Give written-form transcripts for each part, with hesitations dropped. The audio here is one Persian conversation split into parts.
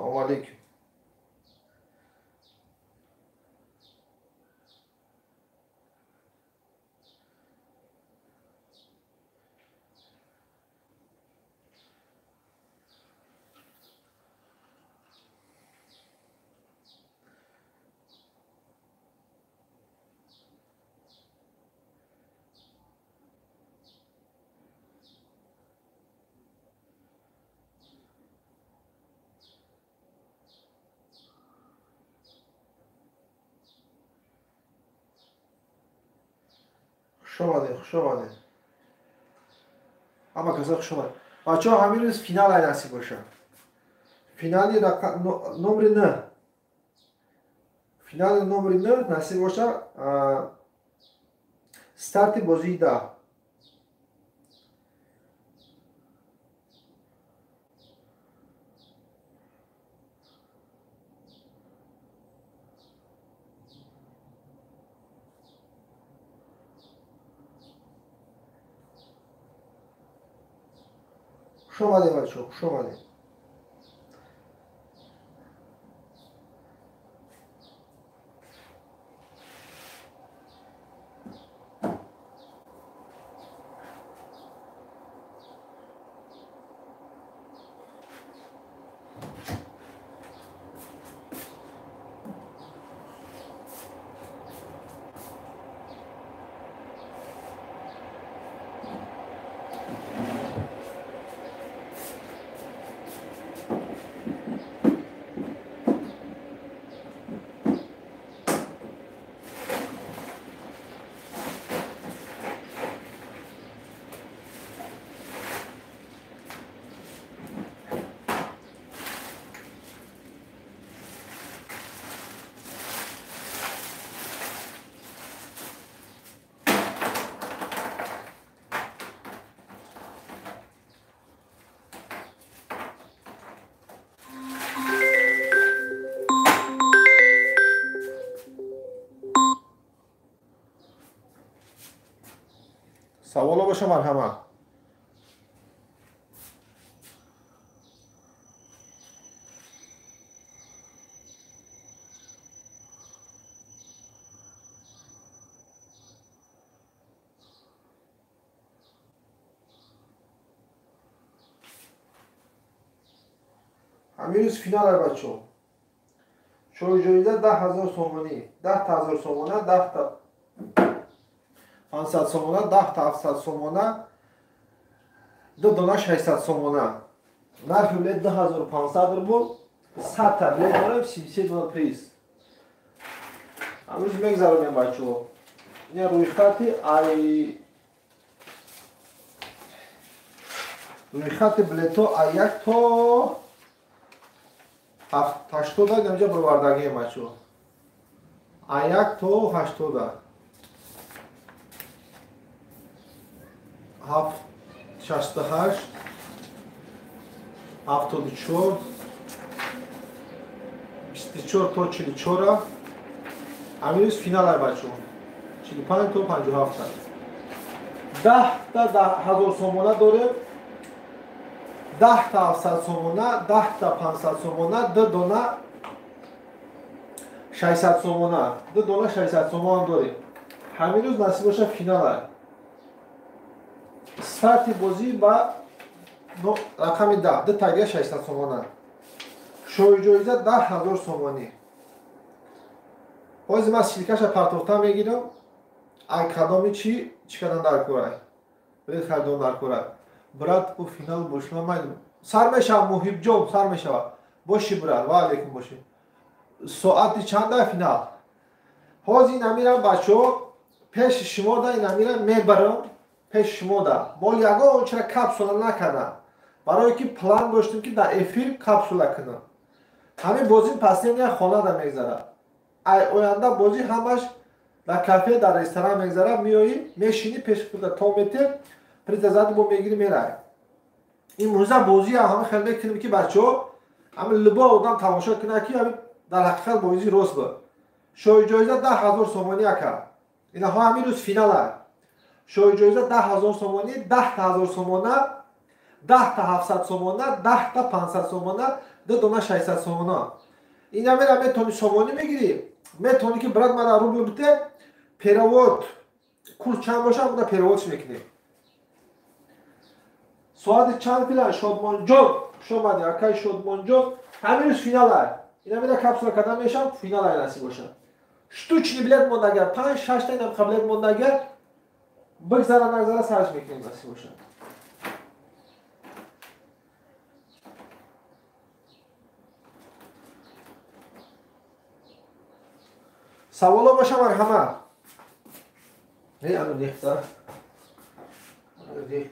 Selamun aleyküm. خوش آمده. اما کسا خوش آمده. بچه ها همین روز فینال های نصیب باشه. فینالی نمر 9. فینال نمر 9 نصیب باشه. استارت بازی ده. خوش آمده بچه ها. خوش آمده. سوالا باشه مرحمت. همین روز فینال های بچه ها. شوی جایزه 10,000 سومانی. 10,000 سومانه. 10 تا 500 سومانه. 10 تا 700 سومانه. 2 دانه 600 سومانه. نرخ بلیت 2,500 رو 100 تا بلیت دارم. 33 دلار پریس. امروز میگذارم بچه ها. این روی خطی روی خط بلیت ها 1 تا 80 اینجا بروردگی بچه ها. 1 تا 80. 68 74 24 تا 44. همین روز فینال های بچه ها. 45 تا 57. 10 تا 10,000 سومانه داره. 10 تا 700 سومانه. 10 تا 500 سومانه. 2 دانه 600 سومانه. 2 دانه 600 سومانه داریم. همین روز نصیب باشه فینال های. استارت بازی با رقم 10. 2 تاگه 600 سومانه. شوی جایزه 10,000 سومانی. باید من سیلکش پرتوخته میگیرم. ای کدامی چی کدام در کورای. برید خردون در کورای. برات او فینال باشم من سر میشم محیب جون سر میشم باشی برات و علیکم باشی. ساعت چند فینال. حاضی نمیرم بچه‌ها پیش شما دا نمیرم میبرم پیش شما دا. مال یگان چرا کپسول نکنم. برای که پلان داشتیم که در افیر کپسول کنم. همین بازی پس نمیاد خانه دا میگذره. آینده بازی همش در کافه در رستوران میگذره میایی میشینی پیش خود تومتر پرزازات با میگیری میره. این موزه بازی همه خیلی میکنیم که بچه‌ها همه لبا آدم تماشا کنه که همین در حقیقت بازی راست بود. شوی جایزه 10,000 سومانی کرد. اینها همین روز فینال است. شوی جایزه 10,000 سومانی. 10,000 سومانه. 10 تا 700 سومانه. 10 تا 500 سومانه. دو دونه 600 سومونا اینا میرا میتونی سومونی میگیری میتونی که برات من روبل بده پیروود کورس چند باشه بوده پیروودش میکنی ساعت چند فیلم شادمان جون شما دی اکای شادمان جون همین فینال های اینا میرا کپسول کدام میشم فینال های نصیب باشه штучный билет мондагар 5 6 تا اینم قبلیت мондагар بگذره نگذره سرش میکنیم نصیب باشه سوالا باشه مرحمت نه الان ریخته ریخ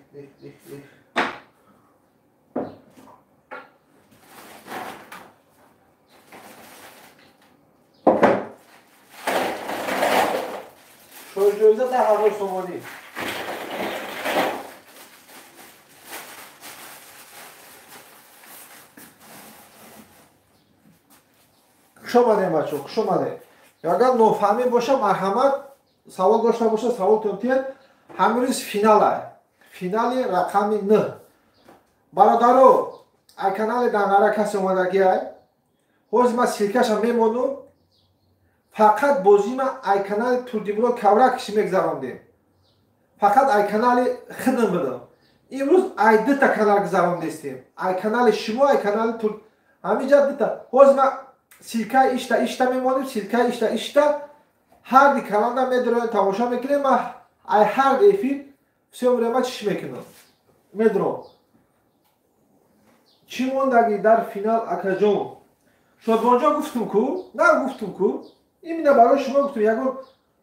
جویزه در هزار سومانی خوش آمده بچه خوش آمده اگر نفهمی باشه مرحمت سوال داشته باشه سوال تونتین همین روز فینال رقم 9 برادرو کانال دانگاره کسی اومدگی های حوز ما سیرکش هم میمونم فقط بازی ما ای کانال توردیمرو کورا کشی میگذراندیم فقط ای کانال خدم بدم امروز ای دوتا کانال گذراندیم ای کانال شما ای کانال تور همینجا دوتا حوز ما سیرکای اشتا میمونیم سیرکای اشتا هر دی کانال دا میدرون تماشا میکنیم ما ای هر افیر все время چش میکنم میدرون چی موندگی در فینال اکاجون شد بانجا گفتم کو نه گفتم کو این میده برای شما گفتم یکو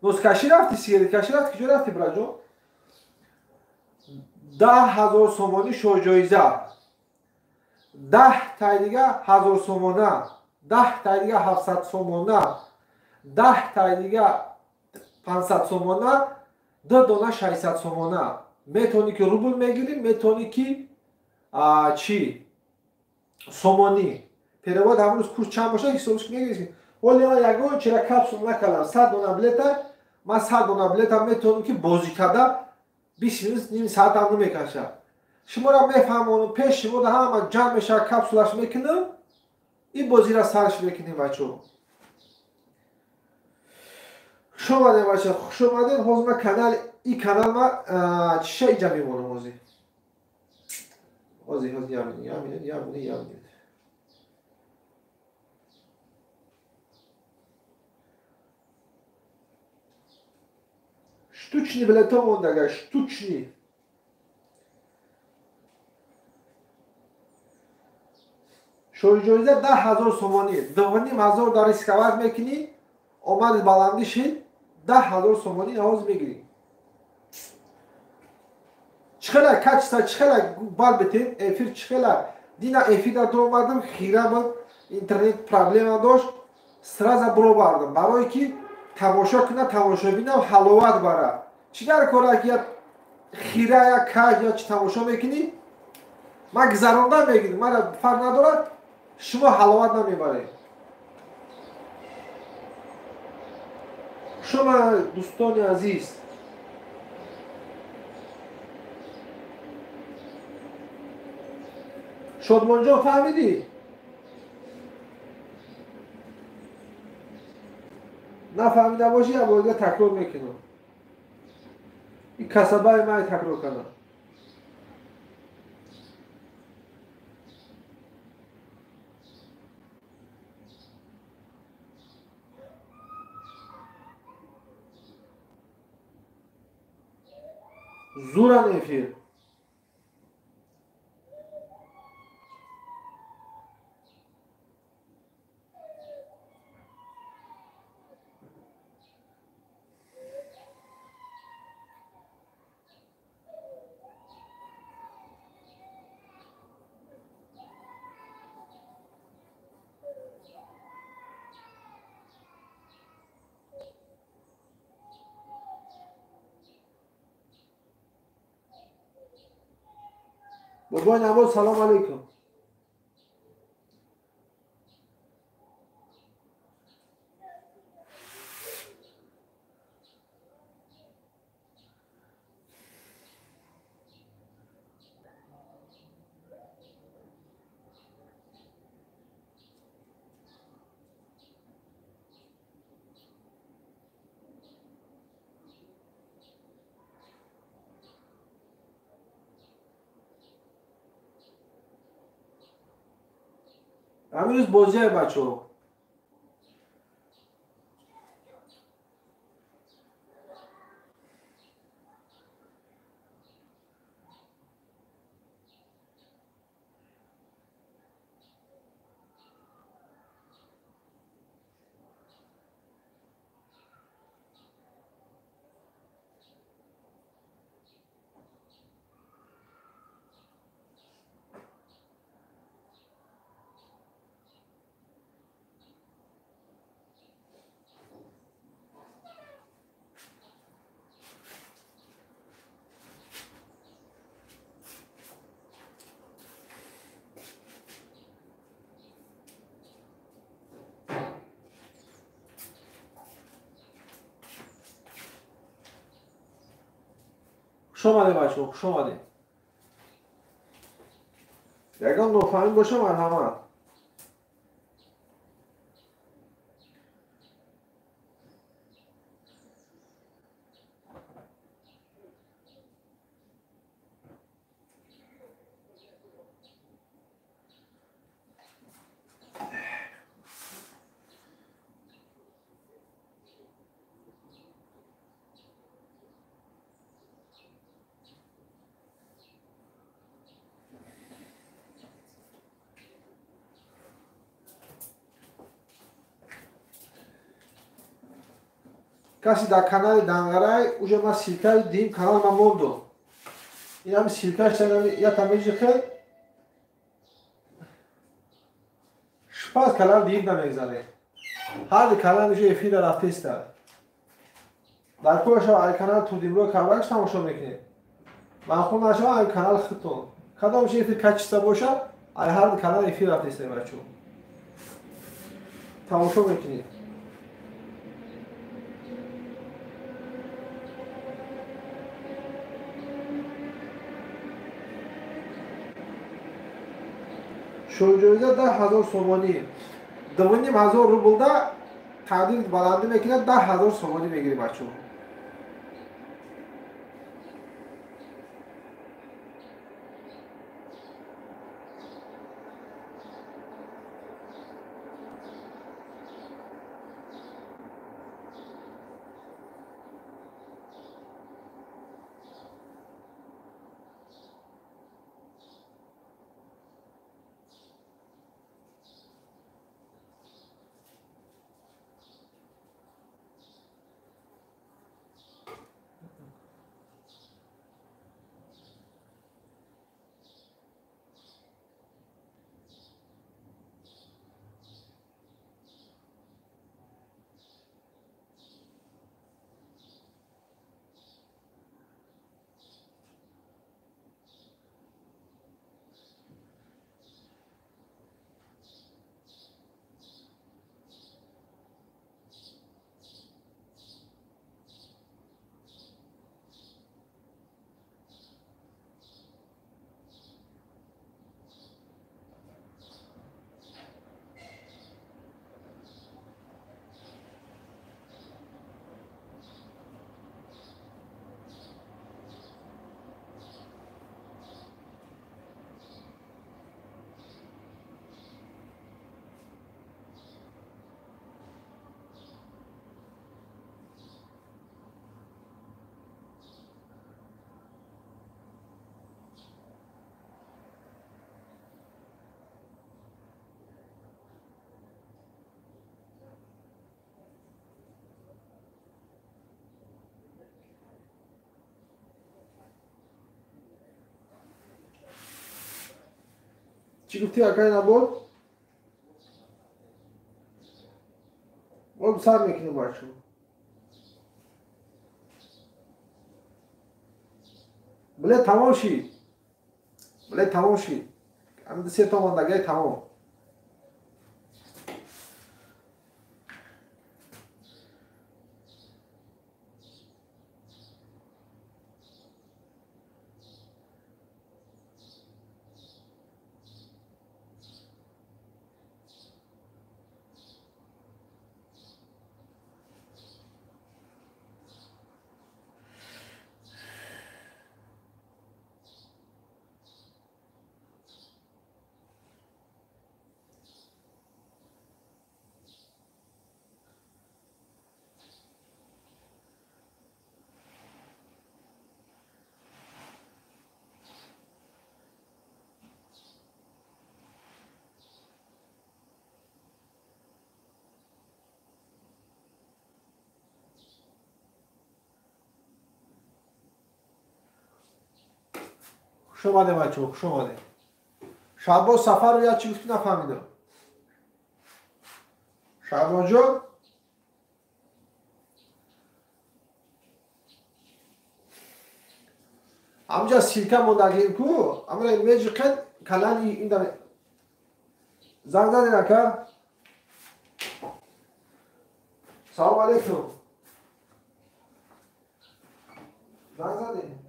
نسکشی رفتی سیگریت کشی رفتی کجا رفتی برای جون 10,000 سومانی شو جایزه 10 تای دیگه 1000 سومانه 10 تای دیگه 700 سومانه 10 تای دیگه 500 سومانه 2 دونه 600 سومانه میتونی که روبل میگیری میتونی که چی سومانی پیرواد همون روز کورس چند باشه حسابش میگیری ولی من یکو چرا کپسول نکردم 100 دونه بلیت من 100 دونه بلیت میتونم که بازی کرده 20 روز نیم ساعت هم نمیکشه شما را میفهمونم پیش شما ده همه جمع میشه کپسولش میکنم این بازی را سرش میکنیم بچه خوش آمدین بچه خوش آمدین حوز ما کانال این کانال ما چیشه اینجا میمونم حوزی یامینید штучный билета мондагар штучный شوریجویزه 10,000 سومانی 2,500 داری اسکوات میکنی آمد بلندی شد 10,000 سومانی نواز میگیری چخلا کچستا چخلا بال بتین افیر چخلا دینا افیر در تو اومدم خیره بود اینترنت پرابلم داشت سرازا برو بردم برای که تماشا کنه تماشا بینم حلاوت بره چیکار کنه که خیره یا کج یا چی تماشا میکنی من گذراندم میگیرم من فرق نداره شما حلاوت نمیبره شما دوستان عزیز شادمان جان فهمیدی؟ نفهمیده باشی یا باید تکرار میکنم این کسبه من تکرار کنم زورا نفیر بابا نواز سلام علیکم امروز بازی بچه ها. خوش آمده بچه ها، خوش آمده. یکم نفهمین باشه مرحمت. کسی در کانال دنگرای اوجا ما سیرکای دیم کانال ما موندو. این هم سیرکاش تنمی یا تمیزی خیل شپاز کانال دیم نمیگذاره. هر کانال میشه افیر رفته است. در کوشش های کانال تو دیم رو کاورش تماشا میکنید. من خود نشون های کانال خطون. کدام میشه افیر کچسته باشه ای هر کانال افیر رفته است بچو. تماشا میکنید. شوجویزه 10,000 سومانی 2,500 روبل ده تعدیل بلنده میکنه 10,000 سومانی میگیری بچه. چی گفتی اکای نبود؟ باید سر میکنی بچه. بله تمام شید. بله تمام شید. همین 3 تا ماندگی تمام. خوش اومده بچه ها، خوش اومده. شعبان سفر رو یا چی گفتی نفهمیدم. شعبان جان همجا سیرکه مندگیم کو اما ایمیج قد کلانی این داره زنگ زدی نکه سلام علیکم زنگ زدی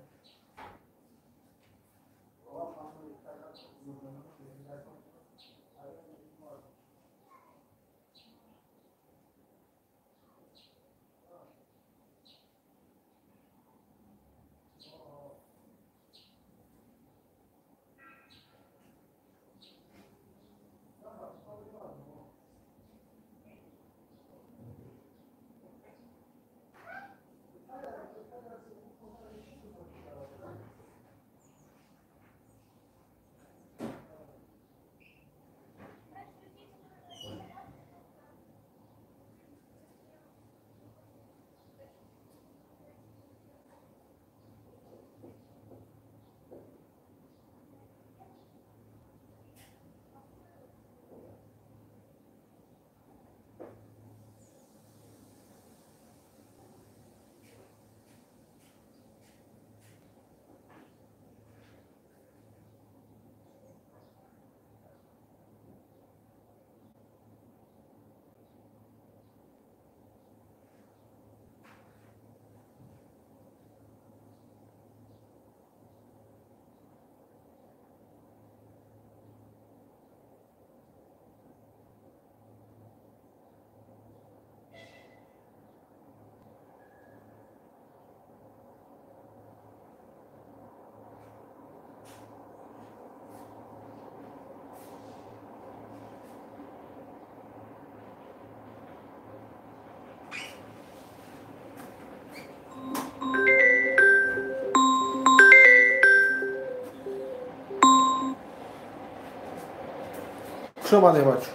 خوش اومده بچه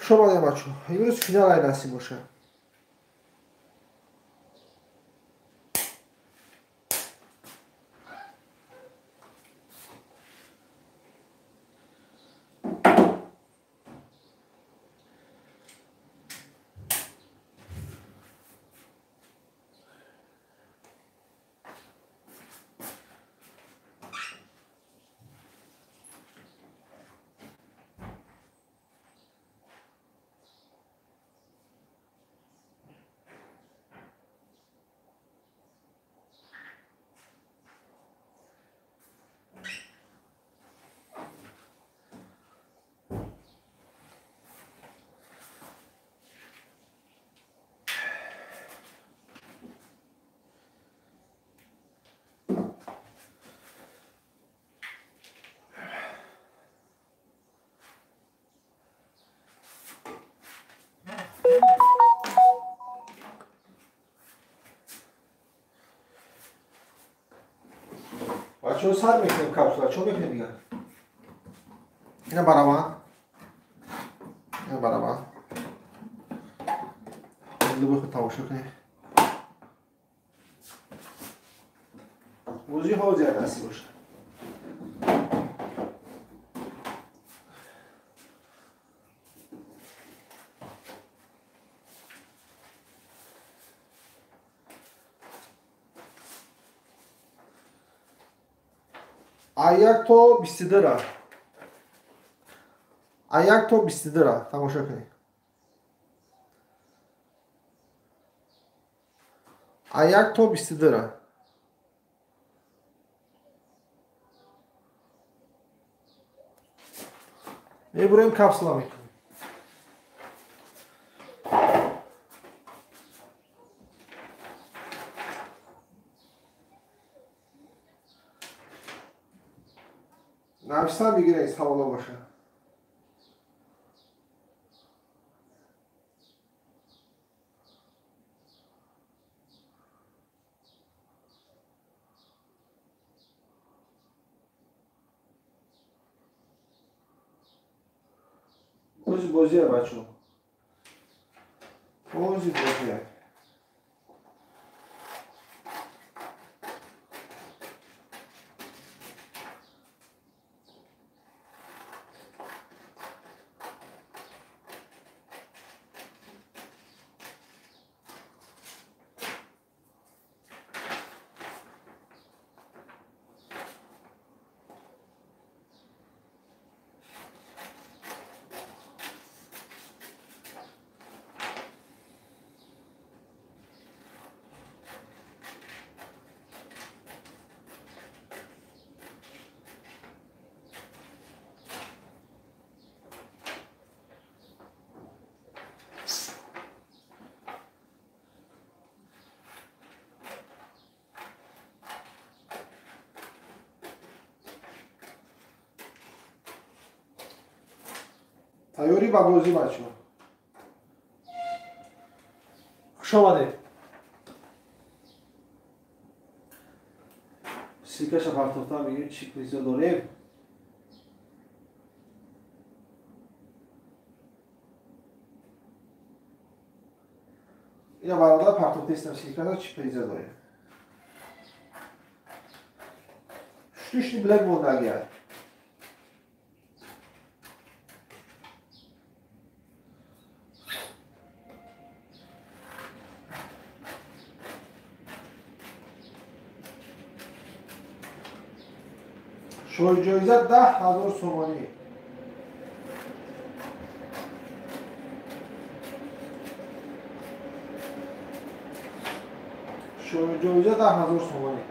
خوش اومده بچه ها امروز فینال های نصیب باشه بچه ها سر میکنیم کپسولا چون میکنیم دیگه اینه برای من اینه برای من اینو بخود تماشا کنیم موزی حوضی های نصیب باشه یک تا 22 را. یک تا 22 را تماشا کنید. یک تا 22 را. میبریم کپسولا میکنیم. نوشتن بگیره حوالا باشه. بازیه بچه بازیه. تیاری با بازی بچه ها. خوش آمده. سیکش پرتافتا بگیریم چی پریزا داریم. اینا برادر پرتافتا استم سیکش چی پریزا داریم. شتوشتی بلک مونده اگر. شوی جایزه 10,000 سومانی. شوی جایزه 10,000 سومانی.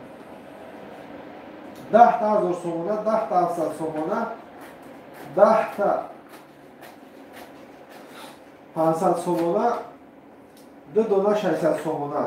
10,000 سومانه، 10,000 سومانه، 10 تا 500 سومانه، 2 دونه 600 سومانه.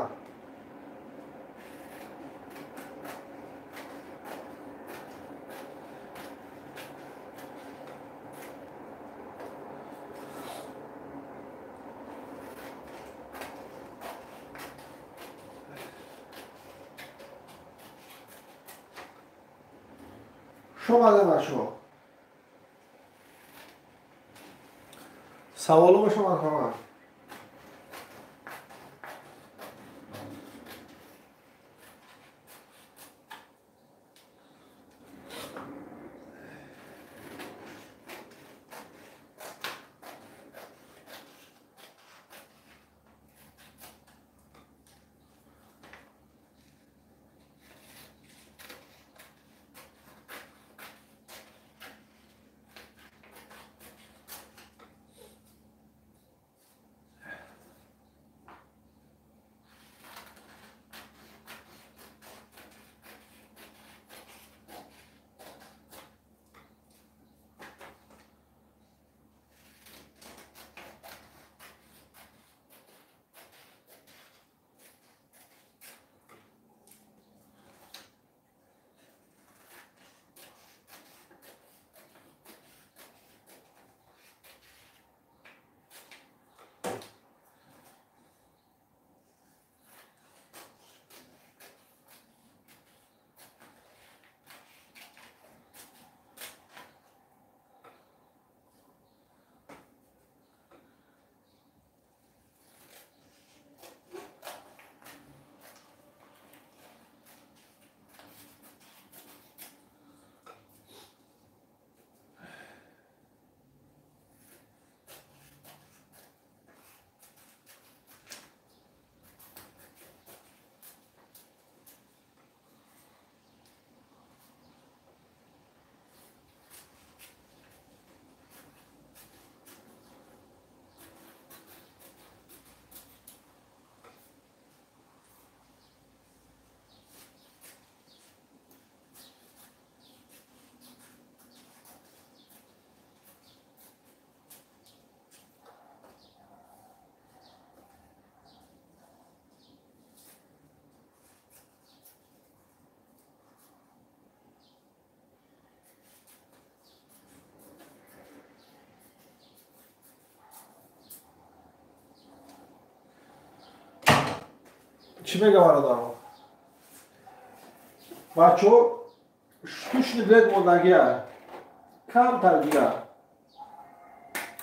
شما ده شما سوالو شما کنم. چی میگه برادرم؟ بچه штучный лед молодая, кам таргия,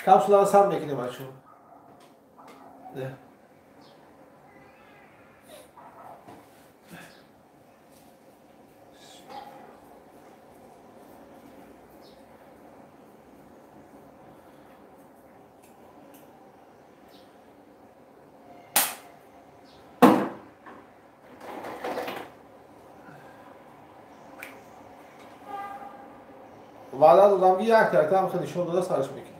капсуланы сам мекинем бачу. وعده دادم که یک ترکه هم خیلی نشون داده سرش میکنی.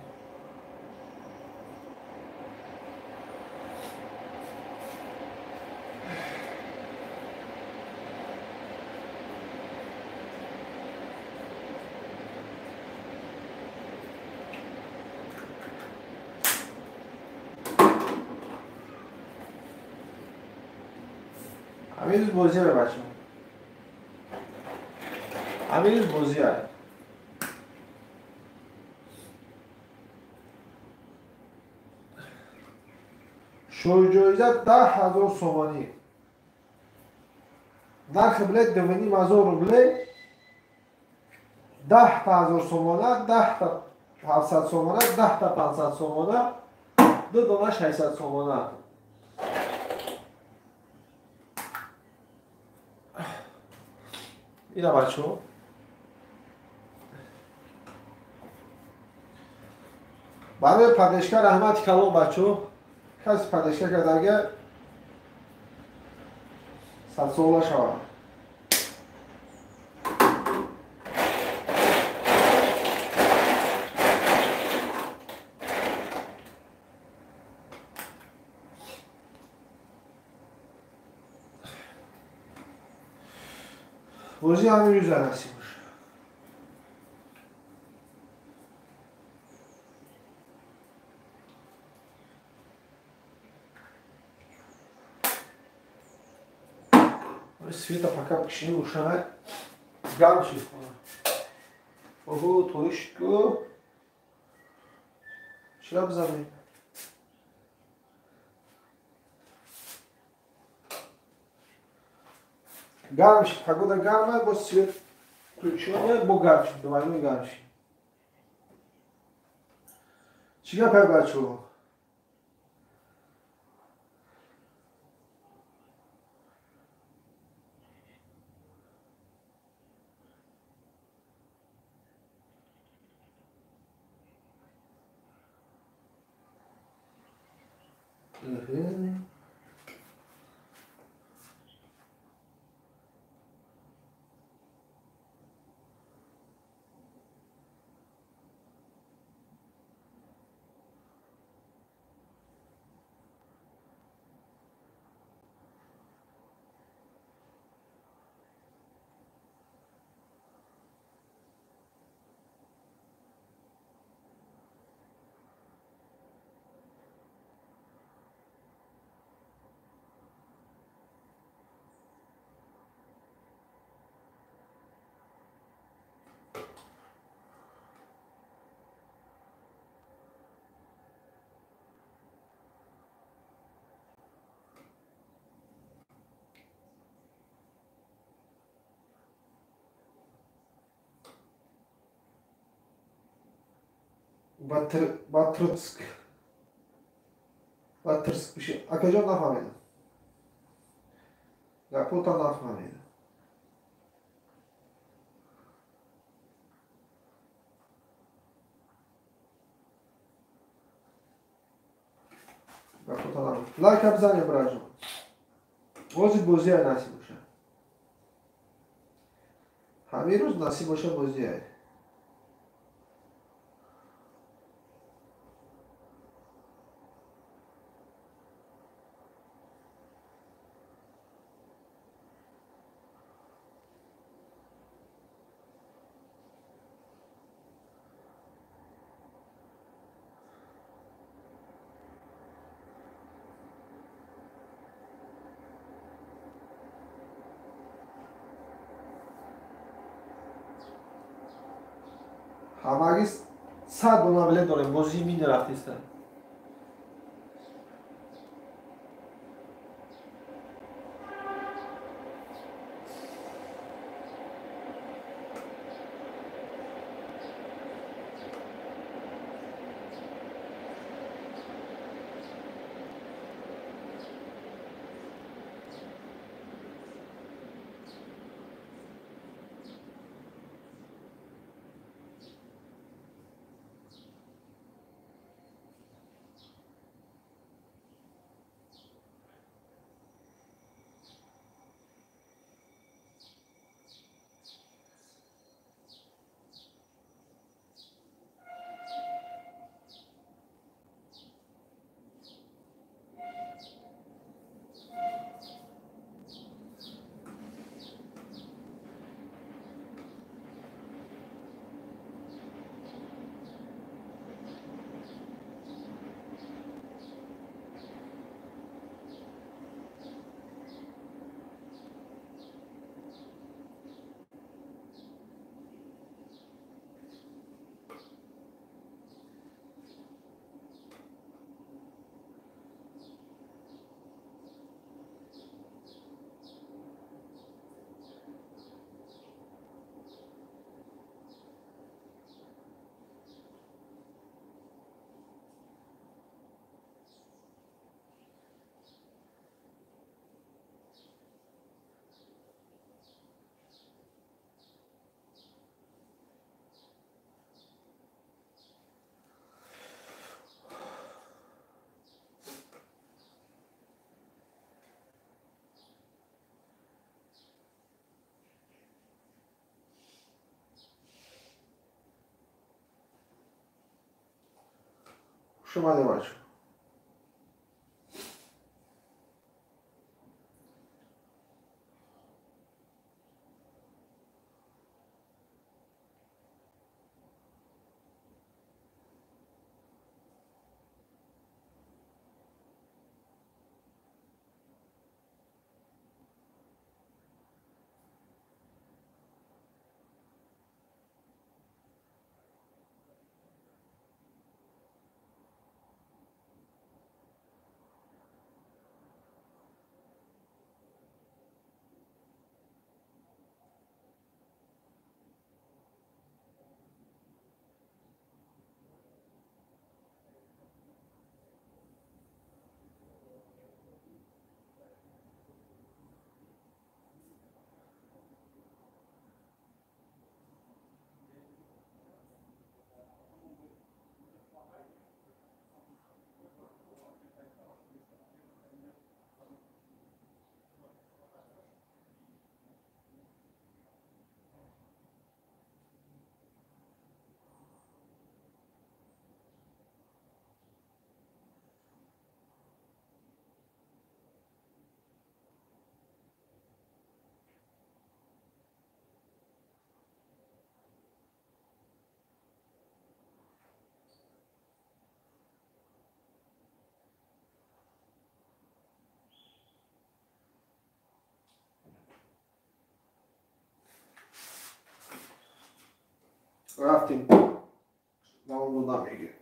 همین روز بازیه به بچه همین روز بازیه شوجویزت 10,000 سومانی نرخ بلیت 2,500 روبله 10,000 سومانه 10,700 سومانه 10,500 سومانه 2 دانه 600 سومانه اینا بچه ها برای پدشکر احمد کلام بچه ها کسی پدشکر کرده اگر 100 ساله شود بازی همین روز نصیب باشه света пока почти ушами гамши ого точку шлап зами гамши погода гарма бо свет включённый бо гамши двойной гамши чига пегачу Батрцк میشه اکجا نفهمیدم گپوتا نفهمیدم گپوتا نفهمیدم لایک هم بزنیم برای جان بازی های نصیب باشه همین روز نصیب باشه بازی های همگی 100 دونه بلیت داریم بازی می رفتیستن اومده بچه. رفتیم نام بودم میگه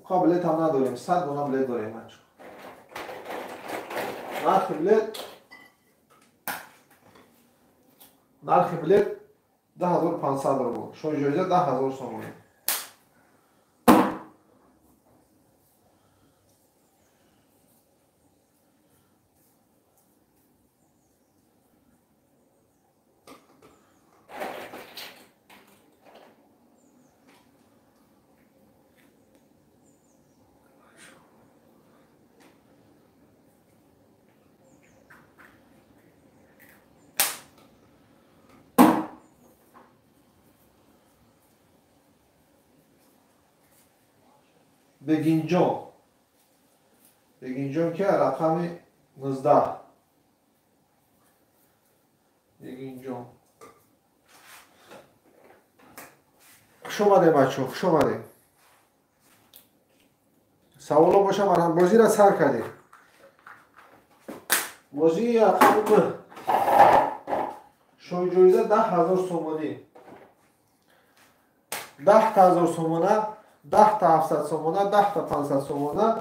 قابلیت هم نداریم 100 دونه بلد داریم بچه. نرخ بلد 10500 رو شوی جایزه 10000 سومانی. بگینجون که رقم 19 بگینجون خوش اومده بچه خوش اومده. سوالا باشه مرحبا. بازی را سر کردیم. بازی رقم شوی جایزه 10000 سومانی 10000 سومانه 10 تا 700 سومانه 10 تا 500 سومانه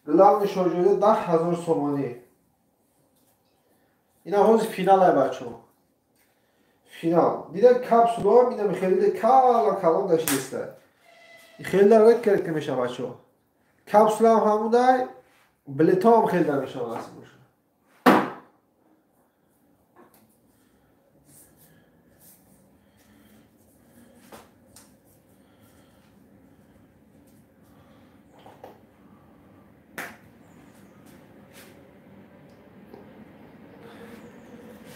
گلام شوی جایزه 10000 سومانی. اینا حوض فینال های بچه فینال دیده کپسول هم اینم خیلی کلام داشتیسته خیلی در رد کرد که میشه بچه کپسول هم همون دای بلیتا هم خیلی در میشه نصیب میشه.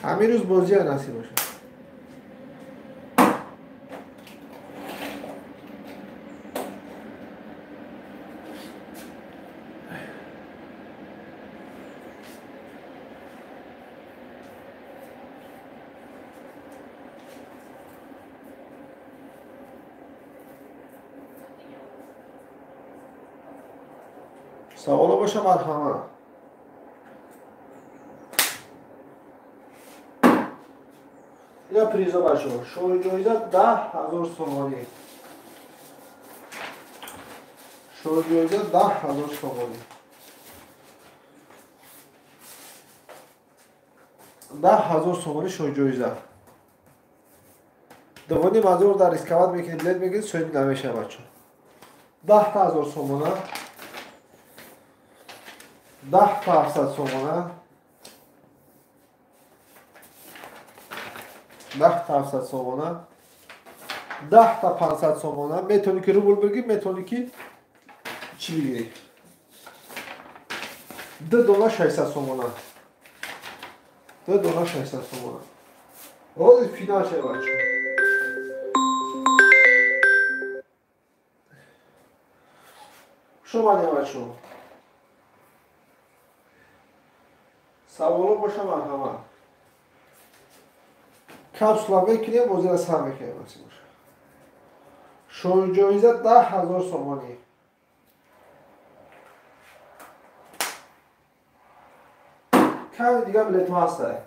همین روز بازی ها نصیب میشه. سوالا باشه مرحمه. یا پریزا بچه شوی جایزه 10000 سومانی شوجویزه 10,000 سومانی. 10,000 سومانی شوجویزه. دوانی مزور در اسکواد میکنید لید میگید سوید نمیشه بچه. 10,000 سومانه. 10,700 سومانه. 10,700 سومانه. 10,500 سومانه. میتونی که روبل بگی، میتونی که چی بگیری. 2,600 سومانه. 2,600 سومانه. روز فینال چه بچه. شما دیگه بچه. سوالو باشه مرحمت. کپسولا بکنیم موزی را سر بکنیم باشه. شوی جایزه 10,000 سومانی. کمی دیگه بلیت هسته.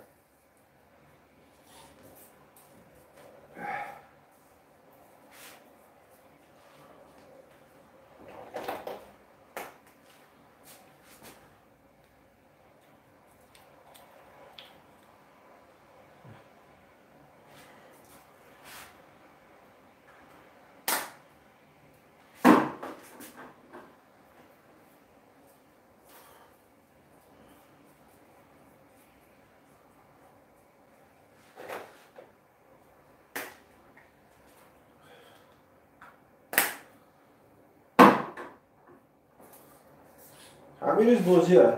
همین روز بازی های.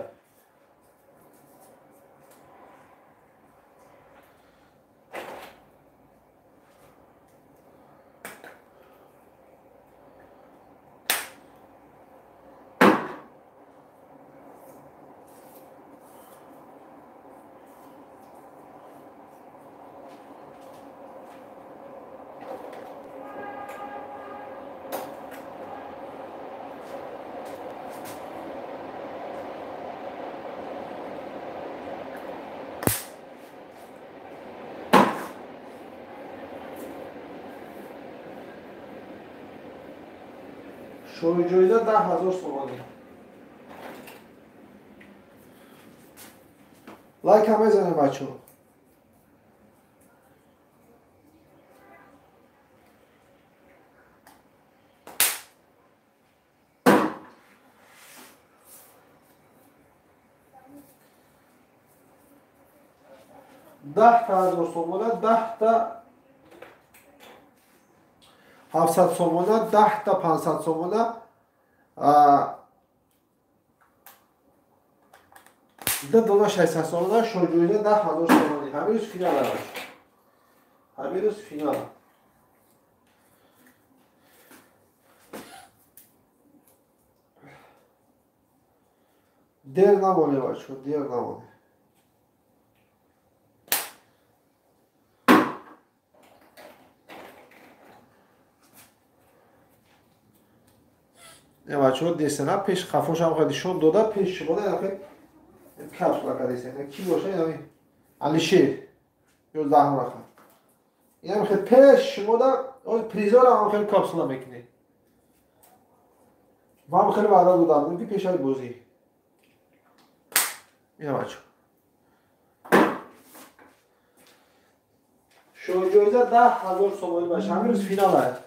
شوی جایزه 10,000 سومانی. لایک هم بزنید بچه ها. ده تا 1000 سومانه. 10 تا 700 سومانه. 10 تا 500 سومانه. 2,600 سومانه. شوی جایزه 10,000 سومانی. همین روز فینال هست. همین روز فینال. دیر نمونه بچه، دیر نمونه. این بچه ها دیستنه پیش خفاش هم خیلی شون داده پیش شما ده خیلی کپسولا که دیستنه کی باشه این همین علیشیر 11 رقم. این هم خیلی پیش شما ده پریزار هم خیلی کپسولا میکنه. ما هم خیلی بعدا بودم که پیش های بازی. این بچه شو جایزه 10,000 سومانی باشه. همین روز فینال هست.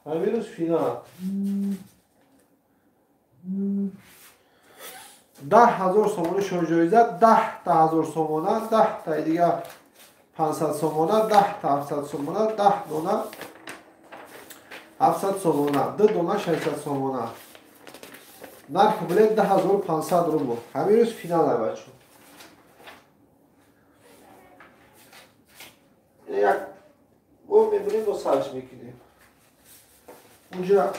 همین روز فینال. 10,000 سومانی شو جایزه. 10 تا 1000 سومانه. 10 تا دیگه 500 سومانه. 10 تا 700 سومانه. 10 دونه 700 سومانه. 2,600 سومانه. نرخ بلیت 10,500 روبل. همین روز فینال هست بچه. یک او میبریم با سرش میکنیم. اونجا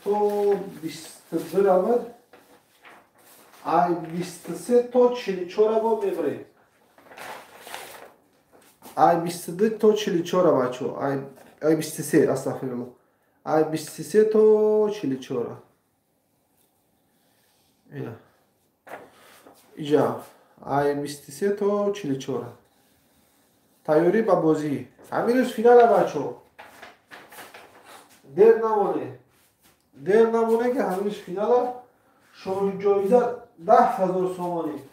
تو 22 آمد. ای 23 تا 44 با میبریم. ای 22 تا 44 بچه. ای 23 استغفرالله. ای 23 تا 44. اینا. اینجا ای 23 تا 44. تیاری با بازی. همین روز فینال بچه. دیر نمونه. در نمونه که همیش فینال شما جایزه 10,000 سومانی.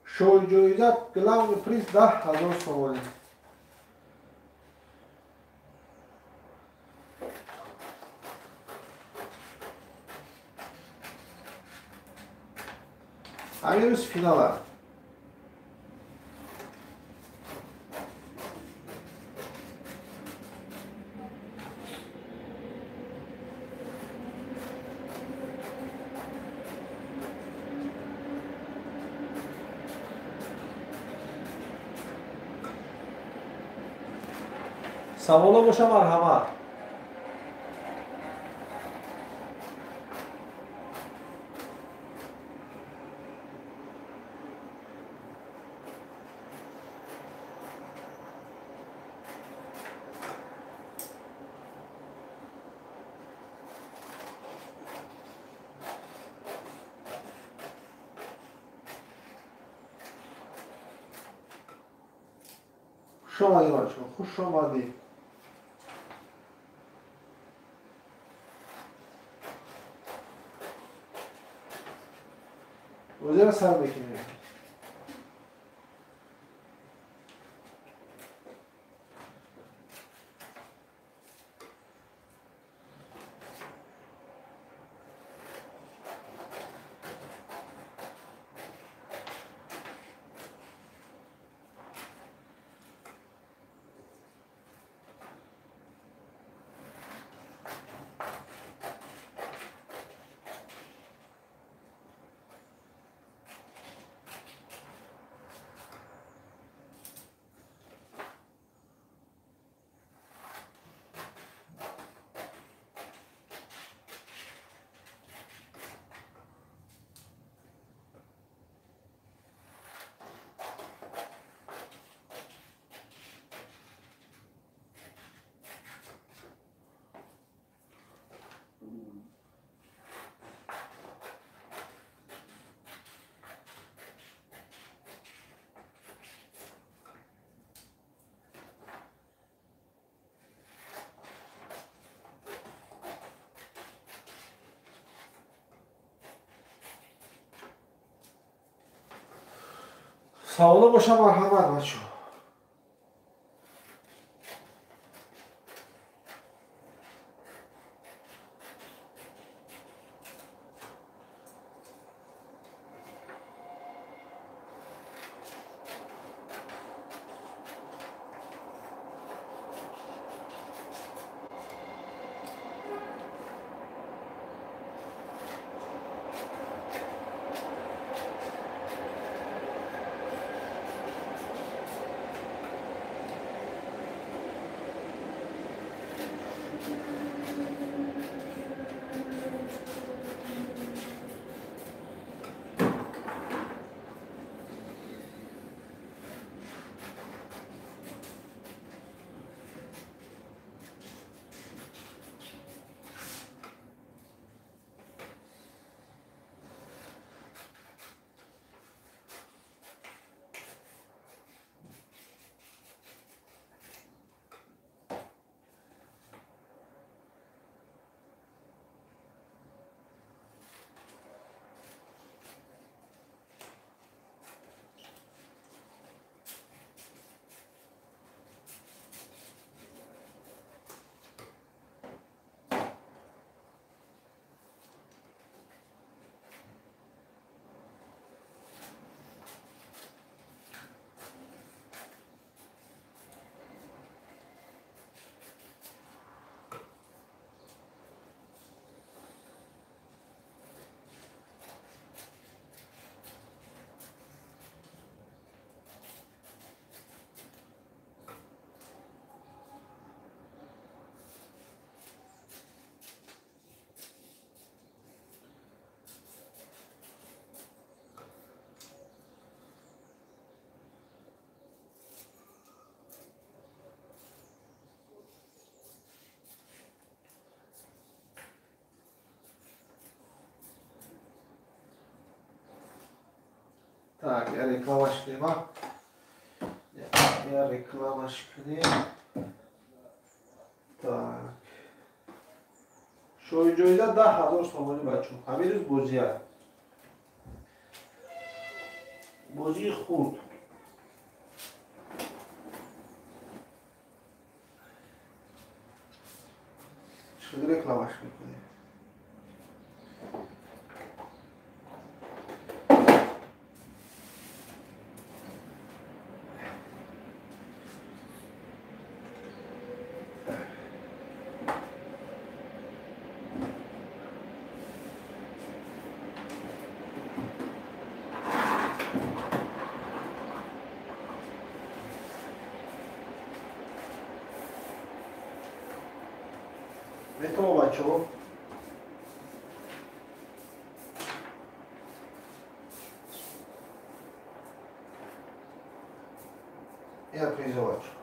شما جایزه کلاون پریز 10,000 سومانی. همین روز فینال هست. سوالا باشه مرحمت. شما ایمان شما خوش آمدید. وزیر سر بکنید. سوالا باشه مرحمت بچه. Так, я рекламаш нема. Я рекламаш کنیم. Так. شوی جایزه 10,000 سومانی بچه. همین روز بازیه. بازی خورد. چقدر رکلامش میکنه. Metto faccio e ha preso faccio.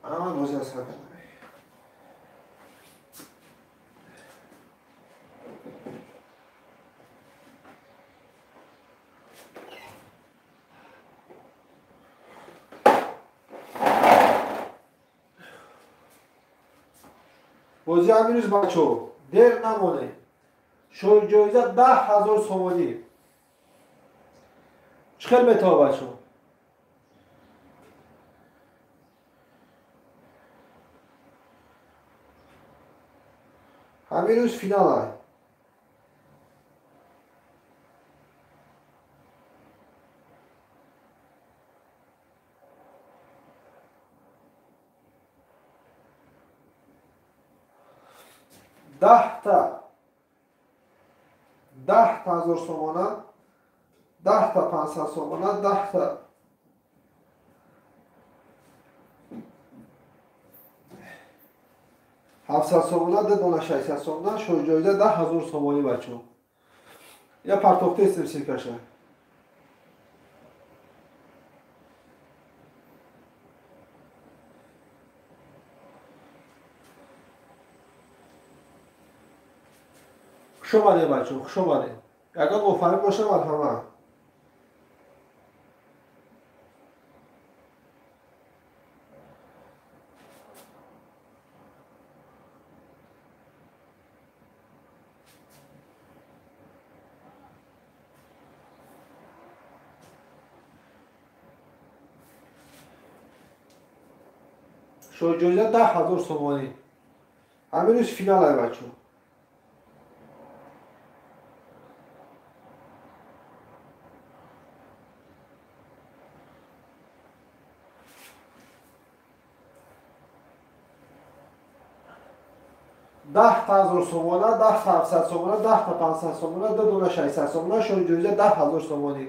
Ah, così la sa. بازی همین روز بچه در نمونه شوی جایزه 10,000 سومانی چقدر متا بچه همین روز فینال های 10,000 سومانه 10 تا 500 سومانه 10 تا 700 سومانه ده دونه 600 سومانه شوی جایزه 10,000 سومانی بچه یا پرتوخته استرسی کشه خوش اومده بچه خوش اومده اگر مفرد باشه مرحمه شوی جایزه 10,000 سومانی همین روز فینال های بچه 10,000 سومانه 10 تا 700 سومانه 10 تا 500 سومانه ده دونه 600 سومانه شوی جایزه 10,000 سومانی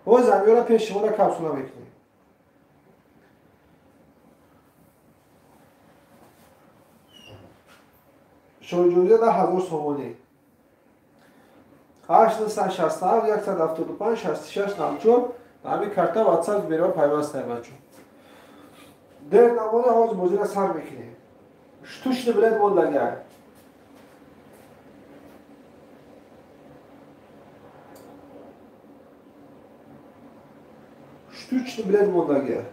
او زمین را پیش شما را کپسوله میکنیم شوی جایزه 10,000 سومانی 867 175 66 94 همین کارتا واتساپ بیرون پیوست های بچه در نمونه حوض بازی را سر میکنیم شتوشنی بلد موندگه شتوشنی بلد موندگه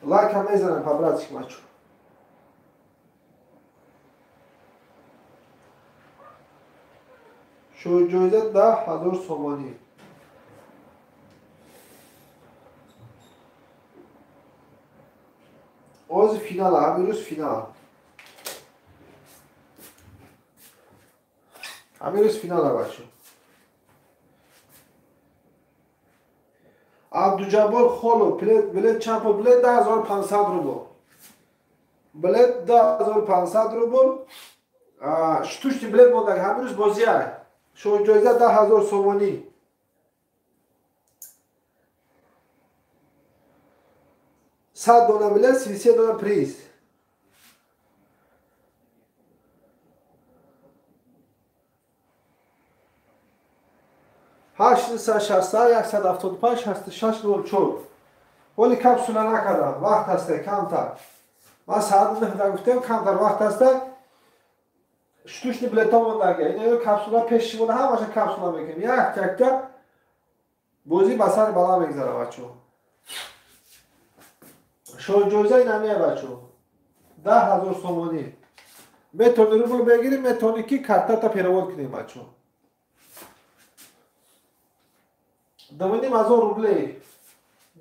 لایک هم میزنم پا براتش مچو شوی جایزه 10,000 سومانی اوز فینال همین روز فینال همین روز فینال ها بچه عبدالجبار خالو بلد چمپ بلد 10,500 روبل بلیت 10500 روبل. штучный билет мондаг ҳамин рӯз бозиа шоҳ ҷоиза 10000 сомонӣ. Сад дона билет, 33 дона приз. ҳашт инса 175 6604. ولی کپسول نکردم وقت هسته کمتر. من ساعت 9 گفتم کمتر وقت هسته. штучный билет мондага. این کپسولا پیش مونه همش کپسولا میکنیم. یک تکه بازی بسر بالا میگذاره بچه‌ها. شو جوزه اینمیه بچه‌ها. 10000 سومونی. میتونی رو بگیریم میتونی کی کارت تا پیرواد کنیم بچه‌ها. دوونیم 1000 روبلی.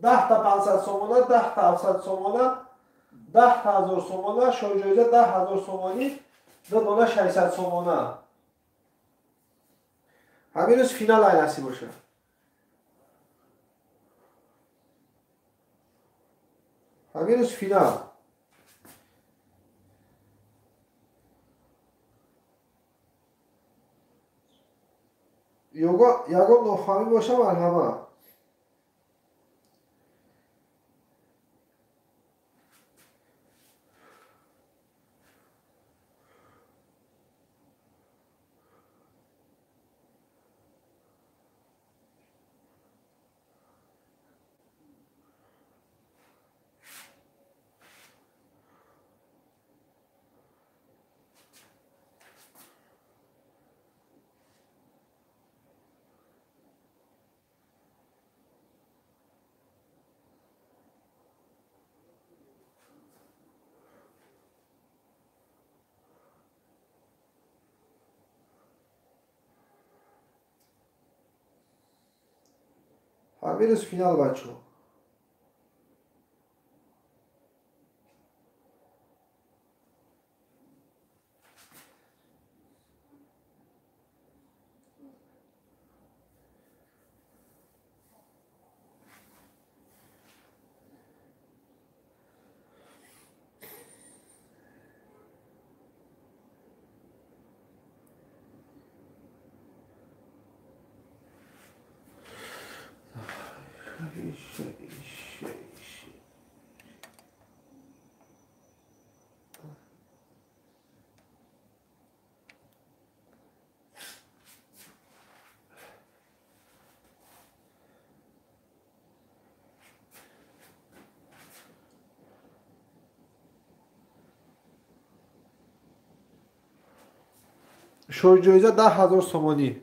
10 تا 500 سومونه 10 تا 700 سومونه 10000 سومونه شو جوزه 10000 سومونی 2 دلار 600 سومونه. همین روز فینال ای نصیب باشه. همین روز فینال. یگو نفهمی باشه مرحبا. همین روز فینال بچه‌ها. شو جایزه 10000 سومانی.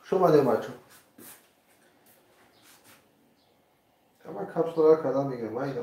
شما ده بچه اما کپسولا را کردن میگم مایده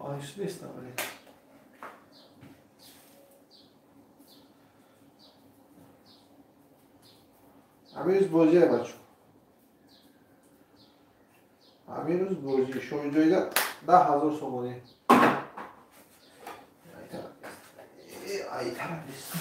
آهش نیست ولی همین روز بازیه بچه همین روز بازی شما جایده 10,000 سومانی ای طرف نیست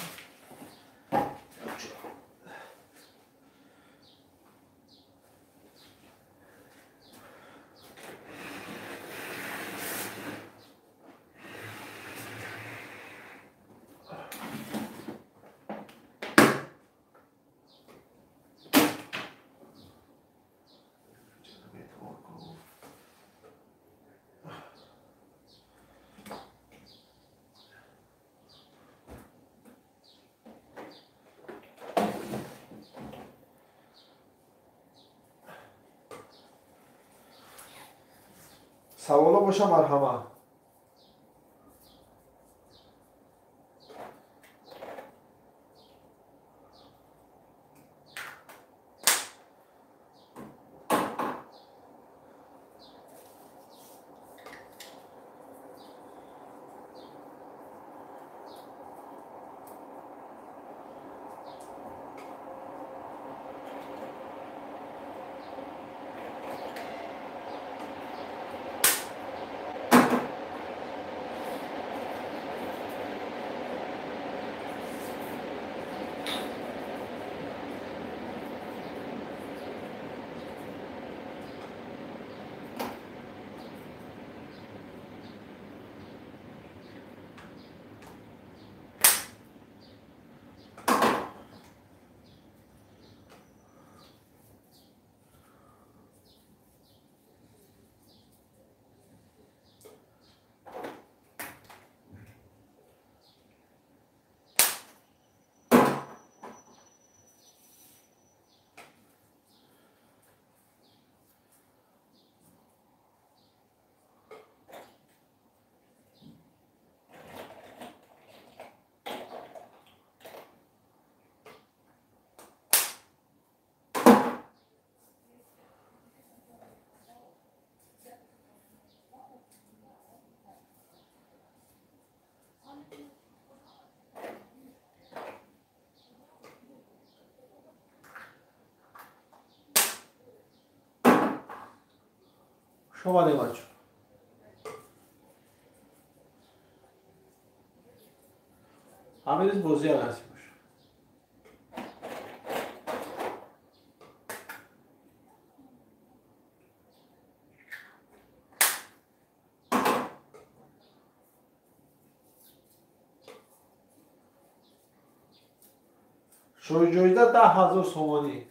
سوالا باشه مرحمت شما ده بچه همین روز بازی هم نصیب باشه شما جایده 10,000 سومانی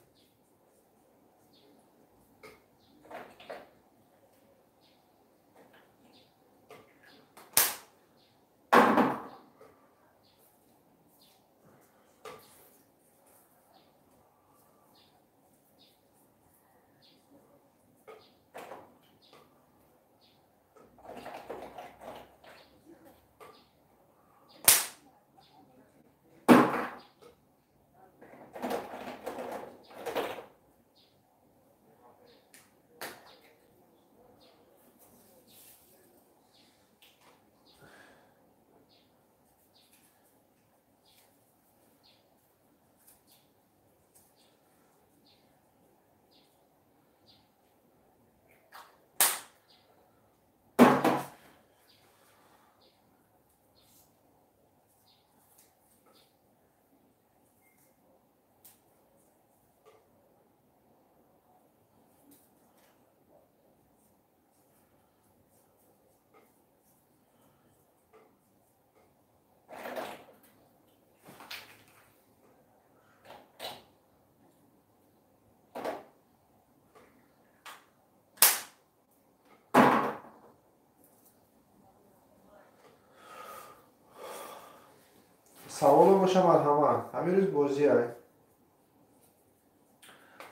سوال باشه مرحمت همین روز بازی های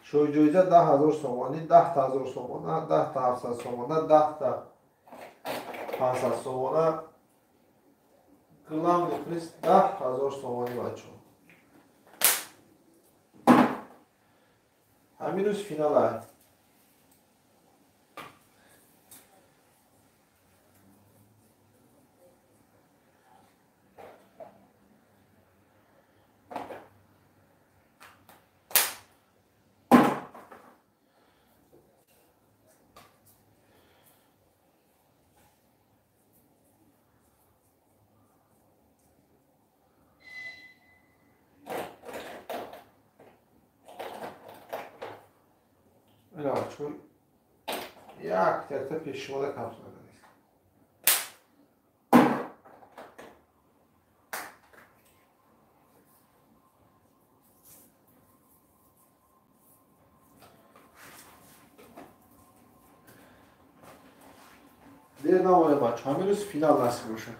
شوی جویزه 10,000 سومانی 10,000 سومانه 10,700 سومانه 10,500 سومانه главный приз 10,000 сомонӣ бачо. Ҳамин рӯз финал аст. چون یک تکتا پیش شما در کپسول دارید. دیر نمانه بچه همین روز فینال نصیب باشه.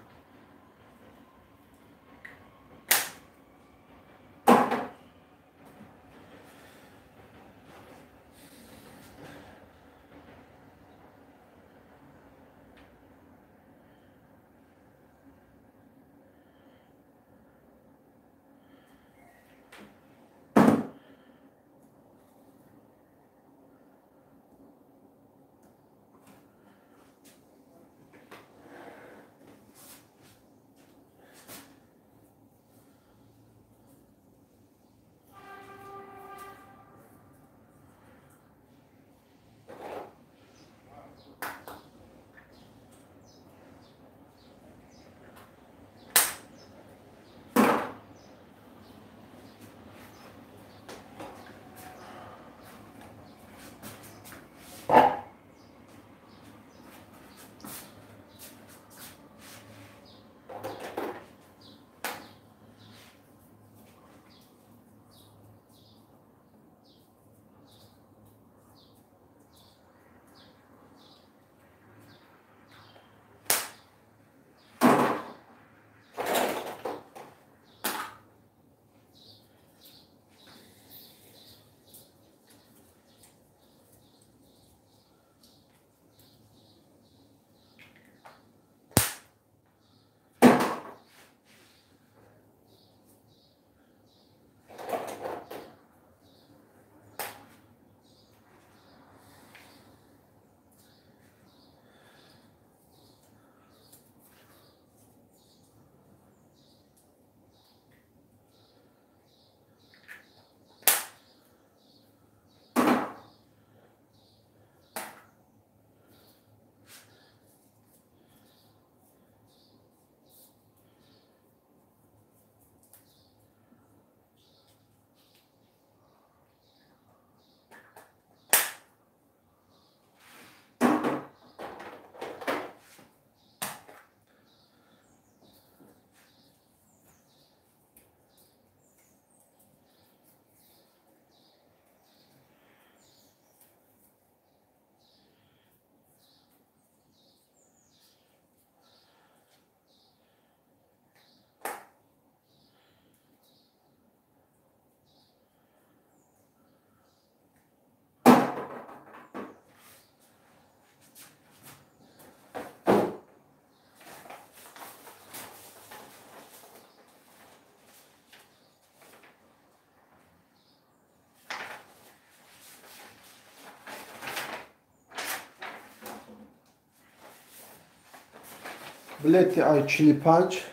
بلیتی ای 45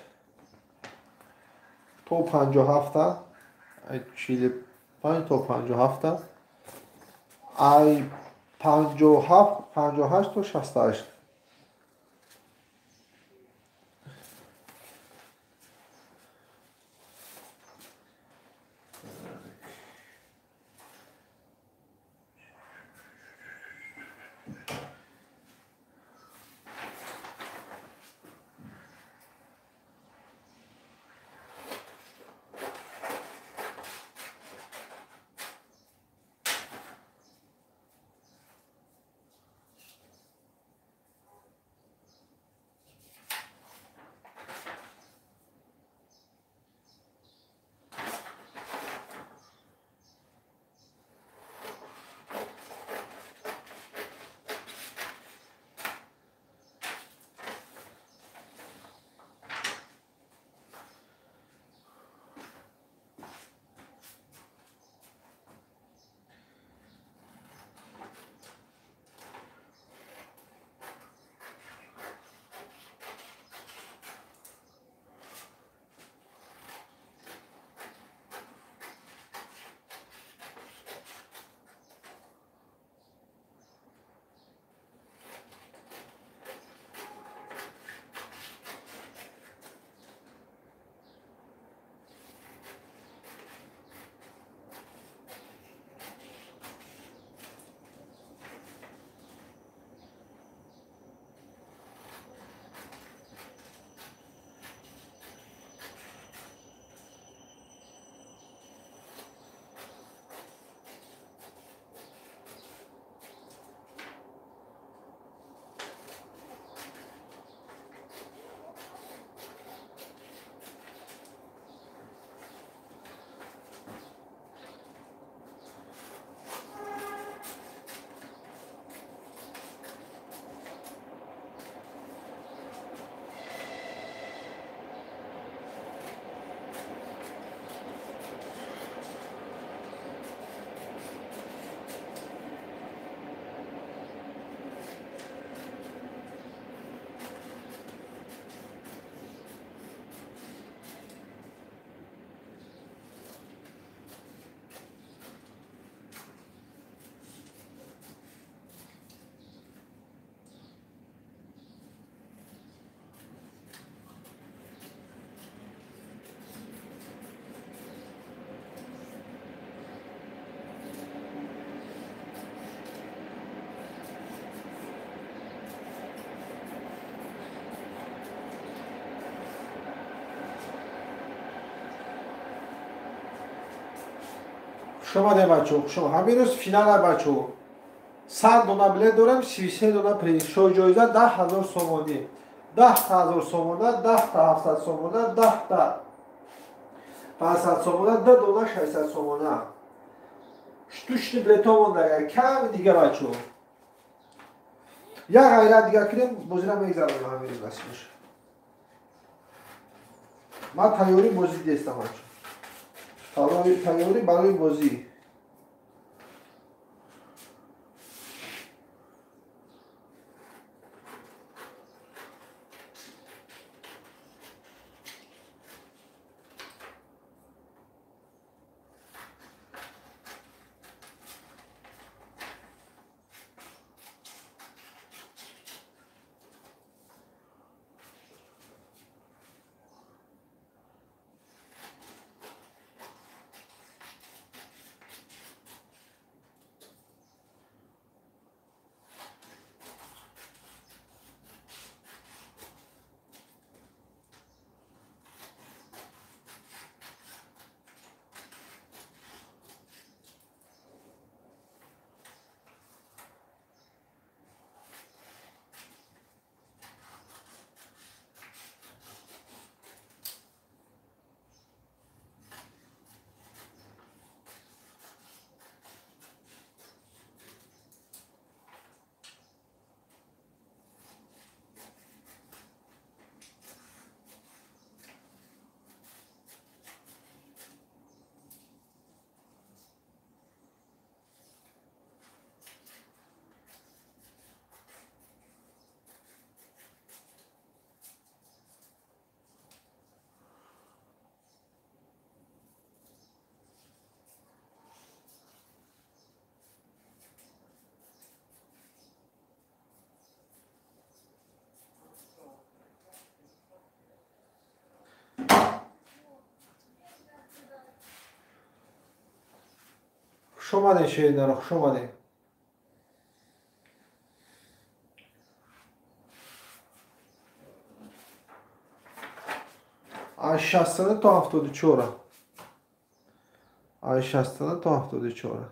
تا 57 ای 45 تا 57 ای 57 58 تا 68. شما بچه‌ها شما همین روز فینال بچه‌ها 100 دونه بلیت دارم 33 دونه پریشو جایزه 10,000 سومانی 10,000 سومانه 10 تا 700 سومانه 10 تا 500 سومانه 2 دونه 600 سومانه штучни билетҳо мондаga кам дига бачо як ғайрат дига кирем бозира мегзаронем ҳамин насиб боша ман тайёри бозӣ дестам бачо тайёри барои бозӣ хуш омадед шеринаро хуш омадед аз 60 то 74 از 60 تا 74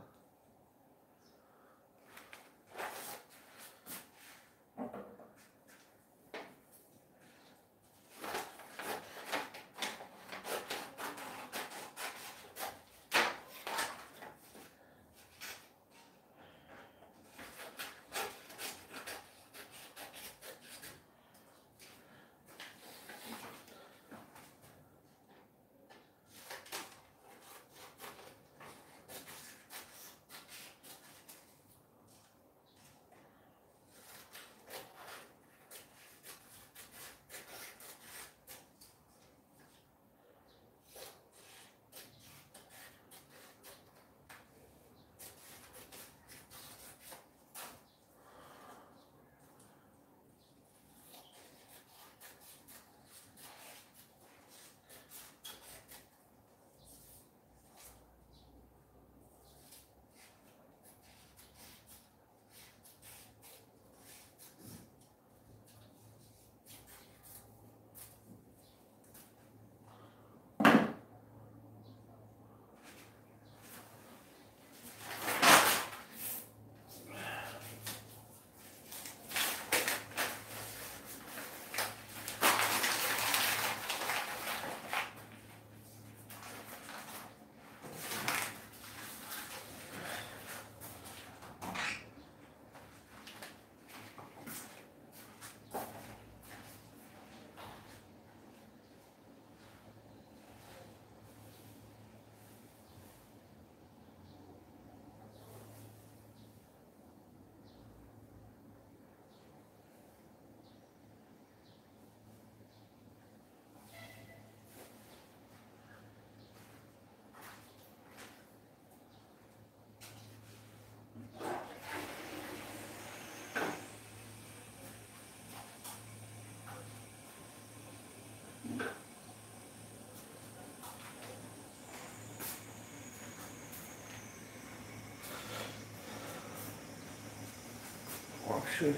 Вообще,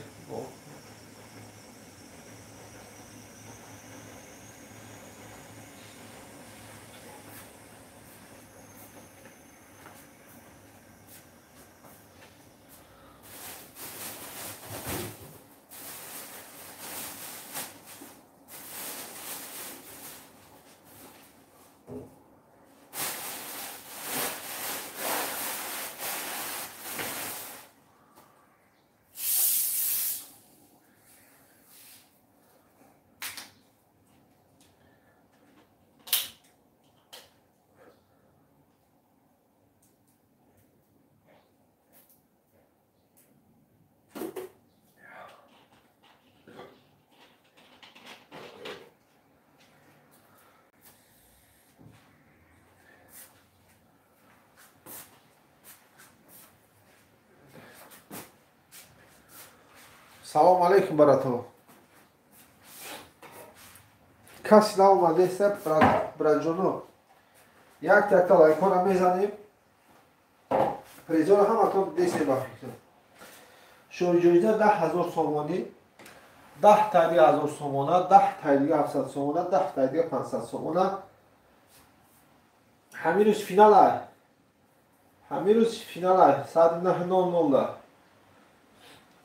салом алейкум барато. Каси наомадеста браҷоно. Як такта лайкона мезанем. Призора ҳаматон десте ба фикр. Шоиҷоиза 10,000 сомонӣ, 10 тайли 1000 сомона, 10 тайли 700 сомона, 10 тайли 500 сомона. Ҳамин рӯз финал ай. Ҳамин рӯз финал ай. Саати 9:00 да.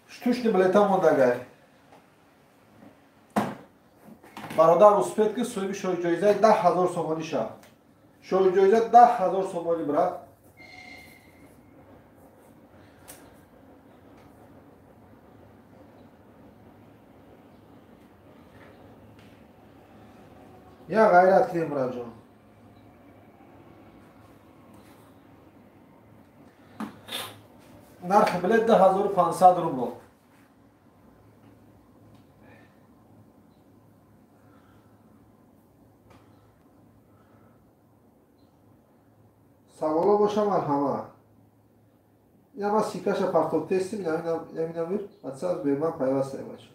Штучни билета мондагай. Бародар успед ки соҳиби шоиҷоизаи 10,000 сомонӣ шав. Шоиҷоиза 10,000 сомонӣ брат. Я ғайрат кидем братҷон. нархи билет 10,500 рубл. саволо боша марҳама. Я ма сикаша партоб тестим, яминавир ватсап беман пайвастай бачо.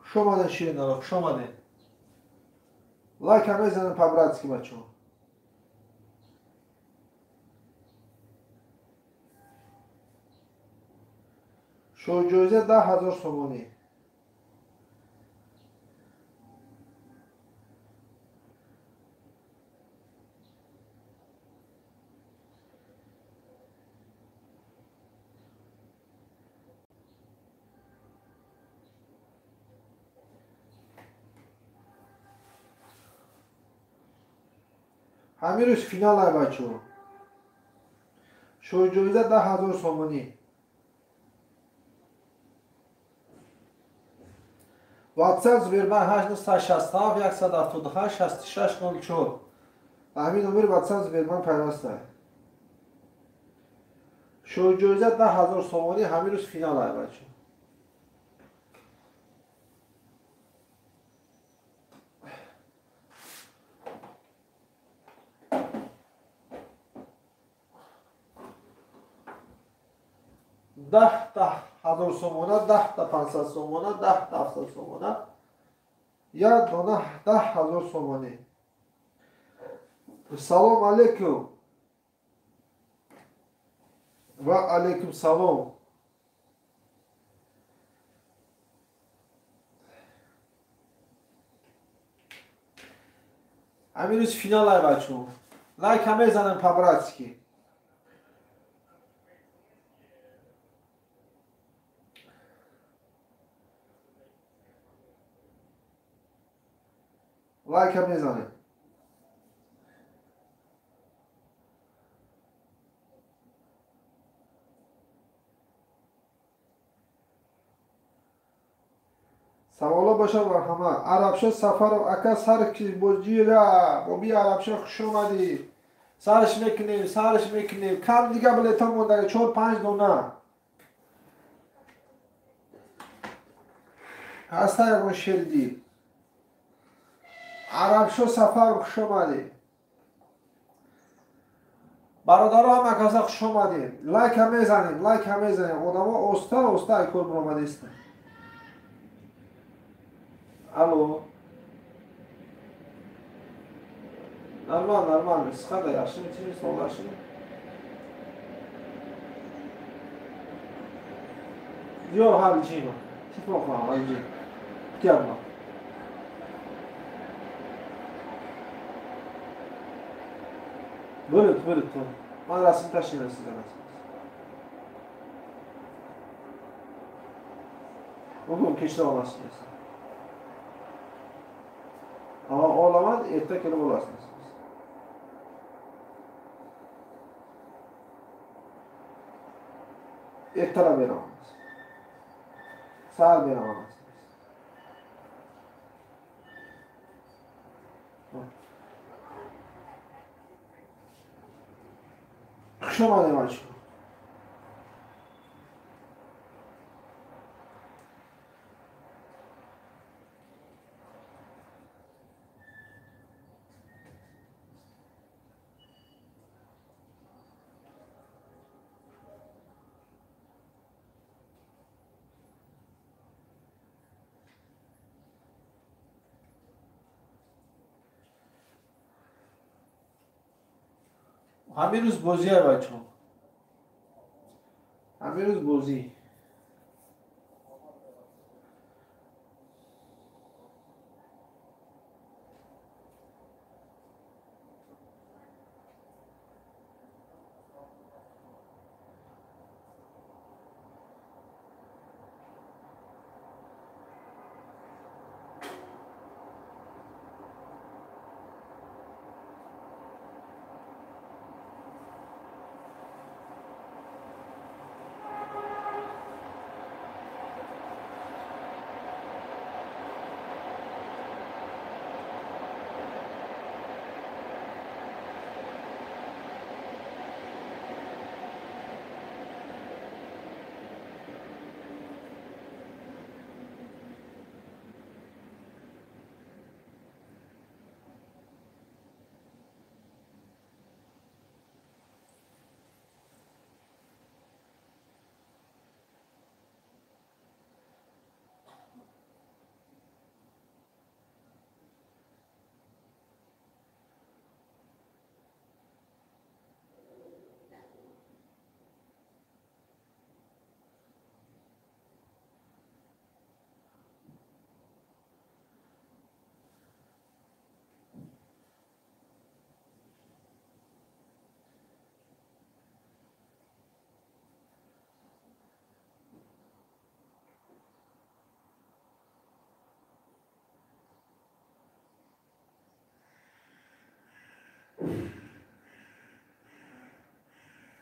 Хуш омадед ширинаро, хуш омадед. Лайк ҳам мезанем по-братски бачо. шоиҷоиза 10,000 сомонӣ. ҳамин рӯз финал ай бачо. шоиҷоиза 10,000 сомонӣ. WhatsApp Сбербанк 867 178 6604. ҳамин номери WhatsApp Сбербанк пайвастай. шоиҷоиза 10,000 сомонӣ. ҳамин рӯз финал ай бачо. ده 10,000 сомона, 10 та 500 сомона, 10 та 700 сомона. Я дона 10,000 сомонӣ. Салом алейкум. Ва алейкум салом. ҳамин рӯз финал ай бачо. Лайк ҳам мезанем по-братски. лайк ҳам мезанем. саволо боша марҳама. Арабша сафаров ака сар ки боҷира боби арабша хуш омадӣ. Сарш мекунем. Кам дига билета мондага 4-5 дона. ҳаста ягон шелдӣ. арабшо сафар хуш омадӣ. бародаро ҳама каса хуш омадед. лайк ҳам мезанем. Одамо оста ай кор биромадестанд. алло. нормально. Схада яхшими чӣ солаши? Ё ҳал ҷима. Чӣ фоҳам ай ҷи. Киама. Бӯред. Ман расм ташин расидан аст. Бугун кишта оласт аст. Olamad erta kelib olasiniz. Ertalab beramiz. Sahar beramiz. Xush omading. همین روز بازی های بچه ها. همین روز بازی.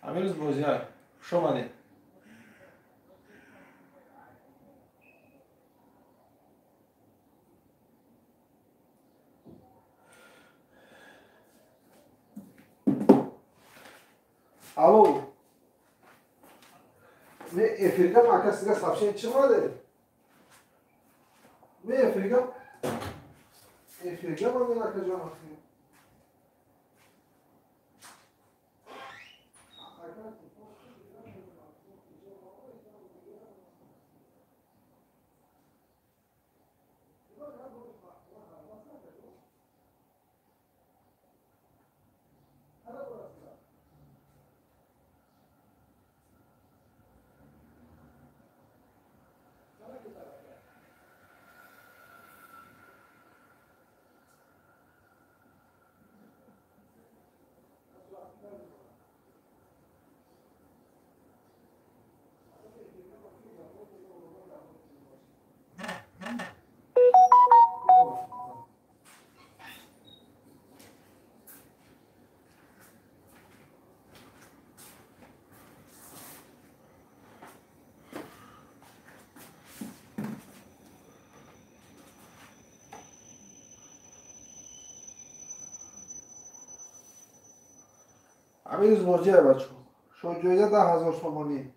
همین روز بازی های. خوش آمدید. الو. من افریقا مرکز دیگه سابشین چی ماده؟ من افریقا من مرکز جان هستیم. همین روز بازی های بچه ها. شو جایزه 10,000 تومانی.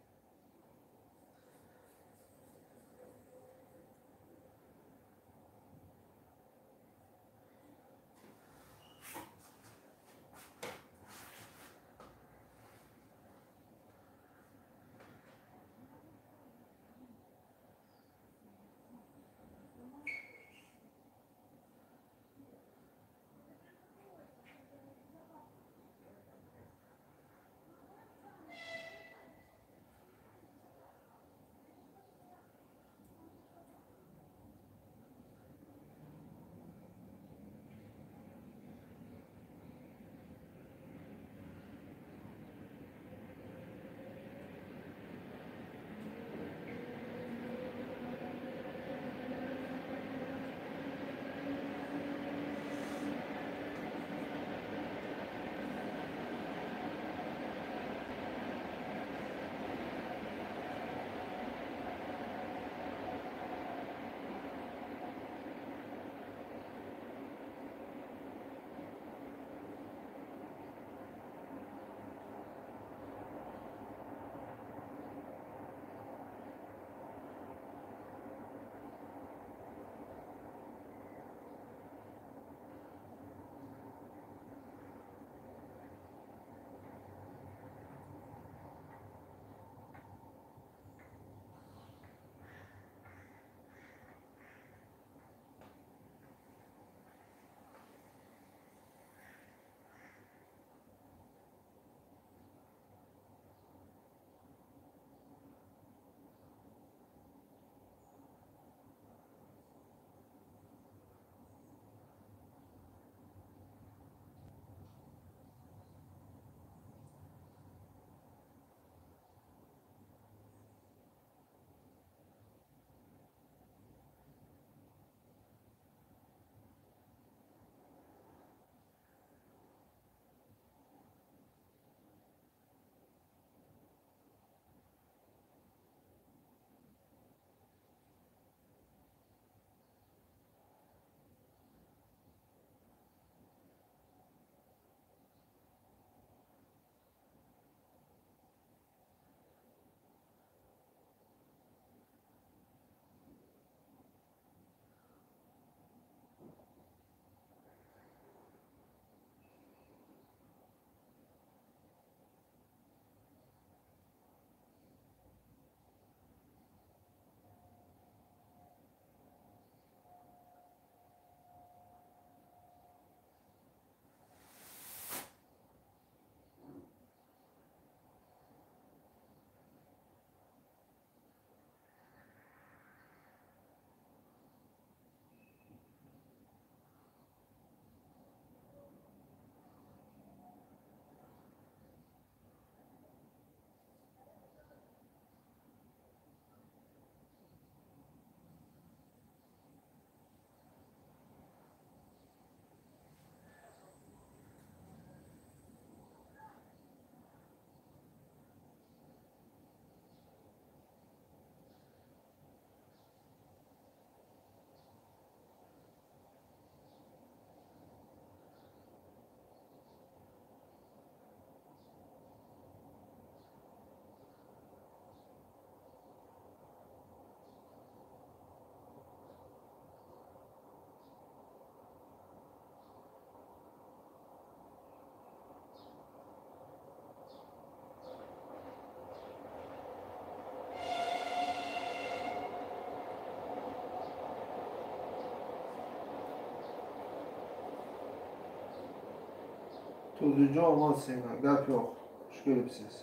9-cu olmalısın. Qəlb yox. Xoş gəlibsiniz.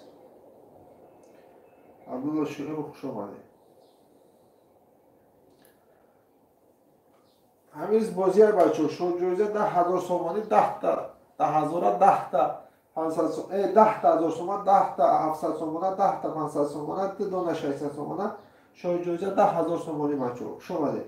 Abdullah Şükür xoş olmadı. Həmiz Boziyar Bayço şo gözə 10,000 somani 10 ta 10,000 10 ta 10,000 somana 10 ta 700 somana 10 ta 500 somana 600 somana şo gözə 10,000 somani Bayço xoş olmadı.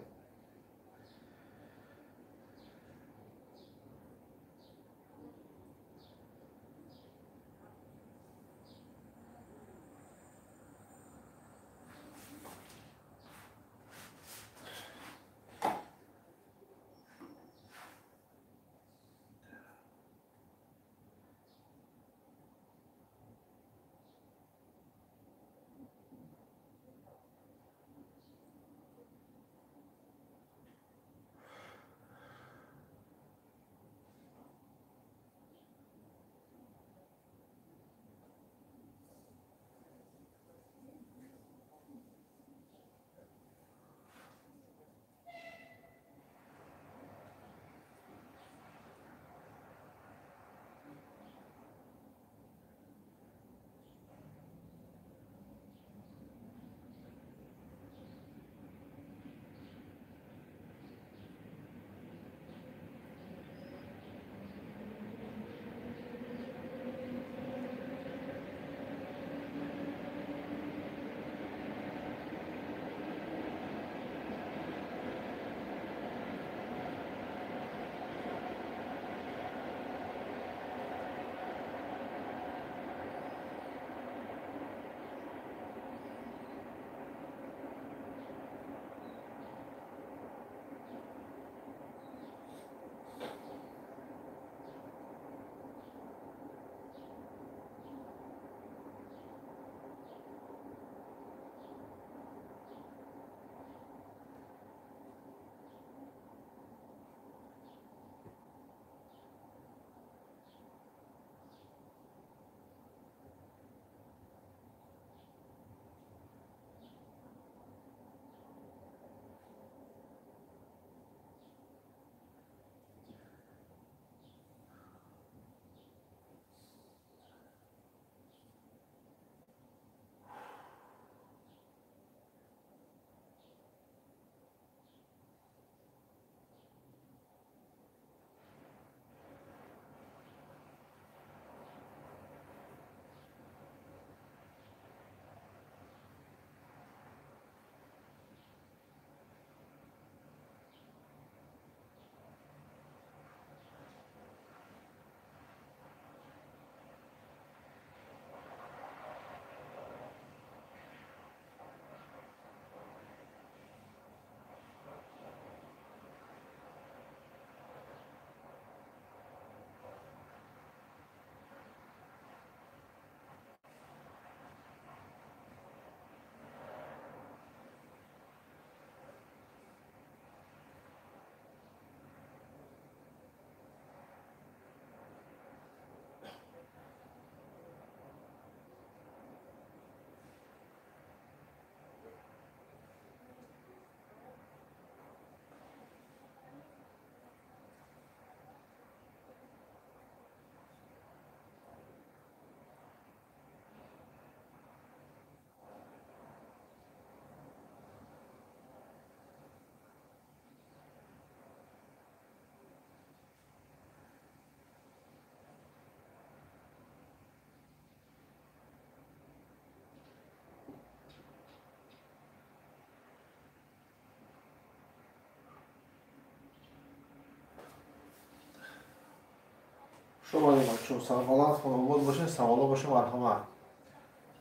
شما چون سوالات بود باشه سوالا باشه مرحمت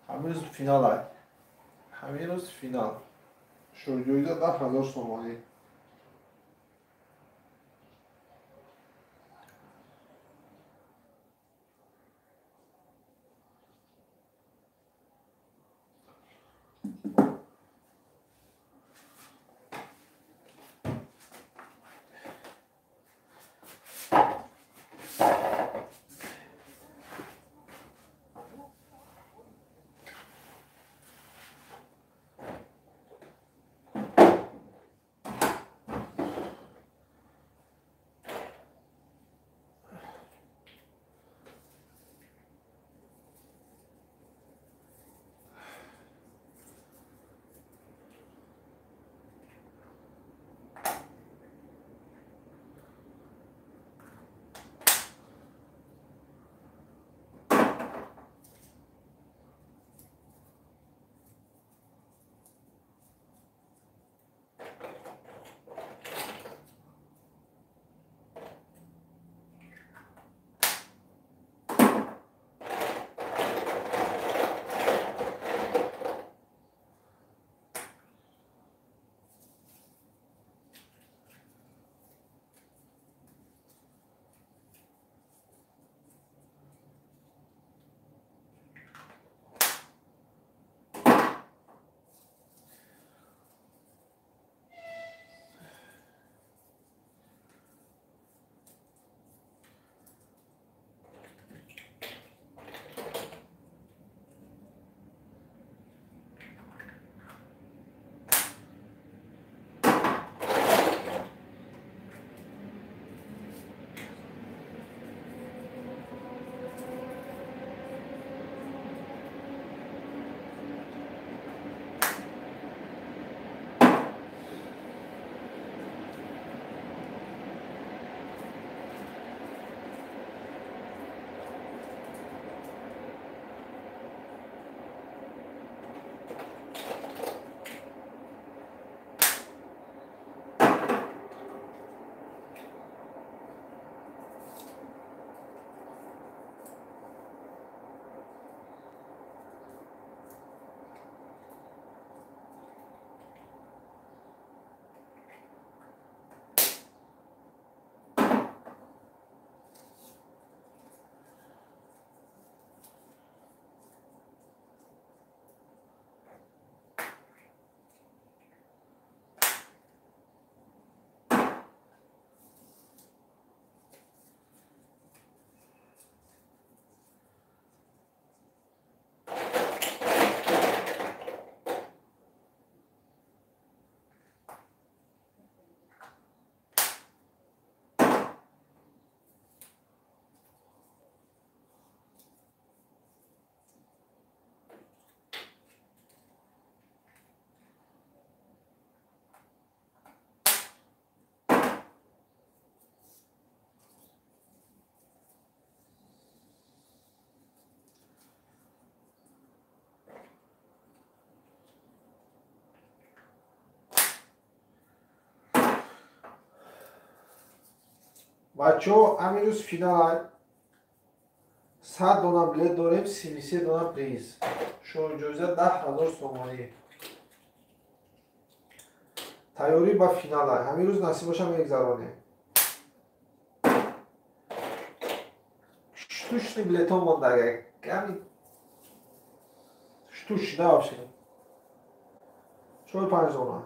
همین روز فینال های همین روز فینال شوریده 10,000 somani بچه همین روز فینال 100 دونم بلیت داریم، 33 دونم پریز. شو جایزه 10,000 سومانی. تیاری با فینال همین روز نصیب باشم یک زرانه. شتوشنی بلیت ها مونده کمی شتوش نه باشه. شوی 5 دونم.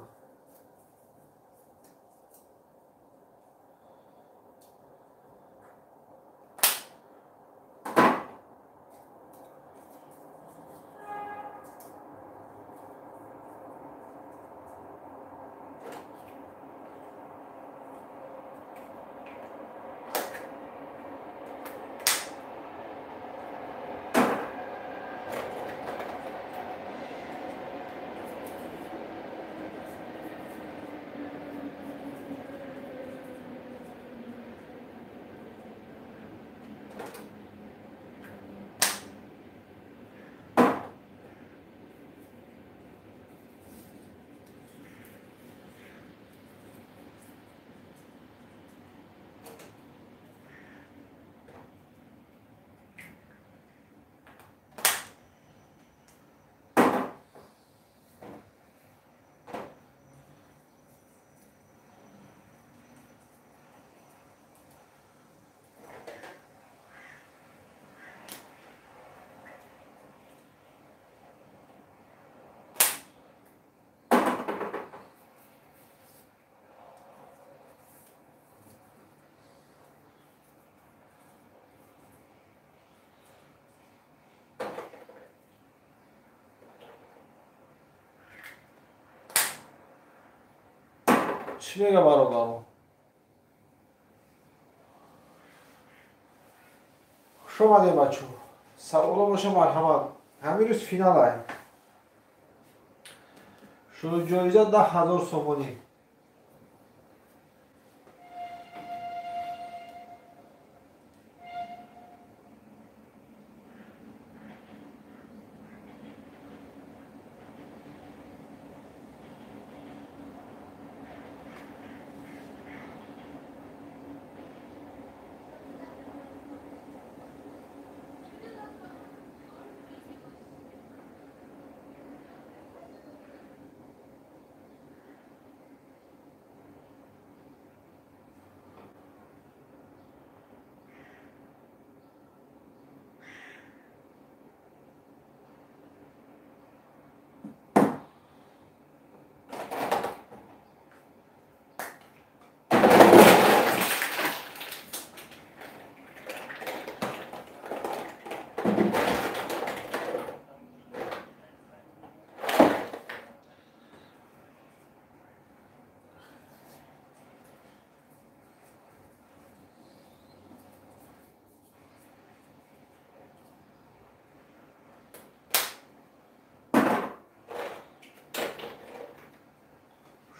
چی میگه برادرم؟ خوش اومدین بچه. سلام باشه مرحمت. همین روز فینال شروع جایزه 10,000 سومانی.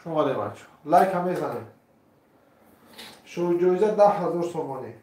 شما ده بچه لایک هم بزنید. شروع جایزه 10,000 سومانی.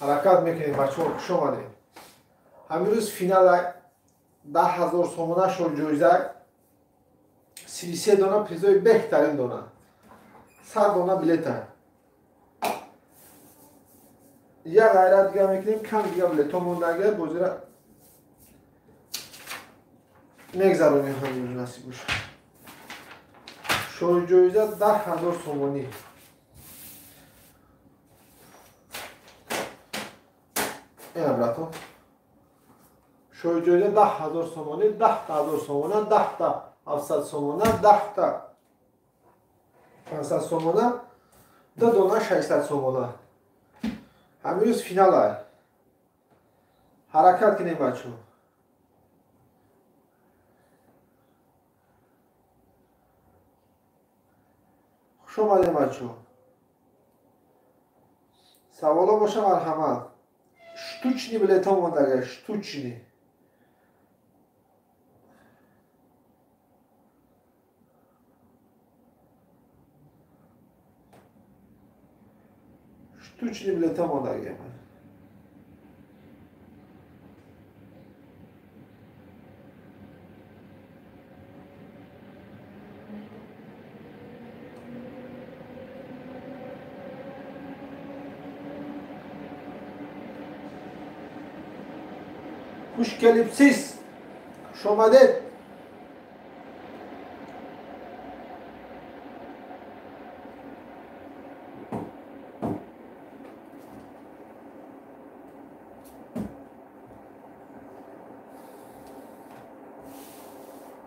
حرکت میکنیم بچه ها خوش آمدیم. امروز فینال 10,000 سومونه شد جایزه 33 دانه پیزای بهترین دانه 100 دانه بلیت یک غیرت دیگه میکنیم کم دیگه بلیت ها مونده بازی را میگذرونیم همین نصیب باشه. شد جایزه 10,000 سومونی این براتون شوی جایزه 10,000 سومانی 10,000 سومانه 10 تا 700 سومانه 10 تا 500 سومانه 2 دانه 600 سومانه امروز فینال های حرکت کنیم بچه ها. خوش آمدیم بچه ها. سوالا باشه مرحمت штучный билет ها مونده штучный штучный билет ها مونده خوش کلیپسیس خوش آمدید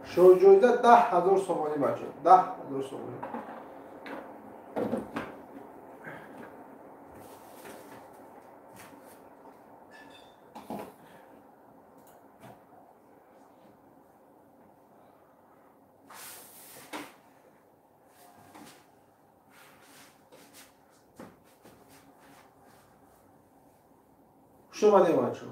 شو جایزه 10,000 سومانی بچه 10,000 سومانی خوش آمدید بچه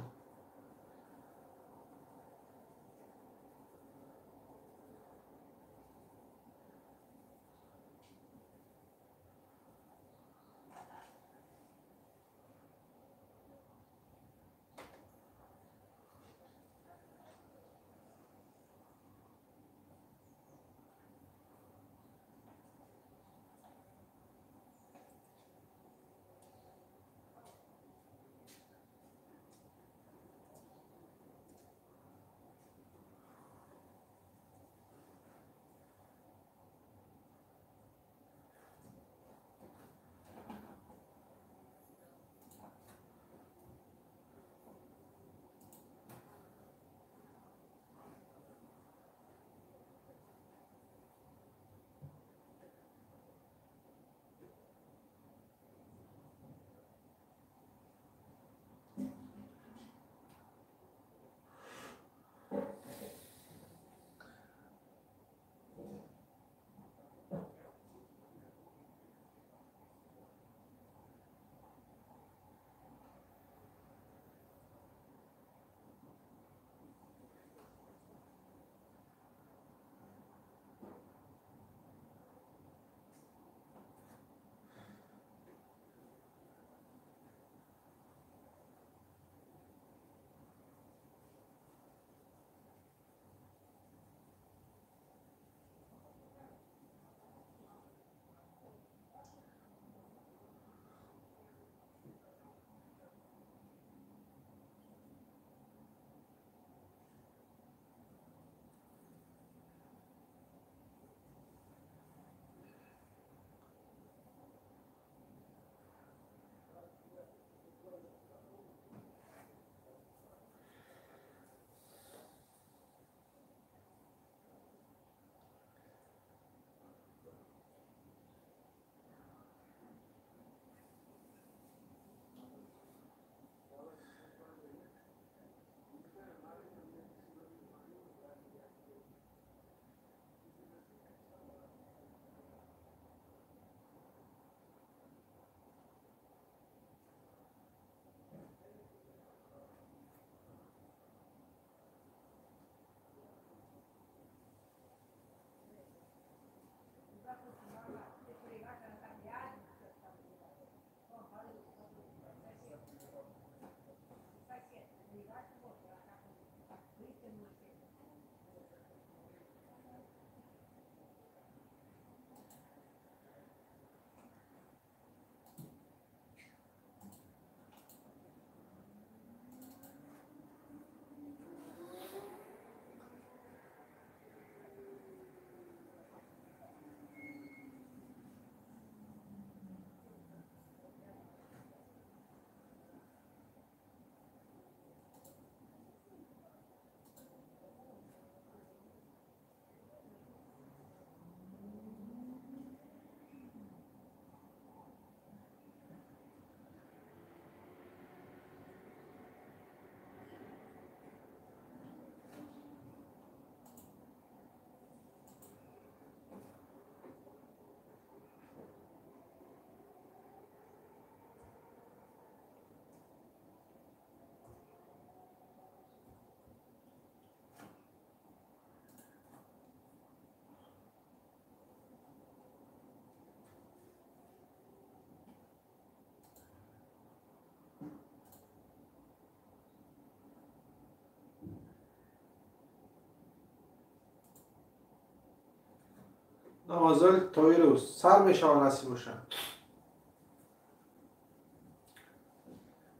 намозоли тои рӯз сар мешавад насиб бошад.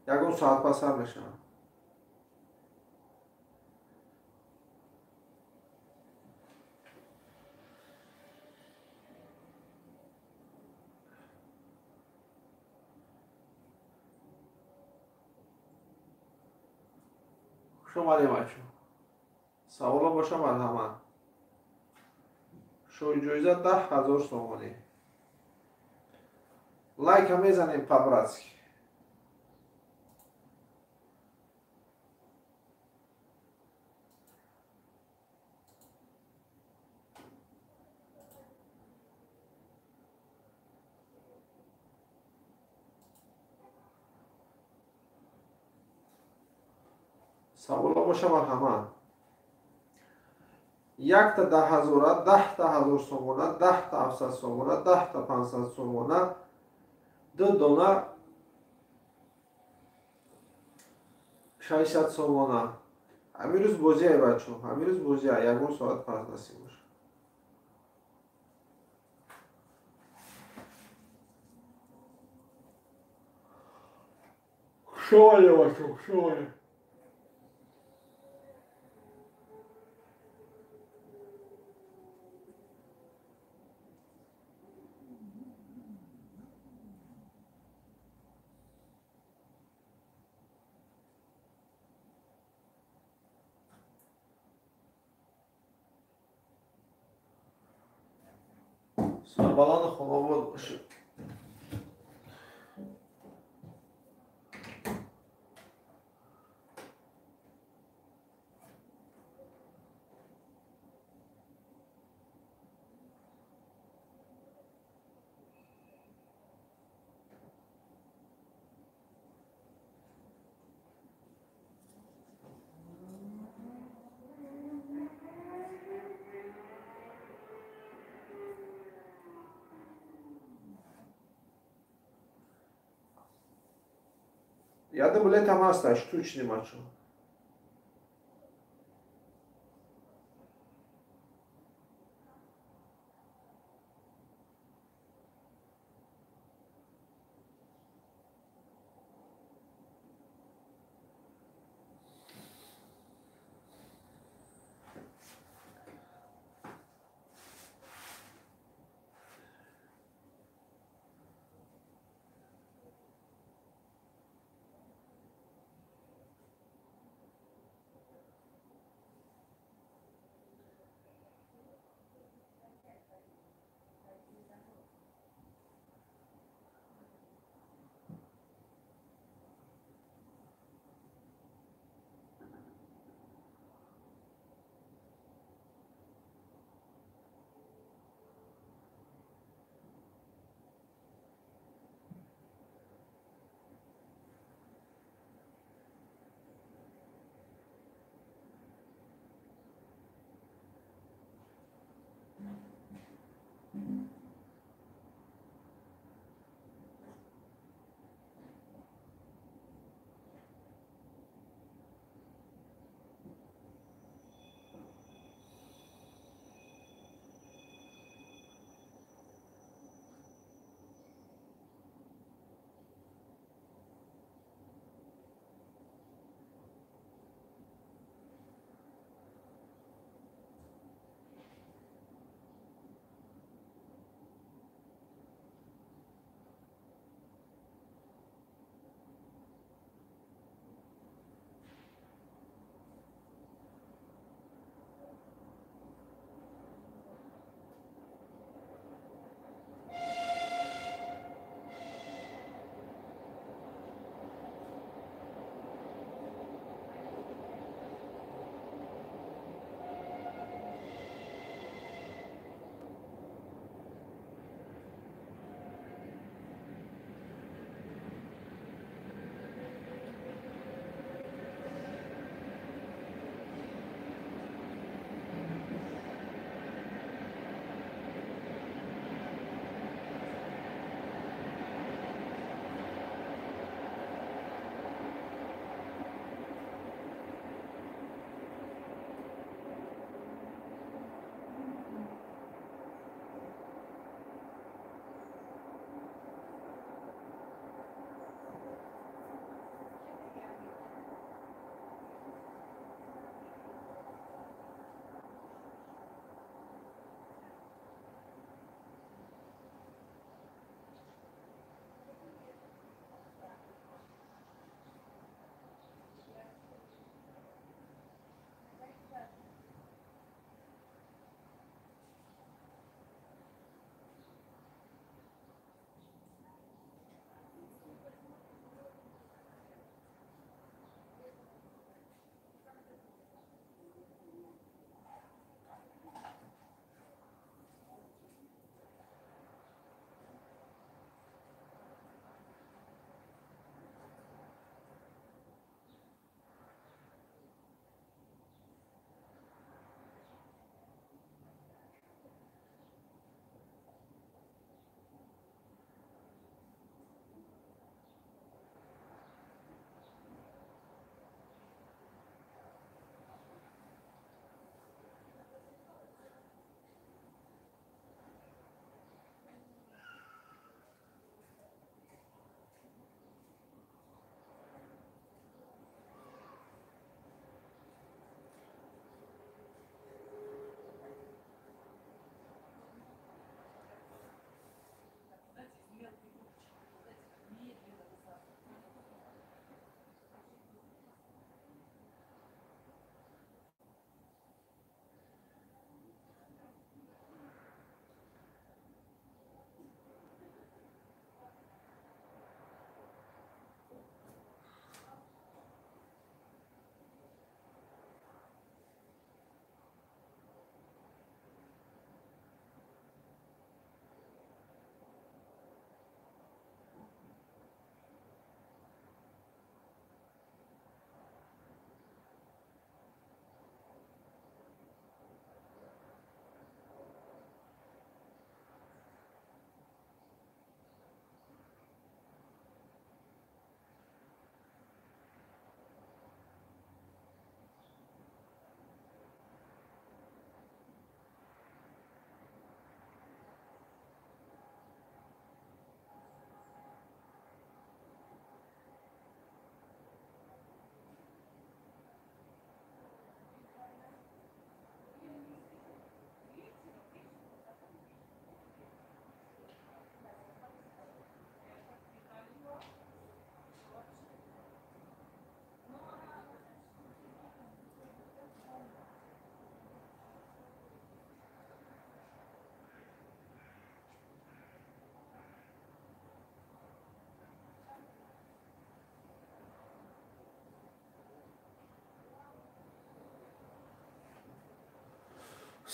Ягон соат пас сар мешавад. Хуш омадем бачо. Саволо бошам аз ҳама. Шои ҷоиза 10,000 сомонӣ. Лайка мезанем по-братски. Саволо бошам аз ҳама. Якта 10,000, 10,000 сомона, 10,700 сомона, 10,500 сомона, 2 дона 600 сомона. Ҳамин рӯз бозия бачо, ҳамин рӯз бозия, ягон соат пас насиб бошад. Хушоваде бачо, хушоваде. Сарбаланд хонобод бошед. Яда билетам ҳаста, штучный бачо.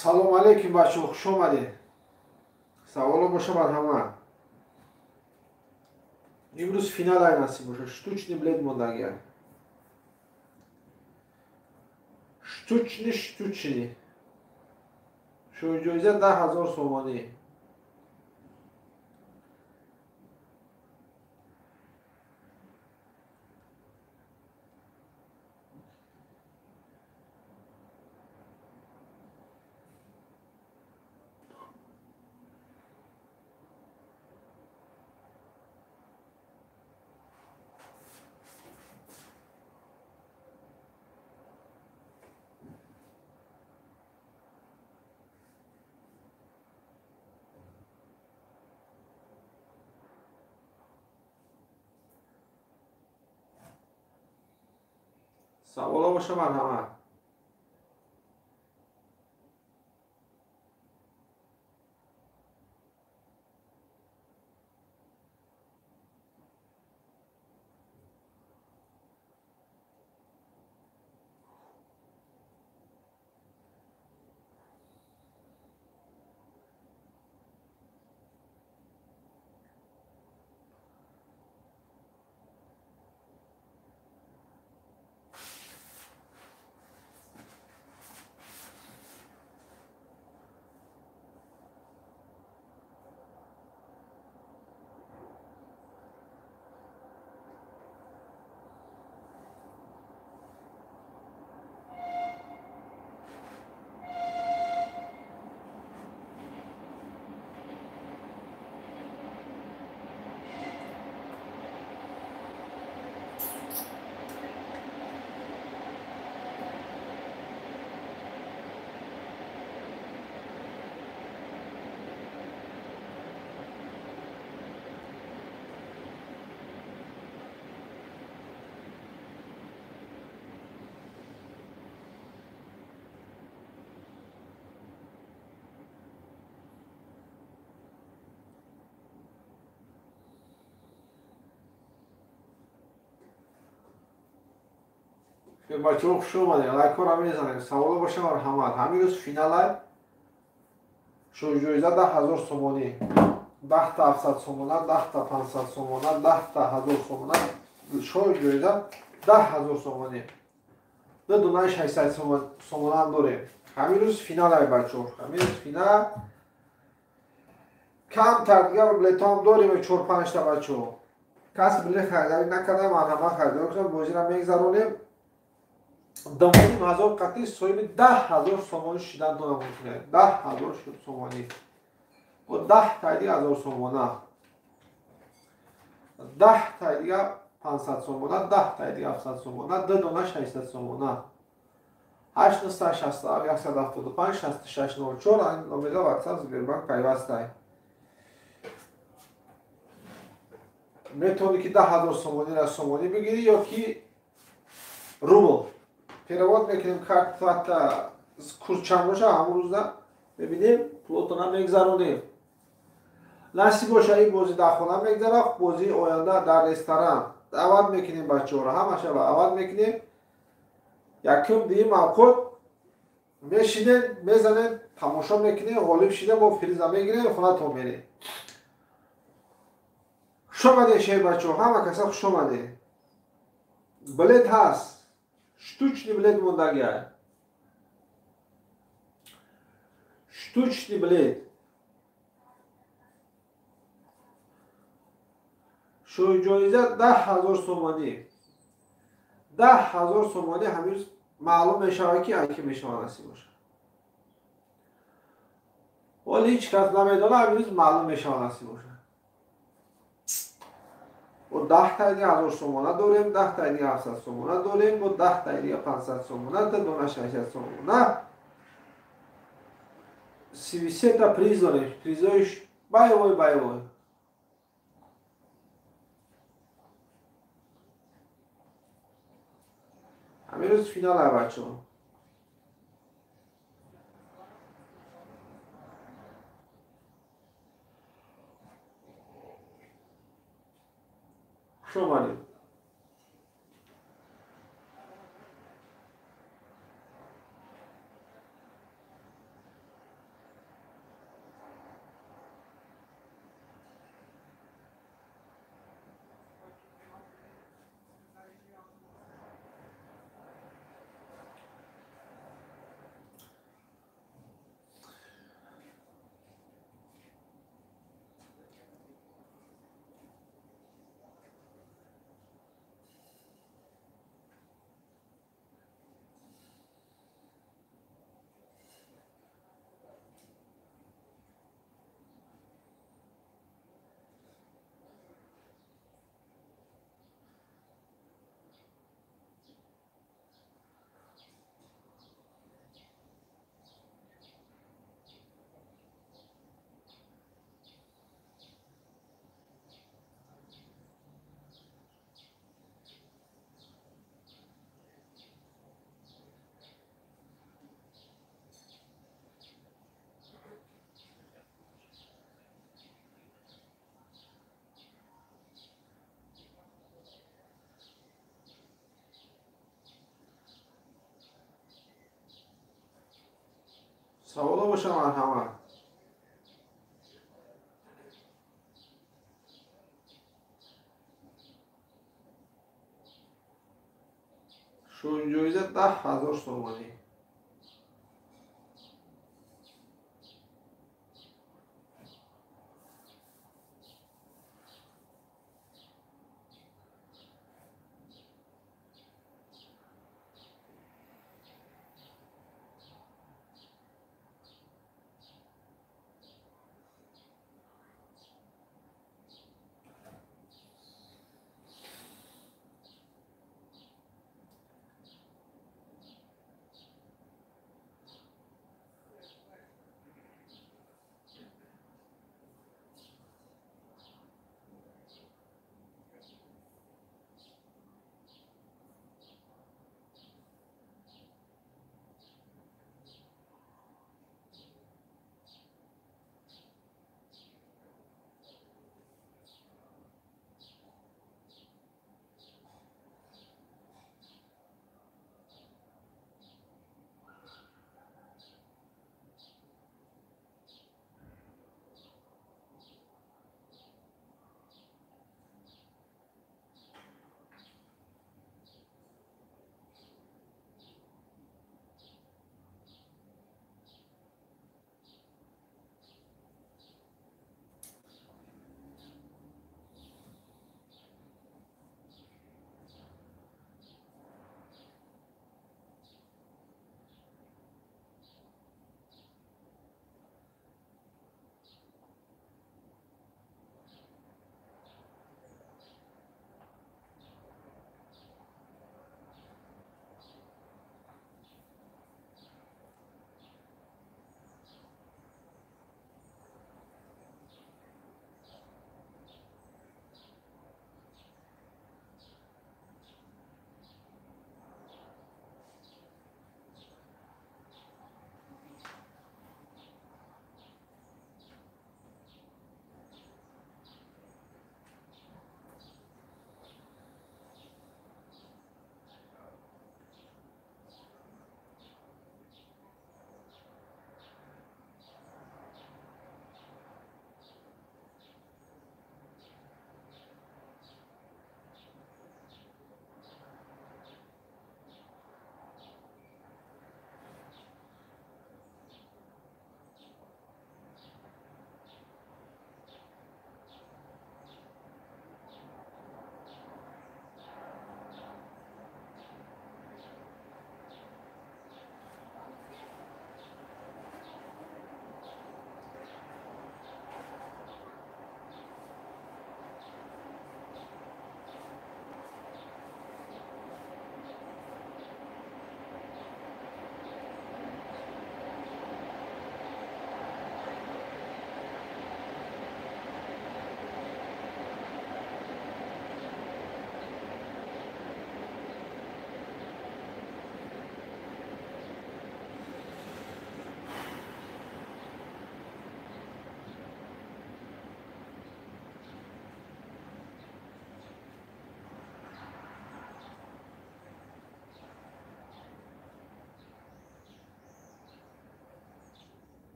салом алейкум бачаҳо, хуш омадед. Саволо боша бар ҳама. имрӯз финал ай насиб боша. Штучный билет мондагия. Штучный. Шоиҷоиза 10,000 сомонӣ. Саволо боша бар ҳама. бачаҳо хуш омадед. лайкҳоро мезанед. Саволо боша бар ҳама. ҳамин рӯз финал ай. шоиҷоиза 10,000 сомонӣ. 10 та 700 сомона, 10 та 500 сомона, 10 та 1000 сомона. шоиҷоиза 10,000 сомонӣ. ду дунаи 600 сомона ҳам дорем. ҳамин рӯз финал ай бачаҳо. ҳамин рӯз финал. камтар дигар билетҳо ҳам дорем 4-5 та бачаҳо. кас билет харидарӣ накарда, марҳамат харидарӣ кунад, бозиро мегзаронем. 2,500 қатъи соҳиби 10,000 сомонӣ шудан дона мумкин аст. 10,000 сомонӣ. бо 10 таи дига 1000 сомона. 10 таи дига 500 сомона, 10 таи дига 700 сомона, 2 дона 600 сомона. 867 175 6604 ин номера WhatsApp Сбербанк пайваст аст. метавони ки 10,000 сомониро сомонӣ бигирӣ ё ки рубл. перевод мекунем карта курс чанд боша ҳамон рӯза бибинем плотона мегзаронем. насиб боша ин бози дар хона мегзара, бозии оянда дар ресторан даъват мекунем бачаҳоро, ҳамаша даъват мекунем. якум дуюм авқот мешинем, мезанем, тамошо мекунем, ғолиб шида бо фириза мегирем, хонатон мерем. хуш омадед шер бачаҳо, ҳама каса хуш омадед. билет ҳаст. Штучный билет мондагия. Штучный билет. шоиҷоиза 10,000 сомонӣ. 10,000 сомонӣ ҳамирӯз маълум мешавад ки айки мешавад насиб бошад. вале ҳеҷ кас намедона, ҳамирӯз маълум мешавад насиб бошад. бо 10 таи дига 1000 сомона дорем, 10 таи дига 700 сомона дорем, бо 10 таи дига 500 сомона, 2 дона 600 сомона. 33 та приз дорем. Призои байвой. ҳамин рӯз финал ай бачаҳо. хуш омадед. Sağ ola boşa marhamat. Şu joyza 10,000 somoni.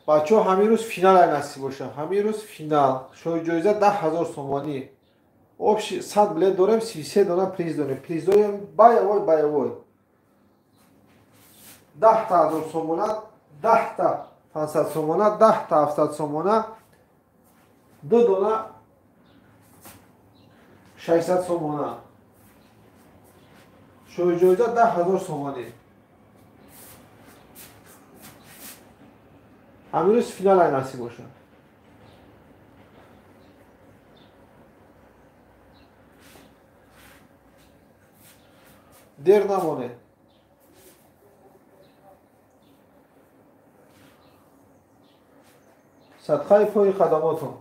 بچه ها همین روز فینال های نصیب باشه. همین روز فینال شوی جایزه 10,000 سومانی. общий 100 билет дорем, 33 дона приз дорем. Приз дорем баявой. 10,000 сомона, 10 500 сомона, 10 700 сомона, 2 дона 600 сомона. شویجویجا 10,000 سومانی. همین روز فینال های نصیب باشه. دیر نمونه. صدقه پای خدماتون.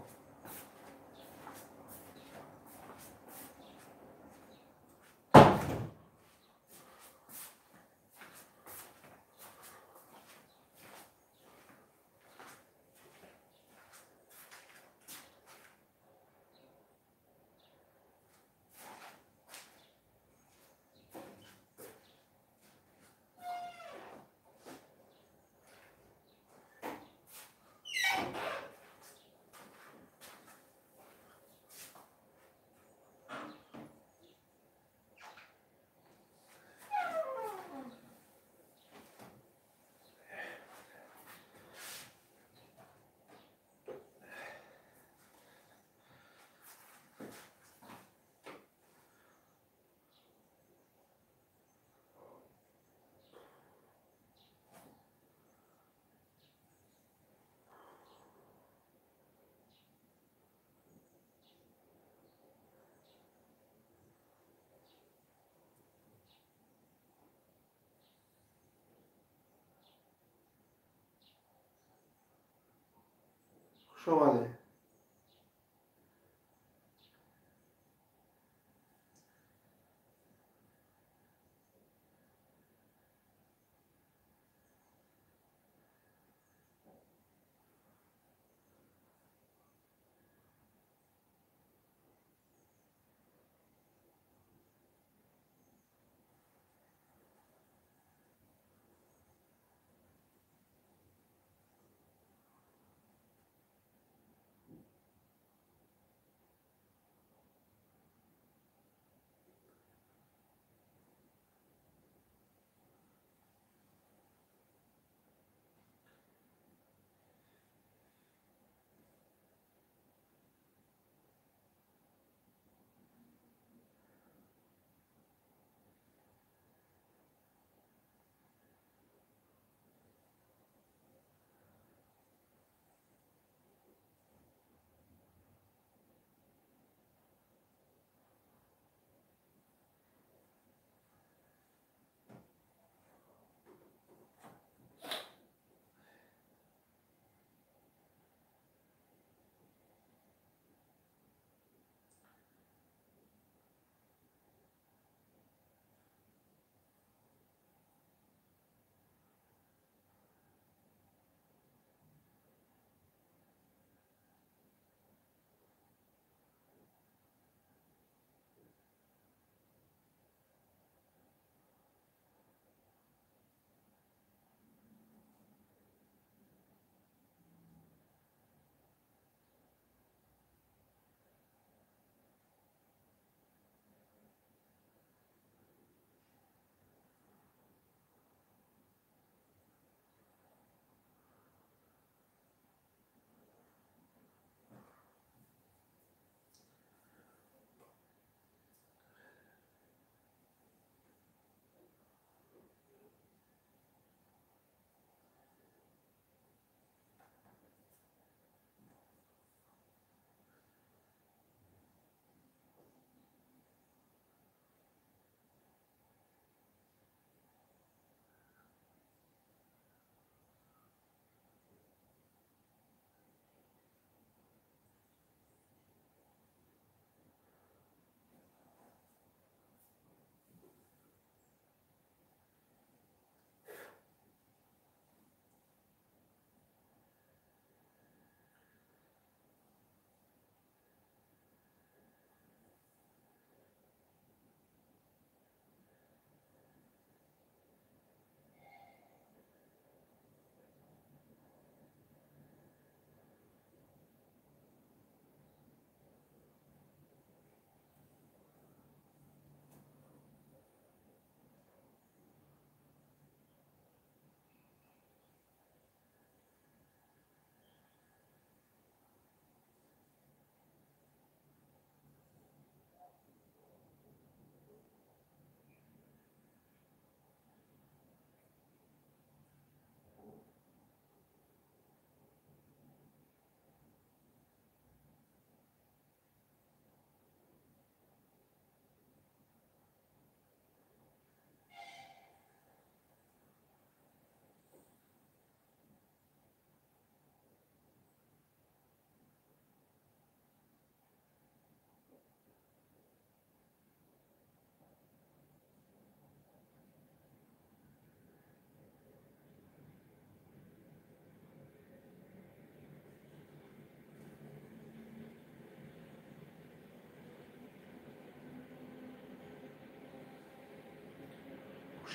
خوش آمده.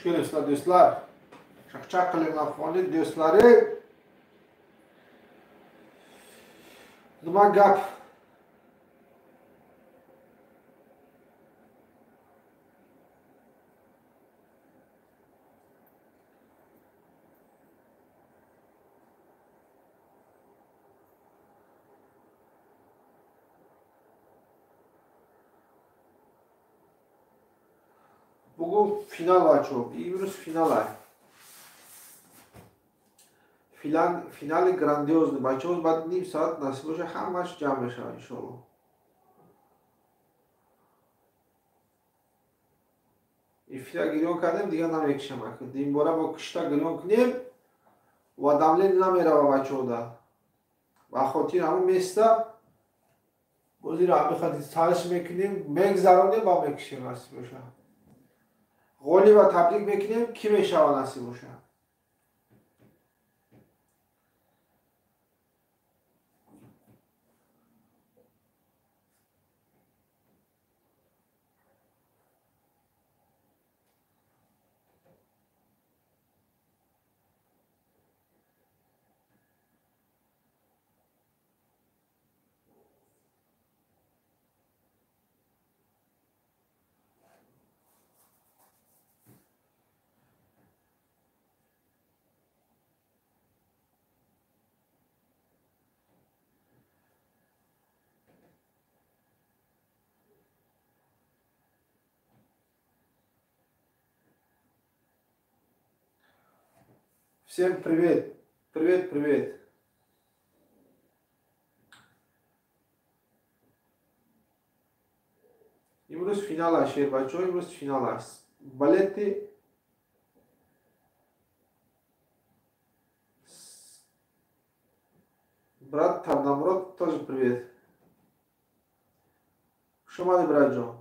Xush kelibsizlar do'stlar. Chaqchaq qiling afg'onlik do'stlarim. Nima gap? Bugun final açıyor. İbrus final ay. Finali grandiozdi. Bachamiz ba'd nim soat nasib bo'lsa hammasi jamlashadi inshaalloh. Ifta giron kardیم دیگه نمیکشم اکنون. این باره با کشتا گریون کنیم و دملین نمیره و بچه ها در و خاطر همون میسته بازی رو همه خاطر تلاش میکنیم میگذرانیم و میکشیم نصیب باشه غالی و تبریک میکنیم کی میشه و نصیب باشه. Всем привет! Привет, привет! امروز فینال است شیر بچه ها امروز فینال است بالتی брат Тарнамурод тоже привет. شما دی برات جان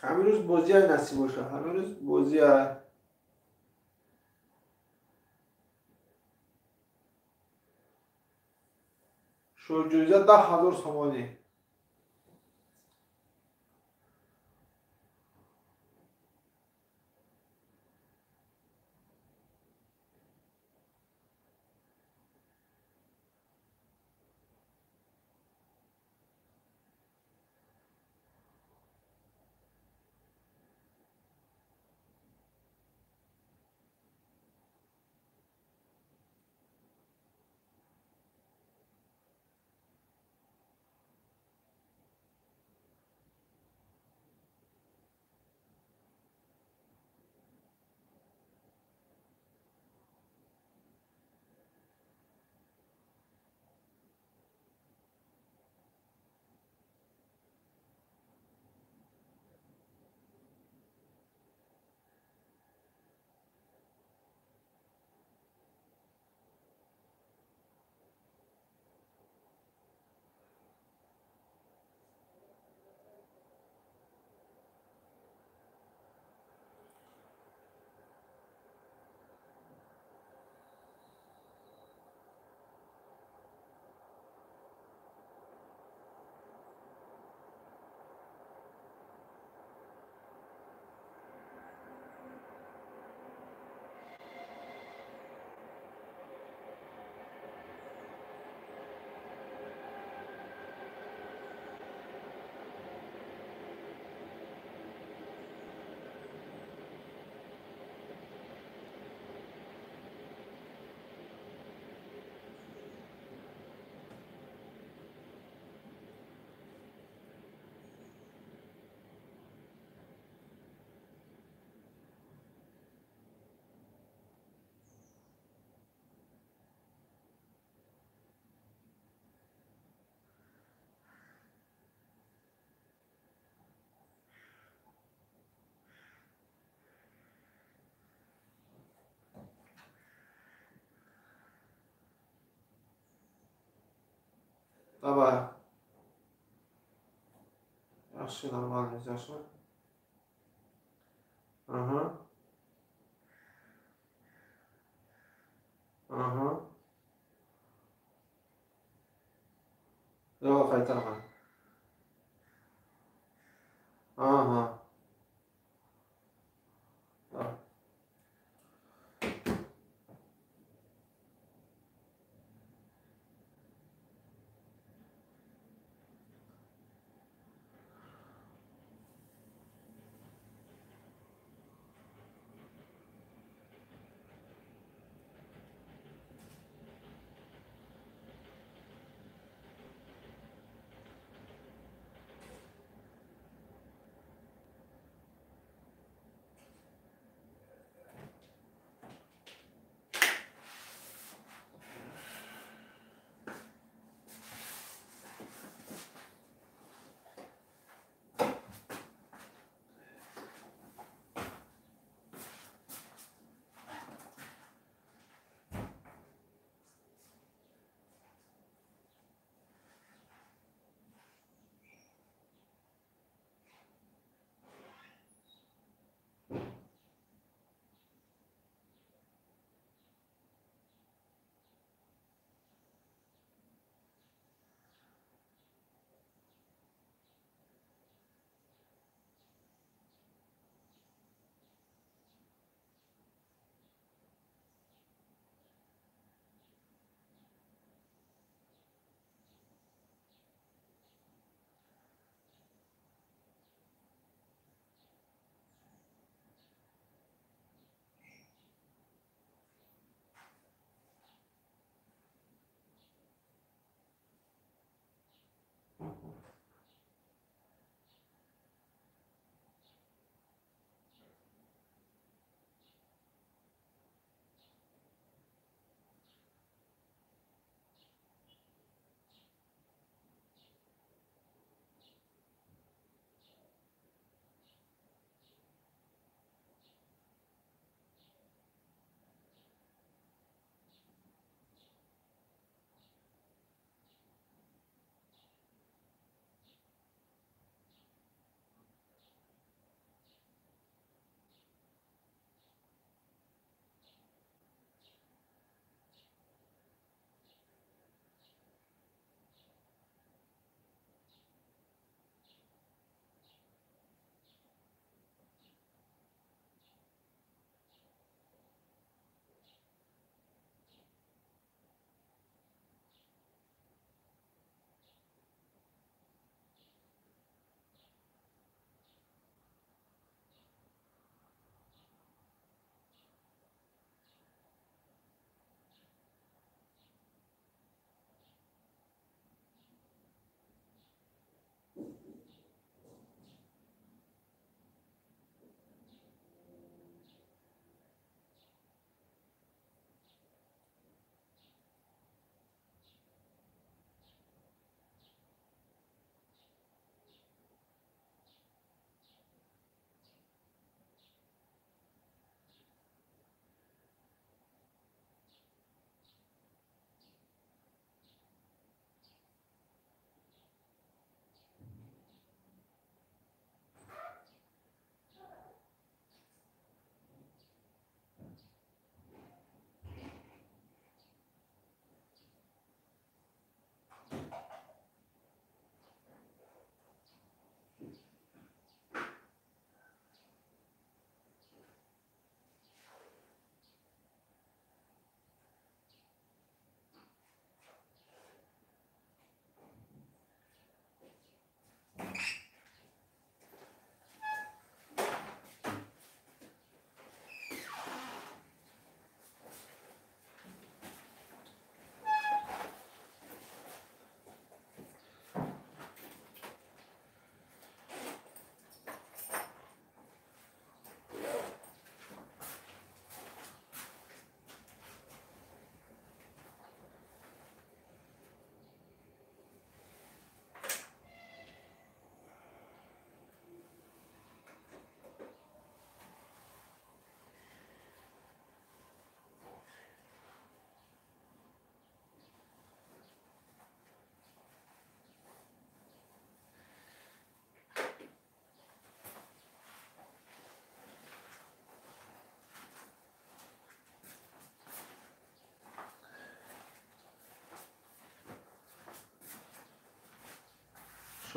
همین روز بازی های نصیب باشه همین روز بازی های شوجوزه 10,000 سومانی Давай. Yaxshi, нормально, yaxshi. Aha. Aha. Yo'q, qaytaraman. Aha.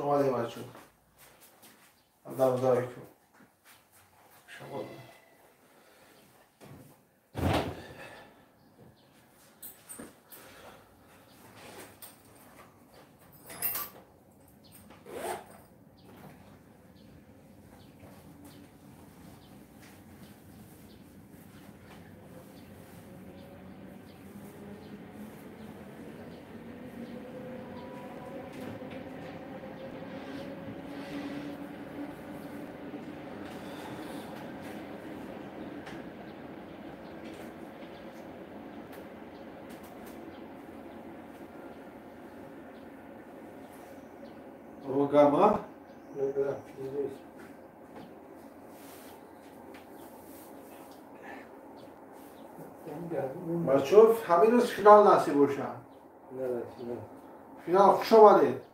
شما دیگه بچه آدم داری کن شما Rogama بچه همین روز فینال نصیب باشن فینال خوش آمدید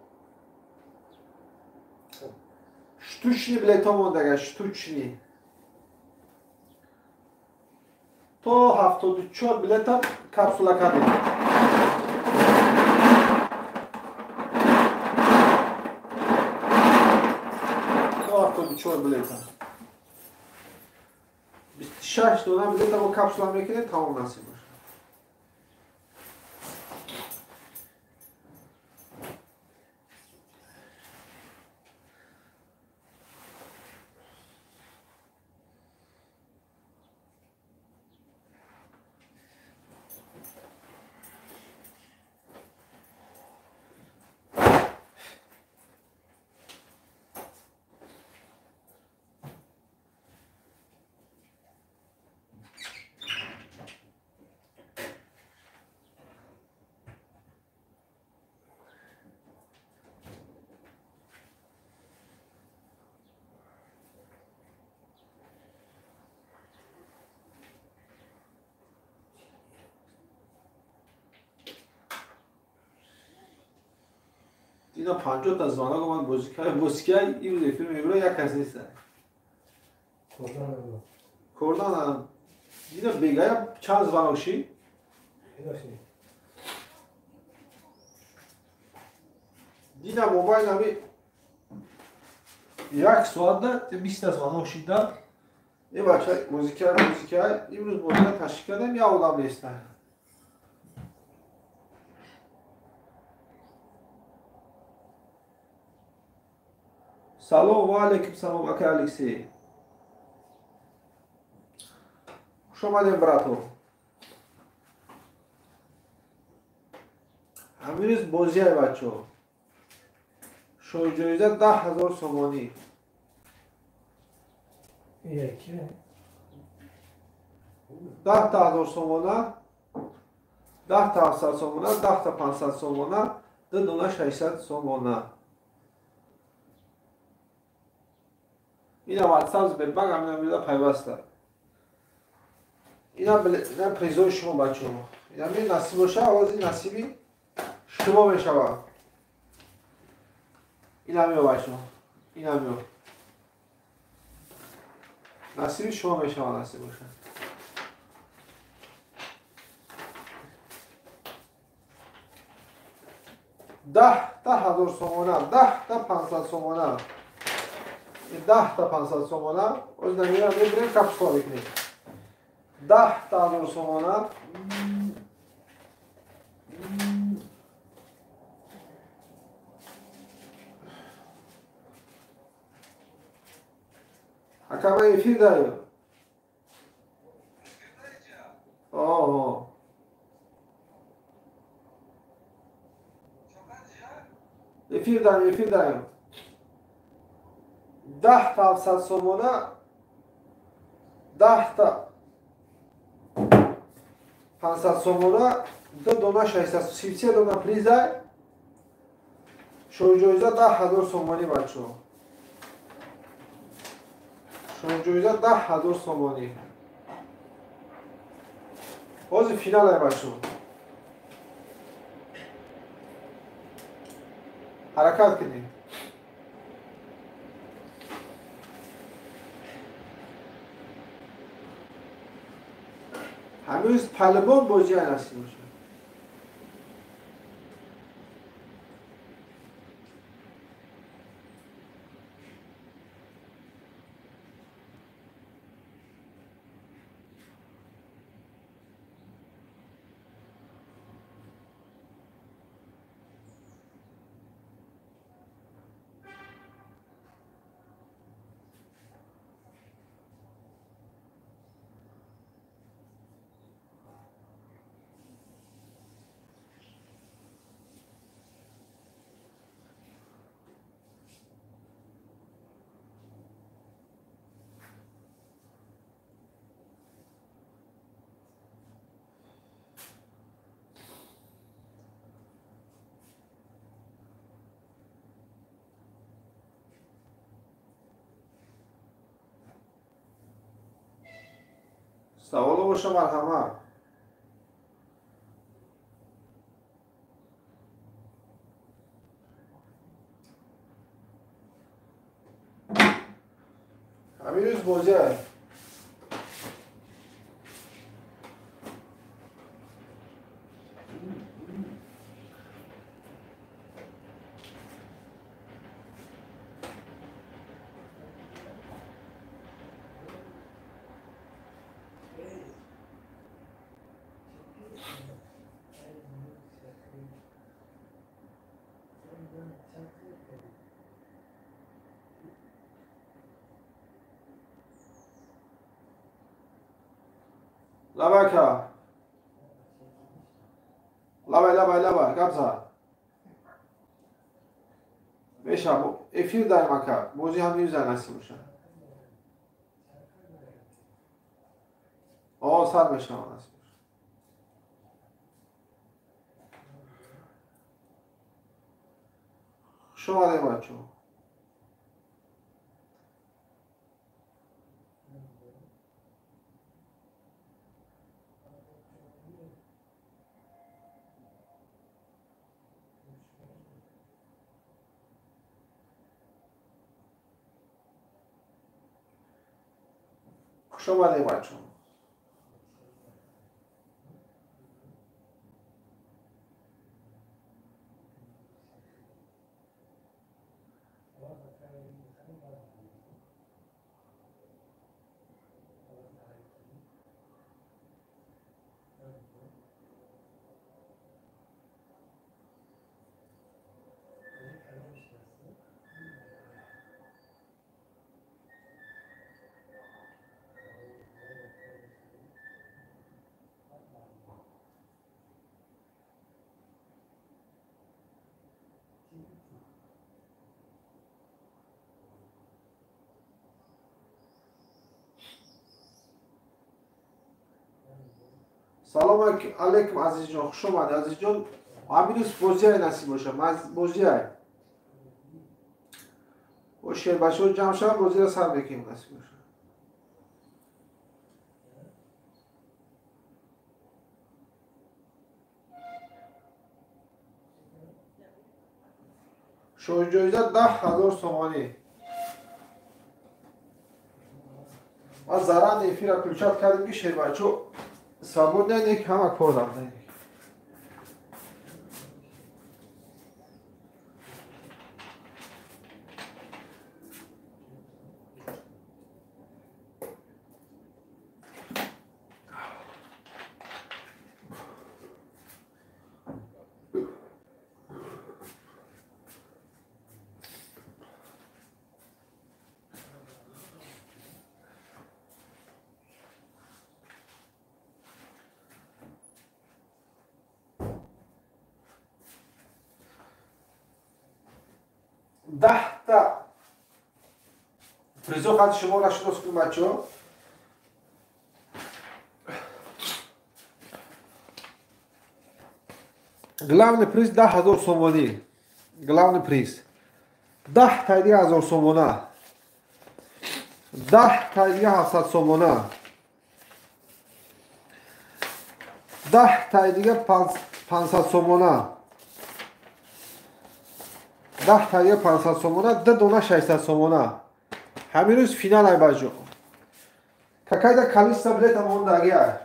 штучный билет мондаga штучный то 74 билетам капсула кади то 74 билетам 26 дона билетам ва капсула мекунед тамом насиб бошад اینا 50 تا زانا گفتن بازیکای این روز فیلم ایبرا یک کس نیست کردان اینا بگایم چند زبانوشی دیدم موبایل همی یک ساعت ده 20 زبانوشی ده این بچه موزیکای این روز بازیکای تشکیل کردم یا آدم نیستن سلام و علیکم سلام اکا الکسی خوش آمدیم براتو همین روز بازی های بچه شوی جایزه 10,000 سومانی یکی 10 تا 1000 سومانه 10 تا 700 سومانه 10 تا 500 سومانه 2 دونه 600 سومانه اینا واتساپ به بگم نمیده پیوسته اینا پریزوی شما بچه ها اینا می نصیب باشه آوازی نصیبی شما میشوه اینا میو بچه ها اینا میو نصیبی شما میشوه نصیب باشه 10 تا 1000 سومانه 10 تا 500 سومانه 10 تا 500 سومانه از نمیرم میبریم کپسولا بکنیم 10 تا 1000 سومانه حکمه ایفیر داریم ایفیر داریم 10 تا 700 سومانه 10 تا 500 سومانه 2 دونه 633 دونه پریزه شوی جایزه 10,000 سومانی بچه ها شوی جایزه 10,000 سومانی باز فینال های بچه ها حرکت کنید هنوز پلمان بازی های نصیب باشه سوال باشه مرحمت. همین روز بوزه لبکه لبه گبزه میشه افیر در مکه موزی هم نیوزه نسی باشه سر میشه نسی باشه شما ده بچه شما ده بچه سلام علیکم عزیز جان خوش اومد عزیز جان همین روز بازی های نصیب باشه بازی های باشه بچه ها جمع شد بازی را سر بکنیم نصیب باشه شوی جایزه 10,000 تومانی ما زران افیر را کلچات کردیم بیشه بچه ها سابون نه که همه کار دارم ده تا فریزو خط شما را شروع کنیم بچه ها главный приз 10,000 сомони главный приз 10 та دیگه 1000 сомона 10 та دیگه 700 сомона 10 та دیگه 500 сомона 10 تا دیگه 500 сомона 2 дона 600 сомона همین روز فینال ای بچه какая-то количество билетов мондагия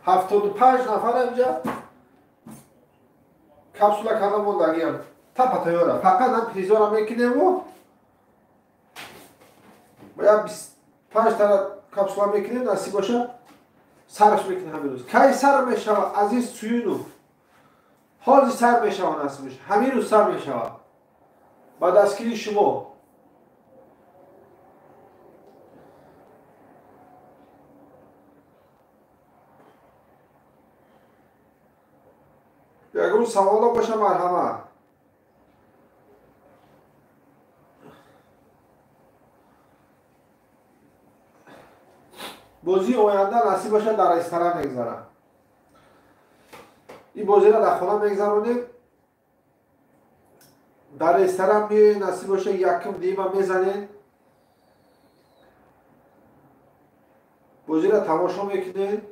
75 نفر اینجا کپسولا کردن موندگیم تا پتایورا فقط هم پریزورا میکنیم و باید 25 تا کپسولا میکنیم نصیب باشه سرش میکنیم همین روز کی سر میشوه عزیز سویونو حال سر میشوه نصیب باشه همین روز سر میشوه با دستگیری شما یکم سوالا باشه مرحمت بازی آینده نصیب باشه در رستوران میگذارم این بازی را در خانه میگذارونیم در رستوران می نصیب باشه یکم دیمه میزنیم بازی را تماشا میکنید.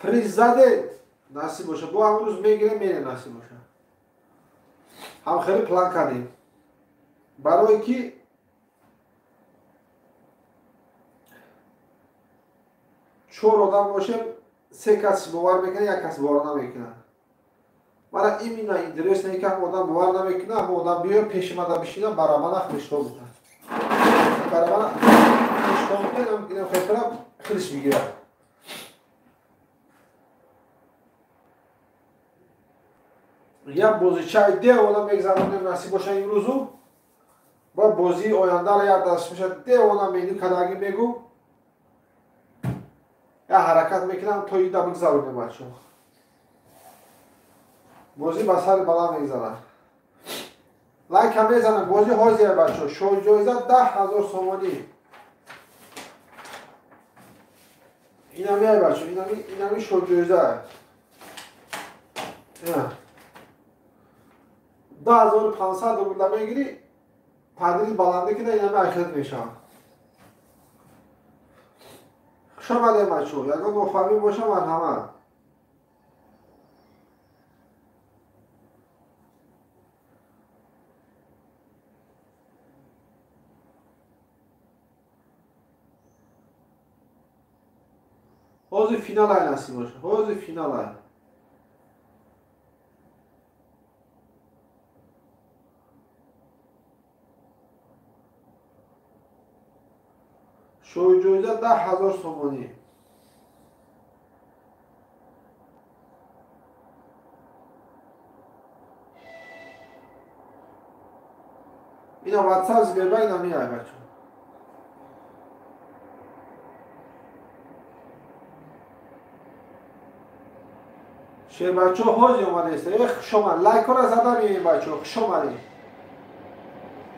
پریز زده نصیب باشه. با امروز میگیره میره نصیب باشه. هم خیلی پلان کردیم برای که چهار آدم باشه، سه کس باور میکنه، یک کس باور نمیکنه. مرا این اینترست نه که آدم باور نمیکنه، اما آدم بیاد پیش من بشینه برای من خشتا بوده. برای من خشتا بوده، اینم خیلی خیلیش میگیره. یا بازی چای ده آدم میگذرونه نصیب باشه امروزو، با بازی آینده را یاد داشته باشه. ده آدم میگی کداگی میگو، یا حرکت میکنم تا ایده بگذرونه بچه. بازی بسر بالا میگذره. لایک هم میزنم. بازی حاضیه بچه. شو جایزه 10,000 سومانی. این هم یه بچه. این هم شو جایزه. 10,500 رو بوده میگیری. پدری بلنده که این هم اکلت میشه. خوش آمده بچه. یکم مفهمی باشه مرحمت. حوض فینال های نصیب باشه. حوض فینال های. شوی جایزه 10,000 سومانی. اینا واتساپ زبیربا اینا میای بچه. شیر بچه حوضی اومده است. شما لایک را زده میاییم بچه. شما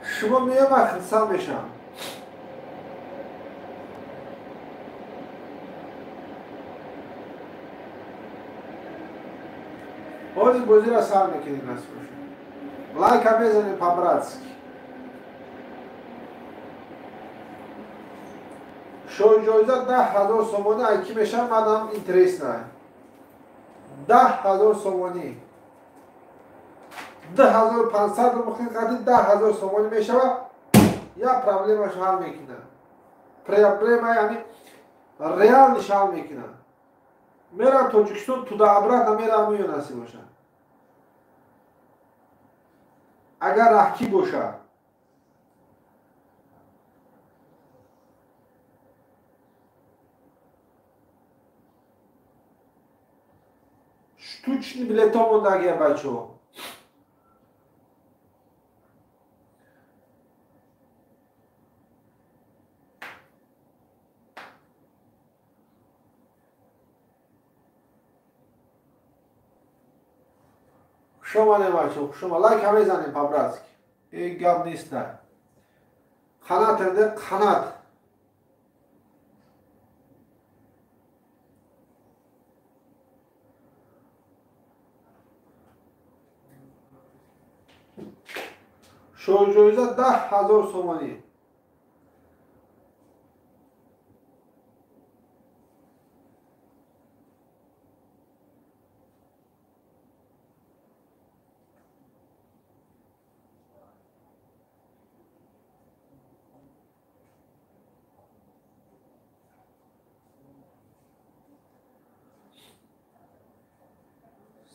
شما میام اختصام میشم. حوضی بازی را سر میکنیم نصف باشه. لایک هم میزنیم پابراتسکی. شوی جایزه 10,000 سومانی. اکی میشم مدام اینترست نه. 10,000 سومانی. 10,500 رو مخیل کردید 10,000 سومانی میشه و یا پرابلمش حل میکنه. پرابلم یعنی ریال نشان میکنه. میرم تاجیکستان تو دابرات میرم میون نصیب باشه. اگر احکی باشه. штучный билетом мондагия бачо. شما نه بچه. شما لایک هم بزنید پابراتسکی. این گپ نیست نه. قنات انده قنات. شوی جایزه 10,000 سومانی.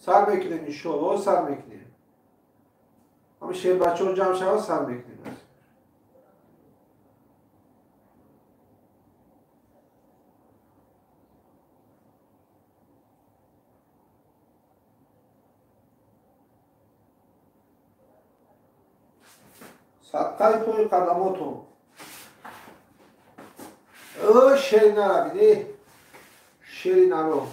سر میکنیم این شو سر میکنیم. اما شیر بچه ها جمع شود سر میکنیم. صدقه توی قدماتون. او شیری نرو بیدی. شیری نرو.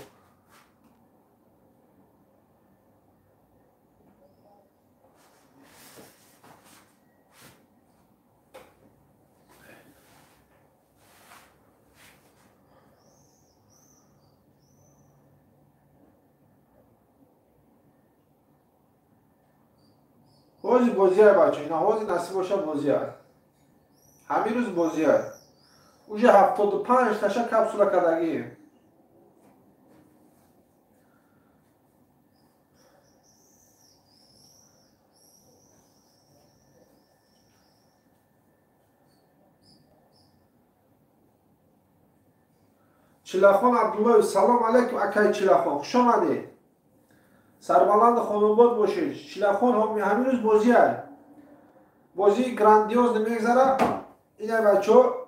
حوضی بازی های بچه. اینا حوضی نصیب باشه بازی های. همین روز بازی های. уже 75 таша капсула кардагӣ. Чилахон Абдуллоев, салом алейкум акай Чилахон, хуш омадед. Сарбаланд Хонобод бошед. Чилахон ҳамин рӯз бозӣ ай. Бозии грандиоз мегзара. Ина бачо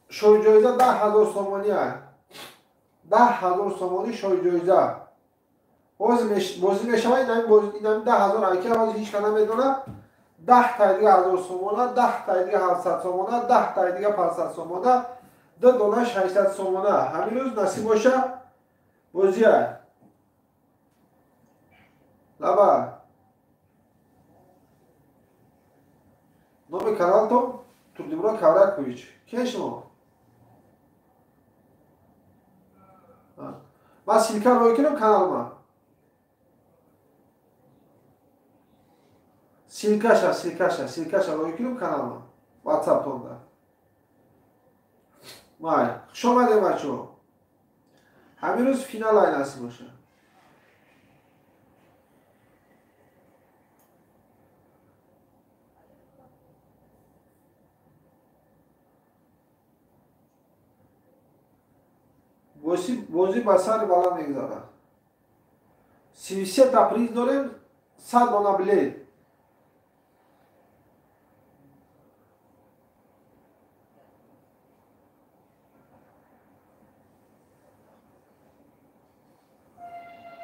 шоиҷоиза 10,000 сомонӣ ай. 10,000 сомонӣ шоиҷоиза. Бозӣ мешава инами 10,000 айка ҳозир ҳеч кадам медона. 10 тай дига 1000 сомона, 10 тай дига 700 сомона, 10 тай дига 500 сомона, 2 дона 600 сомона. Ҳамин рӯз насиб боша бозӣ ай. Лаба. Номи каналтон Турдимурод Кавракович. Ки шумо? Ман силка рой кунам каналма. Силкаша рой кунам каналма. WhatsApp-тонда. Май, хуш омадед бачо. Ҳамин рӯз финал ай насиб боша. بازی با سر بالا میگذاره. 33 تا پریز داریم، 100 دانه بلید.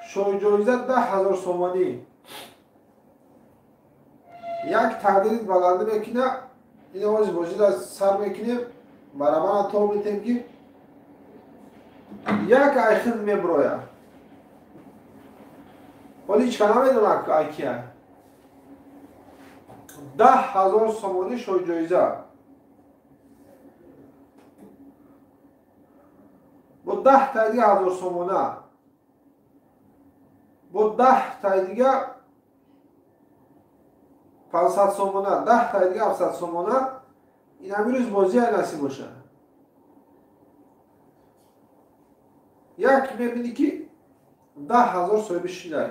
شوی جایزه 10,000 سومانی. یک تقدیر بلنده میکنه، این بازی را سر میکنیم، برای من تو میتیم که یک айхин меброя. Вали ҳеч кадам медонам ки ай кия. 10,000 сомонӣ шоиҷоиза. Бо 10 тай дига 1000 сомона. Бо 10 тай дига 500 сомона, 10 тай дига 700 сомона. Ин ҳамин рӯз бозӣ ай насиб боша. Як мебини ки 10,000 соҳиби шидай.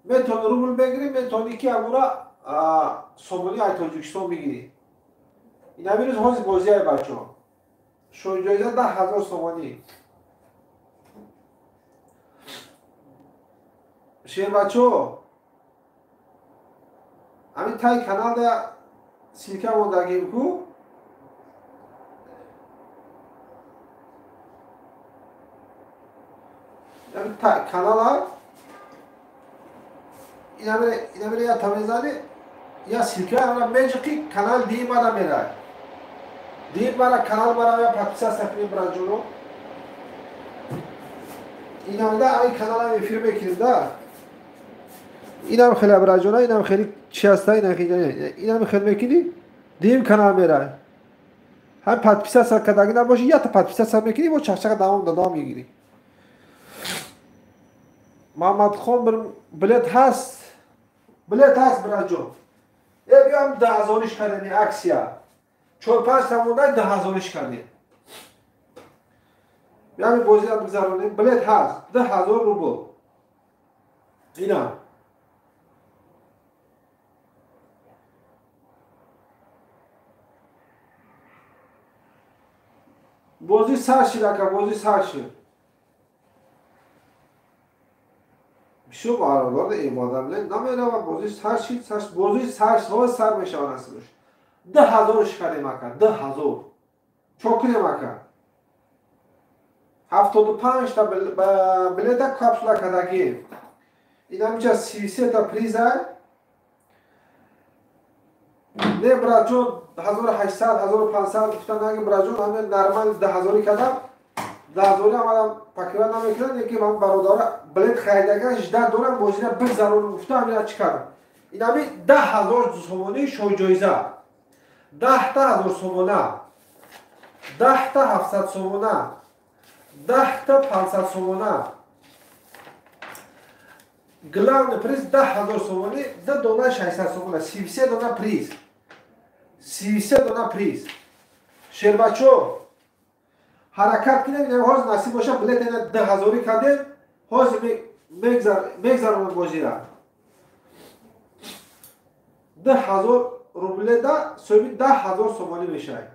Метони рубл бегирӣ, метони ки амура сомонӣ ай Тоҷикистон бигирӣ. Ин ҳамин рӯз ҳозир бозӣ ай бачо. Шоиҷоиза 10,000 сомонӣ. Шербачо. Ҳамин тай каналда силка мондагим ку. Канала инамира я тамезани я силка ана меҷики канал дим бара мерай. Дим бара канал бара я подписаться кунем браҷоно. Инамда ай канала эфир мекунем да. Инам хеле браҷона, инам хеле чи аста, инам хеле мекуни дим канал мерай. Ҳам подписаться кардаги набоши, я та подписаться мекуни, бо чақчақа давом мегирӣ. Мамадхон bir bilet hast. Bilet hast birajon. Biam 10,000 kardani aksiya. 4-5 ta monday 10,000 kardi. Biam bozida bigzaronim. Bilet hast 10,000 rubl. Ina. Bozi sarshi laka, bozi sarshi. شو برادر ایمادم لن نمیرم بازی سرش ها سر میشوند هستش 10,000 شکلی مکن 10,000 چوکلی مکن 75 تا بلیت کپسولا کداگی این همیشه 33 تا پریزه نه براجون 1800 1500 گفتن اگه براجون همین نرمال 10,000 کدام 10,000 آمدم پاکیوان نمیکنن یکی من برادر بلیت خریدگان 18 دورم بازینا بگذارون گفته همین چیکارم این همی 10,000 سومونی شویجویزه 10 تا 1000 سومونه 10 تا 700 سومونه 10 تا 500 سومونه главный приз 10,000 сомонӣ 2 дона 600 сомона 33 дона приз 33 дона приз. Шербачо ҳаракат кунем, ҳоз насиб боша билет ина 10,000 кардем, ҳоз мегзаронем бозира. 10,000 рубледа соҳиби 10,000 сомонӣ мешавад.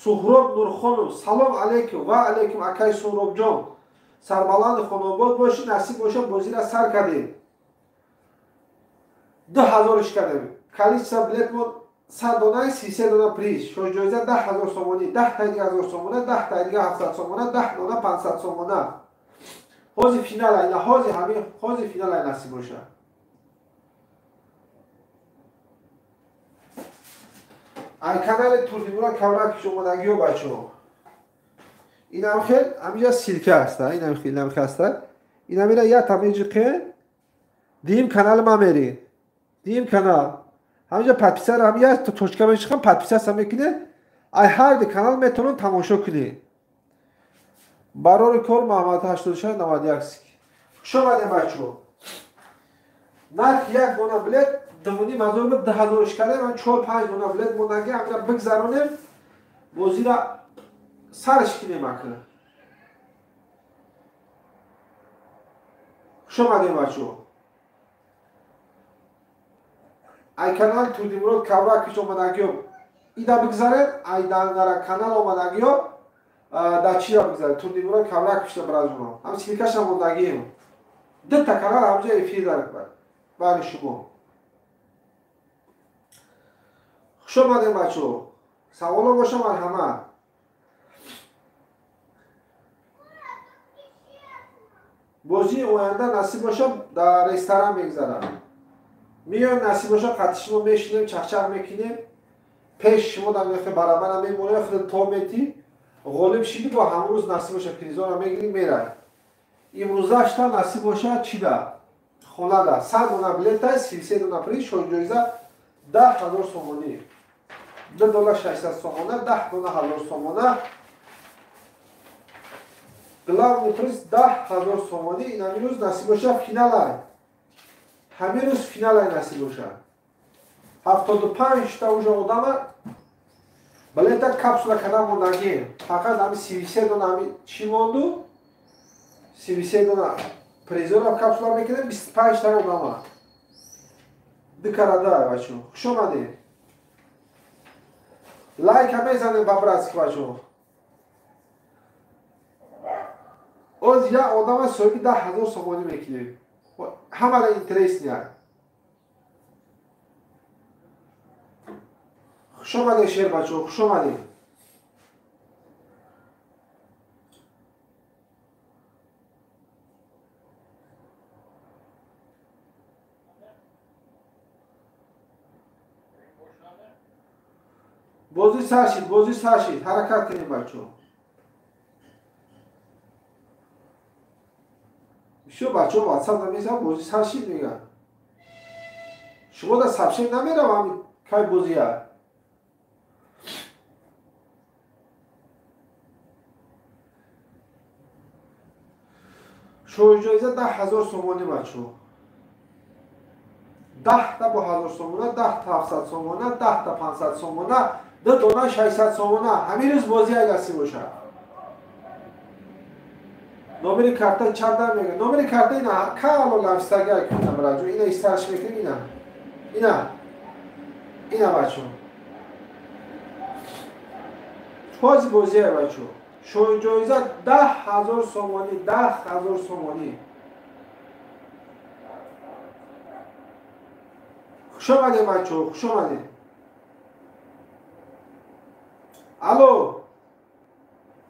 Суҳроб Нурхонов, салом алейкум. Ва алейкум акай Суҳробҷон. Сарбаланди хонобод боши, насиб боша бозира сар кардем. 10,000 кардем. Количество билет мон 100 дона, 33 дона приз. Шош ҷоиза 10,000 сомонӣ, 10 та 1000 сомона, 10 та 700 сомона, 10 дона 500 сомона. ҳози финал айна, ҳози ҳамин ҳози финал ай насиб боша. ай канали Турдимурод Каврак омадагиҳо бачаҳо. Инам хел ҳамиҷа силка аст, инам хел аст. Инам ира я тамеҷиқе дим канал ма мерин. Дим канал. ҳамиҷа подписар ҳамиҷа точка мешиқам подписаса мекунед. Ай ҳар ди канал метавонед тамошо кунед. Барори кор Муҳаммад 8691. Хушомадем бачаҳо. Нарх як дона билет дувуни мазор 10,000 кардем, ман 4-5 дона билет мондаги ҳамиҷа бигзаронем. Бозира сарш кунем ака. Хушомадем бачаҳо. ай канал Турдимурод Каврак омадагиҳо ида бигзаред, ай дангара канал омадагиҳо да чира бигзаред. Турдимурод Каврак пишта бразуно. Ҳам силкаша мондагием. Дutta канал ҳамҷа эфир дард бари шумо. Хушомадем бачаҳо. Саволо боша марҳамат. бозии оянда насиб боша дар ресторан мегзарад. Миёем насиб боша қатъи шумо мешинем, чахчах мекунем. Пеш шумо дар нерхи барабара мемонем, худ то метӣ. ғолиб шиди бо ҳамон рӯз насиб боша призора мегирӣ мерай. имрӯзашта насиб боша чида? Хонада 100 дона билета, 33 дона приз, шош ҷоиза 10,000 сомонӣ. 2 дола 600 сомона, 10 дона 1000 сомона. Главный приз 10,000 сомонӣ. Ин ҳамин рӯз насиб боша финал ай. ҳамин рӯз финал ай насиб боша. 75 та уже одама билета капсула када мондагием. Фақат ҳами 33 дона ҳами чӣ монду? 33 дона призора капсула мекунем, 25 та одама. Дикарада бачаҳо. Хушомадед. Лайка мезанем ба братски бачаҳо. оз як одама соҳиби 10,000 сомонӣ мекунем. ҳамара интересния. хушомадед шер бачаҳо, хушомадед. бозӣ сар шид, ҳаракат кунем бачаҳо. шо бачаҳо ватсап намезанам, бозӣ сар шид мегӯяд. шумо дар сабшем намерав ҳамин кай бозия? шоҳ ҷоиза 10,000 сомонӣ бачаҳо. 10 та бо 1000 сомона, 10 та 700 сомона, 10 та 500 сомона, 2 дона 600 сомона. ҳамин рӯз бозӣ агасӣ бошад. номери карта чарда мега. номери карта ина кало ламстаги айкунам раҷо. ина истарш мекунем ина. ина бачаҳо. ҳози бозӣ ай бачаҳо. шоҳи ҷоиза 10,000 сомонӣ, 10,000 сомонӣ. хушомадед бачаҳо, хушомадед. алло.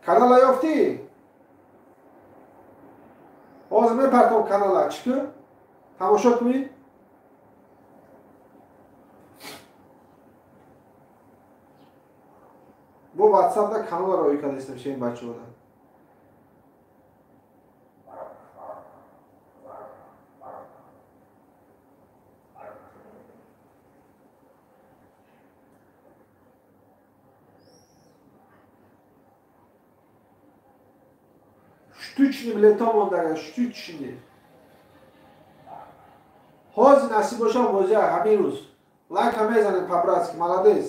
канала ёфтӣ? ҳозир мепартом канала. чику? тамошо кунед. бо ватсапда канала роӣ кардастам шем бачаҳода. штучни билета мондаган, штучни. ҳозир насиб боша бозия ҳамин рӯз. лайка мезанем по-братски, молодец.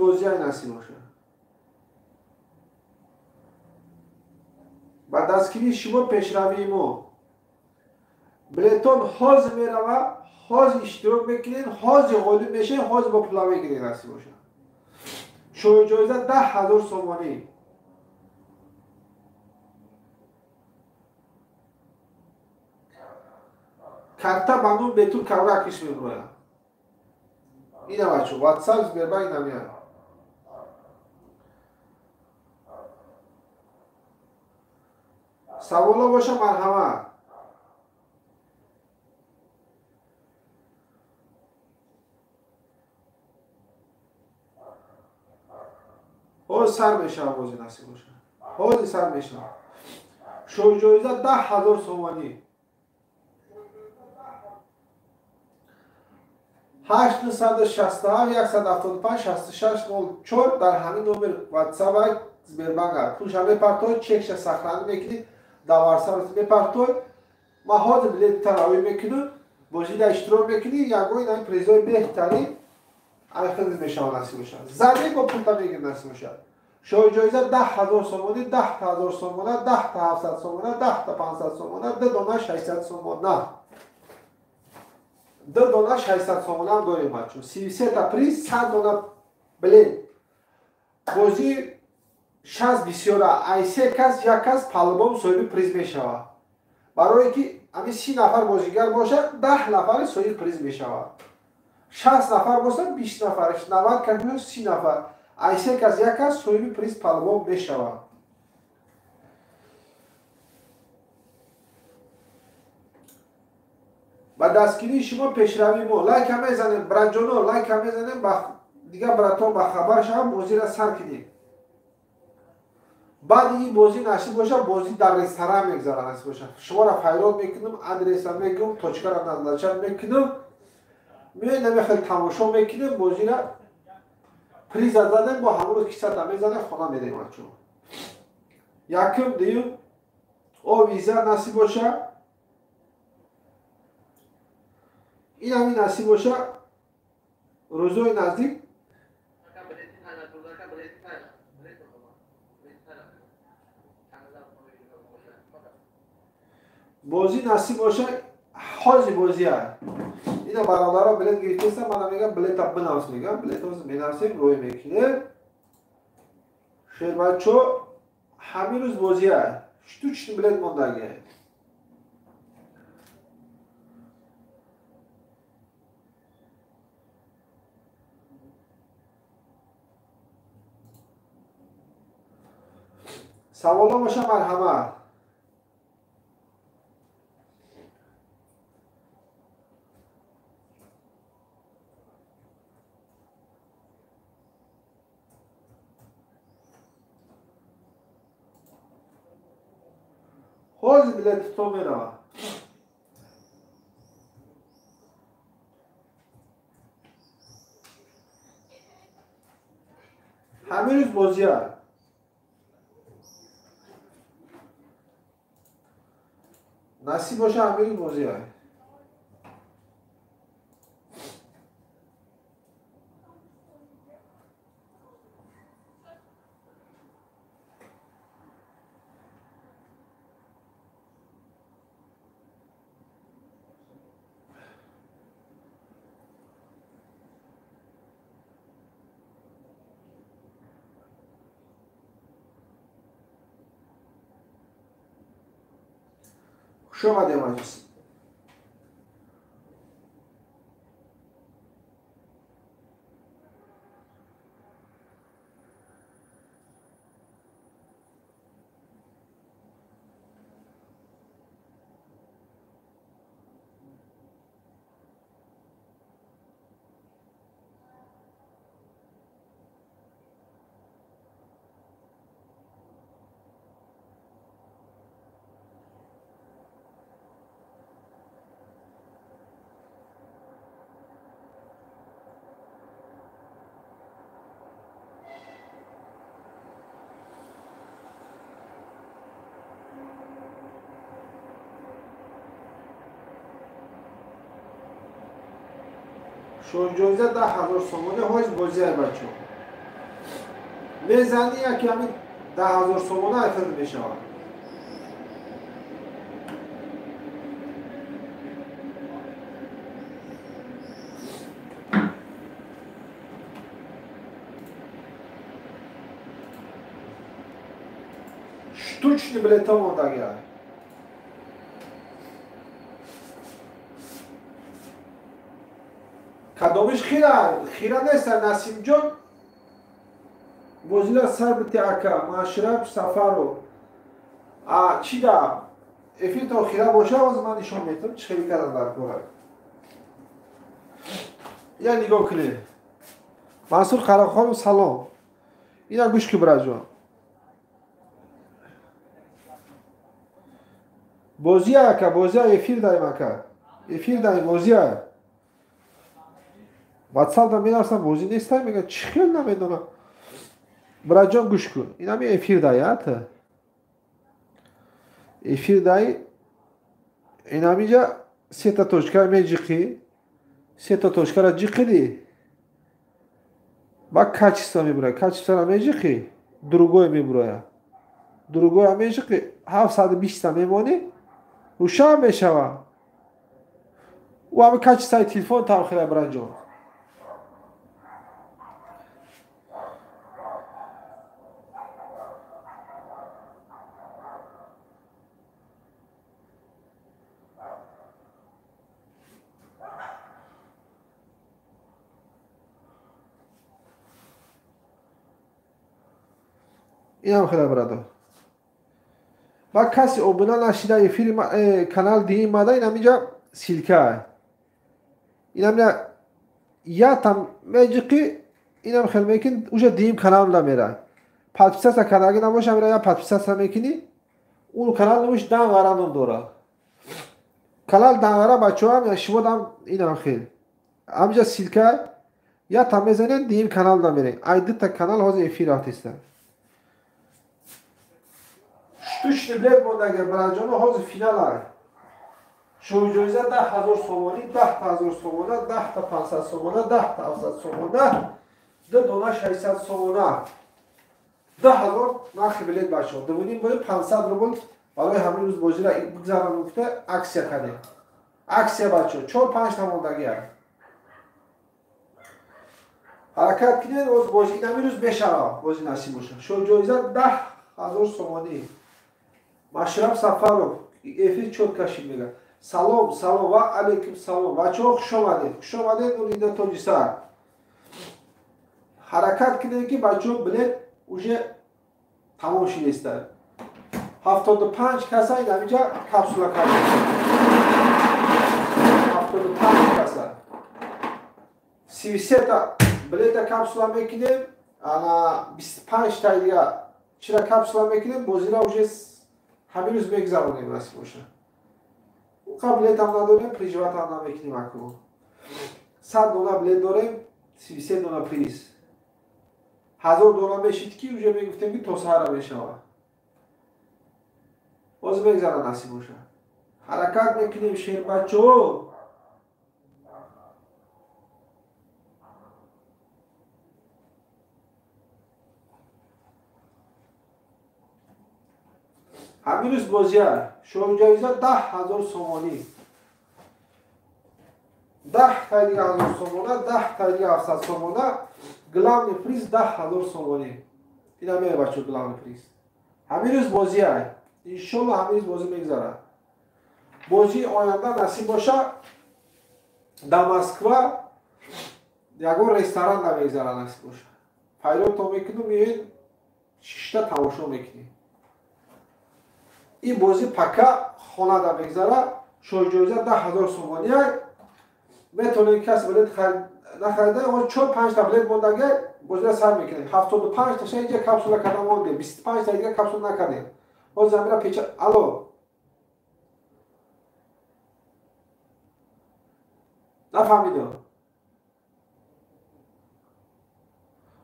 بازی های نصیب باشه. با دستگیری شما پیشروی ما بلیتون حاضر میروه، حاضر اشتراک میکنین، حاضر غالب میشه، حاضر با پلا میگیرین نصیب باشه. شو جایزه 10,000 سومانی. карта ба нум бетур кавракиш меброям. Ина бачо, WhatsApp Сбербанк намиям. Савола боша марҳамат. ҳоз сар мешавам бози насиб боша. ҳози сар мешавам. Шоҷоиза 10,000 сомонӣ. 867-175-6604 дар ҳамин номер WhatsApp Сбербанк. Пулша мепартои, чекша сахранӣ мекунӣ, даварсарати мепартои. Ма ҳозир билети таравӣ мекунам, бозида иштирок мекунӣ, ягони ин призои беҳтарин айхиз мешава насиб боша. Замин бо пулта мегир насиб боша. Шоҷоиза 10,000 сомонӣ, 10,000 сомона, 10,700 сомона, 10,500 сомона, 2 дона 600 сомона. 2 дона 600 сомона ҳам дорем бачо. 33 та приз, 100 дона билет. Бозӣ шаст бисёра. Айсе кас, як кас палубом соҳиби приз мешавад. Барое ки ами 30 нафар бозигар бошад, 10 нафари соҳиби приз мешавад. 60 нафар бошад, 20 нафар, 90 кас, 30 нафар. Айсе кас, як кас соҳиби приз палубом мешавад. با دستگیری شما پیشروی ما لایک هم میزنیم برادران، لایک هم میزنیم با دیگه براتون با خبر شما بازی را سر کنیم. بعد این بازی نصیب باشه، بازی در رستوران میگذاره نصیب باشه. شما را فایرال میکنم، آدرس هم میگم، توچکا را نظر میکنم، میایم خیلی تماشا میکنیم، بازی را پریز زدن با همون کیسه تا میزنه خانه میدیم بچه‌ها. یکم دیم او ویزا نصیب باشه. این همین نصیب باشه روزای نزدیک بازی نصیب باشه حاضی بازی های اینا برادرها بلیت گرفتن من میگم بلیت ها بنویس میگم بلیت ها بنویسیم روی میکنه خیر بچه همین روز بازی های تو چی بلیت موندگی سوالا باشه مرحمت حاضر بلیت تو میره همین روز بازی های نصیب باشه همین بازی های خوش آمده مجلس شو جایزه 10,000 سومانی های بازی های بچه بزنی یکی همین 10,000 سومانه افراد میشه. Штучный билетом он дагер. Кадомиш хира нест Насим ҷон. Бозила сар бити ака машраб сафаро. Чӣ да? Эфир то хира боша оз ман нишон метам чӣ хели кардан дар кора. Я нигоҳ кунед. Мансур Қарақонов салом. Ина гӯш ки бираҷон. Бозия ака, бозия эфир даем ака. Эфир даем бозия. WhatsApp-да мерасам бозӣ нестам мега чӣ хел намедонам. Бираҷон гӯш кун. Ина ми эфир даят. Эфир дай. Ина миҷа сета точка меҷиқи. Сета точкара ҷиқиди. Ба качество мебурай. Качествора меҷиқи. Другое мебурая. Другое меҷиқи 720 мемонӣ. Рӯшан мешава. Ва ҳами качествои телефон тавхира бираҷон. Инам хела брадо. Ба каси обуна нашида эфири канал дии мада ина миҷа силка. Ина миҷа я там меҷиқи инам хел мекин уже диим канал да мера. Подписаться каналги набоша мера я подписаться мекини. Он канал нуш дан гаранон дора. Канал дан гара бачоам я шумо дам инам хел. Амҷа силка я там мезанен диим канал да мерен. Айдита канал ҳозир эфир рафтиста. Штучный билет мондагер бираҷоно ҳозир финала. Шоҳиҷоиза 10,000 сомонӣ, 10,000 сомона, 10 500 сомона, 10 700 сомона, 2 дона 600 сомона. 10,000 нархи билет бачо. Дувуним бои 500 рубл барои ҳамин рӯз бозира бигзарам гуфта аксия кардем. Аксия бачо 4-5 та мондагер. ҳаракат кунед оз бозӣ ҳамин рӯз бешава бозӣ насиб боша. Шоҳиҷоиза 10,000 сомонӣ. Машраб Сафаров эфир чоткаши мега. Салом, салом ва алейкум салом. Бачаҳо хуш омадед. Хуш омадед Нуринда Тоҷисар. Ҳаракат кунед ки бачаҳо билет уже тамом шидестад. 75 каса ин ҳаминҷа капсула кардем. 75 каса. 33 та билета капсула мекунем. Ана 25 та дига чира капсула мекунем. Бозира уже ҳамин рӯз мегзаронем насиб боша. Қа билетам надорем, приживатам намекунем акро. 100 дона билет дорем, 33 дона приз. 1000 дона мешид ки уже мегуфтем ки то саҳара мешава. Боз мегзара насиб боша. ҳаракат мекунем шер бачаҳо. ҳамин рӯз бозия шоҳиҷоиза 10,000 сомонӣ. 10 та дига 1000 сомона, 10 та дига 700 сомона, главный приз 10,000 сомонӣ. Ина мея бачо главный приз. ҳамин рӯз бозия. Иншолло ҳамин рӯз бозӣ мегзара. Бозии оянда насиб боша дар Москва ягон ресторан да мегзара насиб боша. Пайро то мекунум меен 6 та тамошо мекунем. این بازی پکا خانه دا بگذاره شویجویزه 10,000 سومانی میتونید کسی بلیت نخریده اما 4-5 تا بلیت موندگه بازی را سر میکنید 75 تا اینجا کپسول کردن مونده 25 تا دیگه کپسول نکردیم باز زمین را پیچه الو نفهمیدم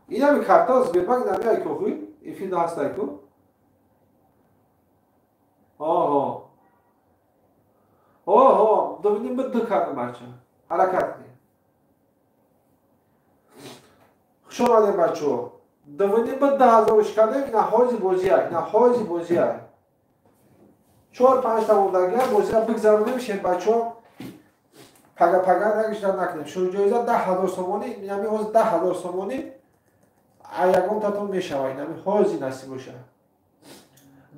این همی کارتا از بیربنگ نمی های که خوی این فیلم دا هست که دوبینیم بده کردم بچه حرکت کنیم خوش آمدیم بچه ها دوانی به 10,000 کردیم اینا حاجی بازی های 4-5 تا مردگی بازی را بگذارونیم شد بچه ها پگا نگشتن نکنیم شروع جایزه 10,000 سومانی یعنی حاضر 10,000 سومانی یکم تاتون میشوه یعنی حاضی نصیب باشه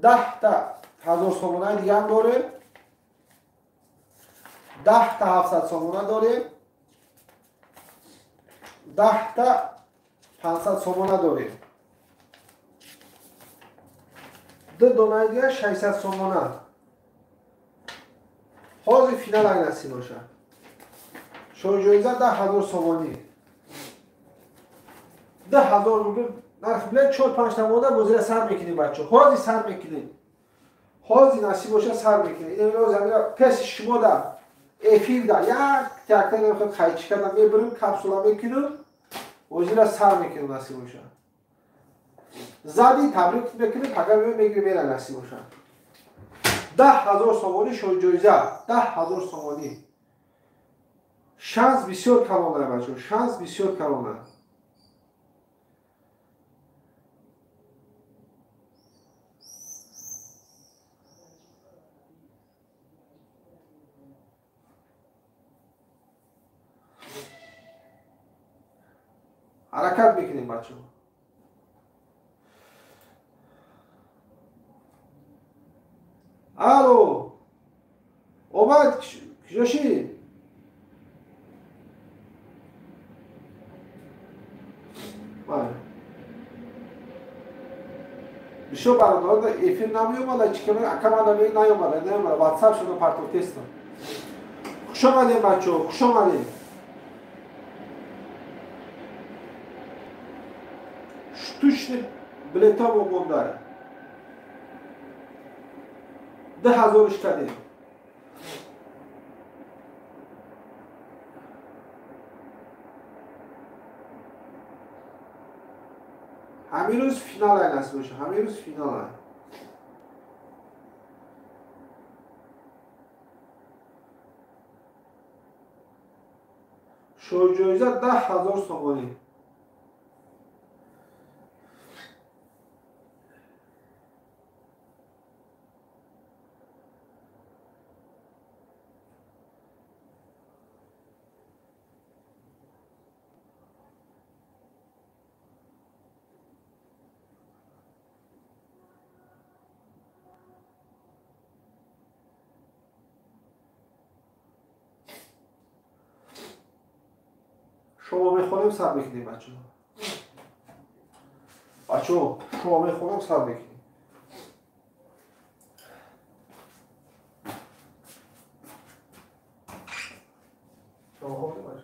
10 تا 1000 سومانه دیگه هم داره 10 تا 700 سومانه داره 10 تا 500 سومانه داره دو دونه دیگه 600 سومانه حاضر فینال های نصیب باشه شروع جایزه 10,000 سومانی 10,000 روپیه نرخ بلند 4-5 تا مونده بازی سر میکنیم بچه حاضر سر میکنیم حاضر نصیب باشه سر میکنیم این زمین پس شما دا افیل دا یک تکتر نمیخواد خیلی کردن میبریم کپسولا میکنیم بازی را سر میکنیم نصیب باشه زدی تبریک میکنیم پگه میگیری میره نصیب باشه 10,000 سومانی شو جایزه 10,000 سومانی شانس بسیار کلان داره بچه شانس بسیار کلان داره حرکت میکنیم بچه الو اومد کجاشی بشو برادر ایفیل نمی اومده چی که اکم آدمی نیومده واتساپ شده پرتو تستم خوش آمدیم بچه خوش آمدیم штучный билета монда 10,000 کردیم همین روز فینال های نصیب باشه همین روز فینال های شو جایزه 10,000 سومانی شما میخونیم سر بکنیم بچه شما میخونیم سر بکنیم شما خوبی بچه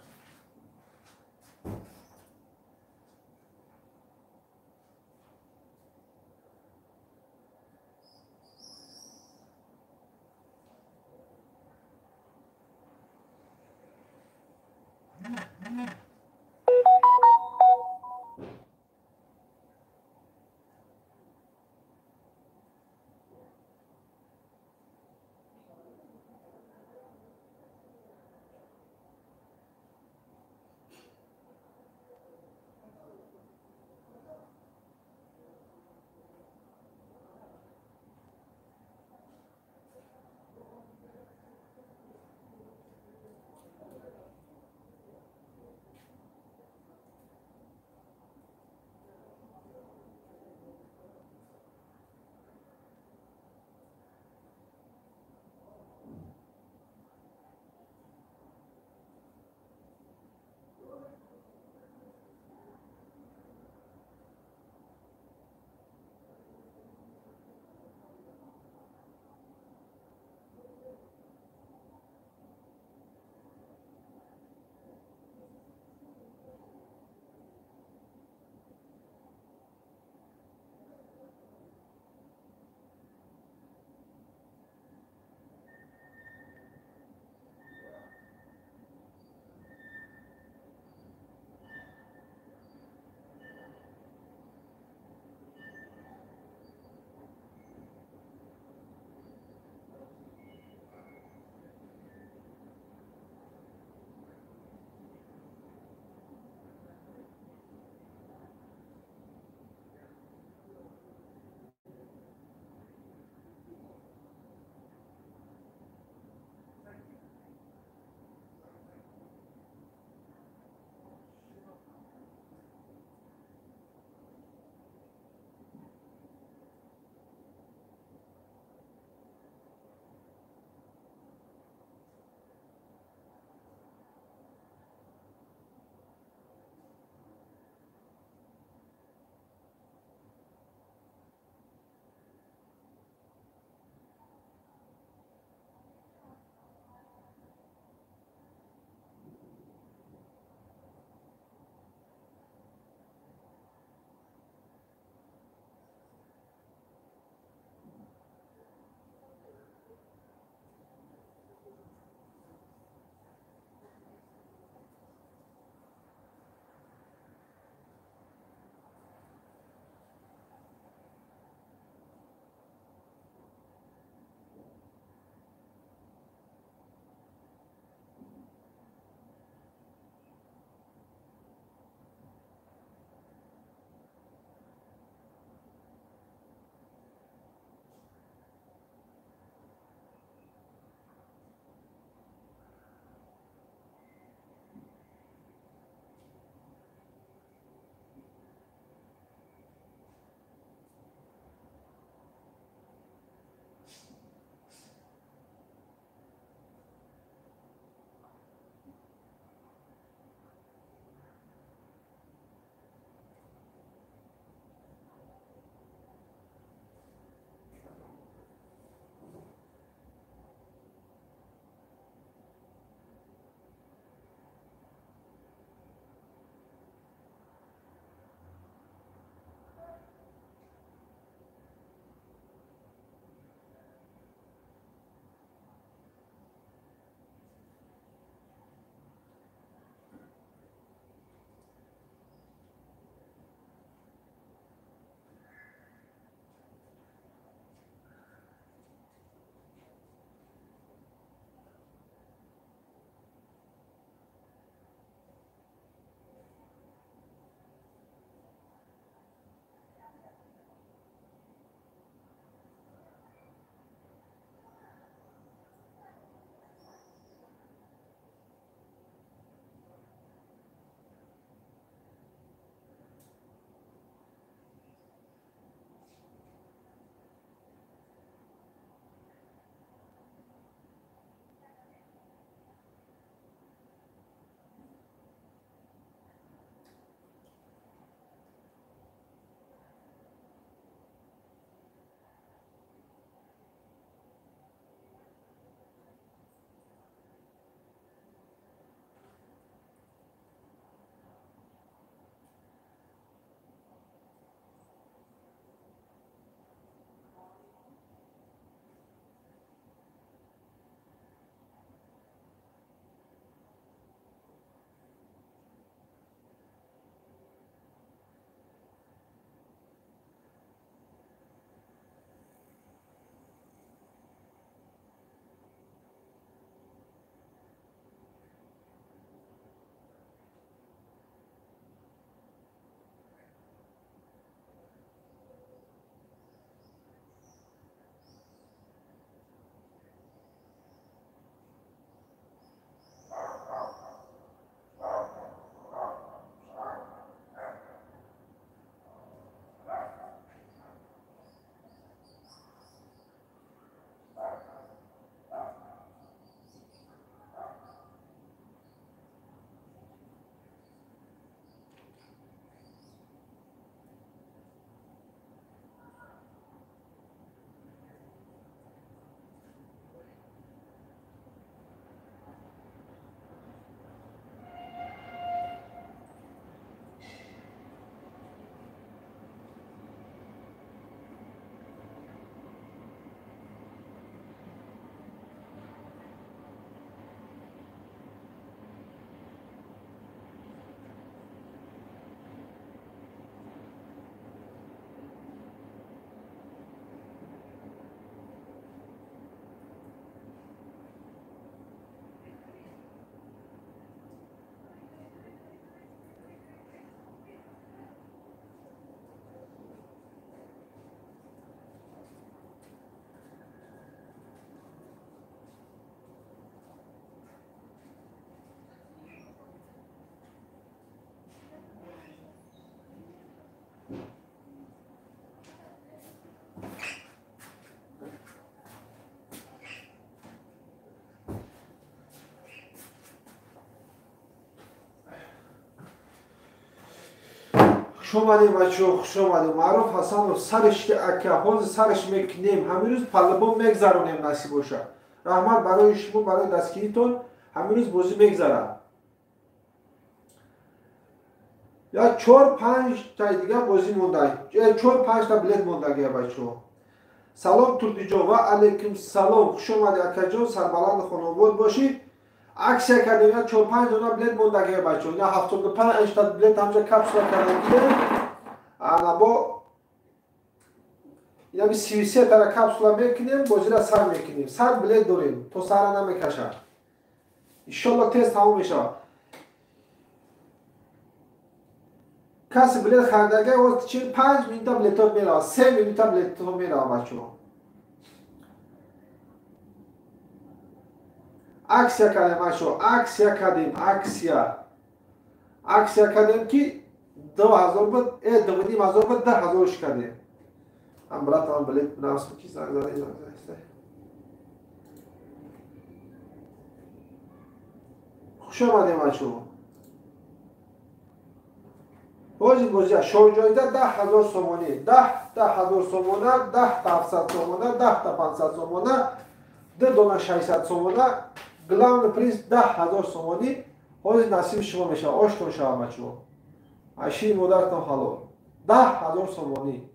خوش آمدیم بچه ها، خوش آمدیم. معروف حسنов سرش که اکه سرش میکنیم همین روز پلبون میگذرونیم نصیب باشه. رحمت برای شما، برای دستگیریتون همین روز بازی میگذره. یا 4-5 تا دیگه بازی مونده، 4-5 تا بلیت موندگیه بچه ها. سلام تردی جان و علیکم سلام، خوش آمدی اکه جان، سربلند خانواد باشید. عکس کردیم 4-5 دونه بلیت موندگیه بچه ها. اینا 75 تا بلیت همجا کپسول کردیم. انا با یعنی 33 تا کپسول میکنیم، بازی را سر میکنیم. سر بلیت داریم تو سر نمیکشه. ان شاء الله تست تمام میشه. کسی بلیت خریدگی وقت 45 منیت بلیت میره، 3 منیت بلیت میره بچه‌ها. اکسیا کردیم بچه‌ها، اکسیا کردیم، اکسیا کردیم که 2000 بود، 2,500 بود، 10,000 کردیم. هم برات هم بلیت بناس کی زنگ زده. خوش آمدیم بچه‌ها. بازی شو جایزه 10,000 سومانی، 10,000 سومانه، 10 تا 700 سومانه، 10 تا 500 سومانه، 2 دونه 600 سومانه، گلاند پرینس 10,000 سومانی. بازی نصیب شما میشه، آشتون شما بچه‌ها. اشی مادرتون حلال. 10,000 سومانی.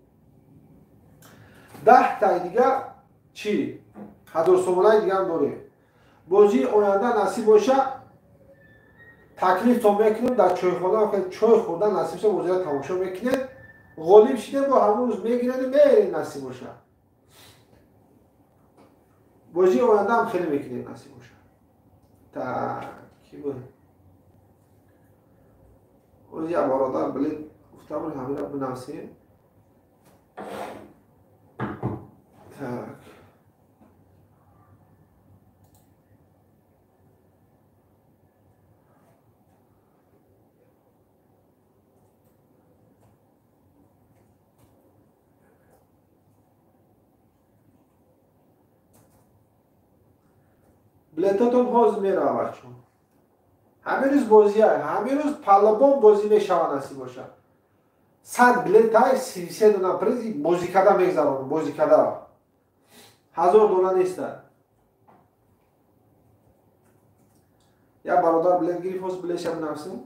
10 تا دیگه چی؟ 1000 سومانه دیگه هم داریم. بازی آینده نصیب باشه. تکلیف تو میکنیم در چایخانه که چای خوردن نصیب شه بازی را تماشا میکنیم. غالب شده با همون روز میگیرن میرین نصیب باشه. بازی آینده هم خیلی میکنیم نصیب باشه. تا کی بود؟ بازی برادر بلیت گفتم همین را بنویسیم. tak بلیتاتون حاضر میره بچه‌ها. همین روز بازی های همین روز پلبون بازی میشوه نصیب باشه. 100 بلیت های 33 دونه پریز بازی کرده میگذارم، بازی کرده 1000 دونه نیست. یا برادر بلیت گیری فوز بلیت شب نفسیم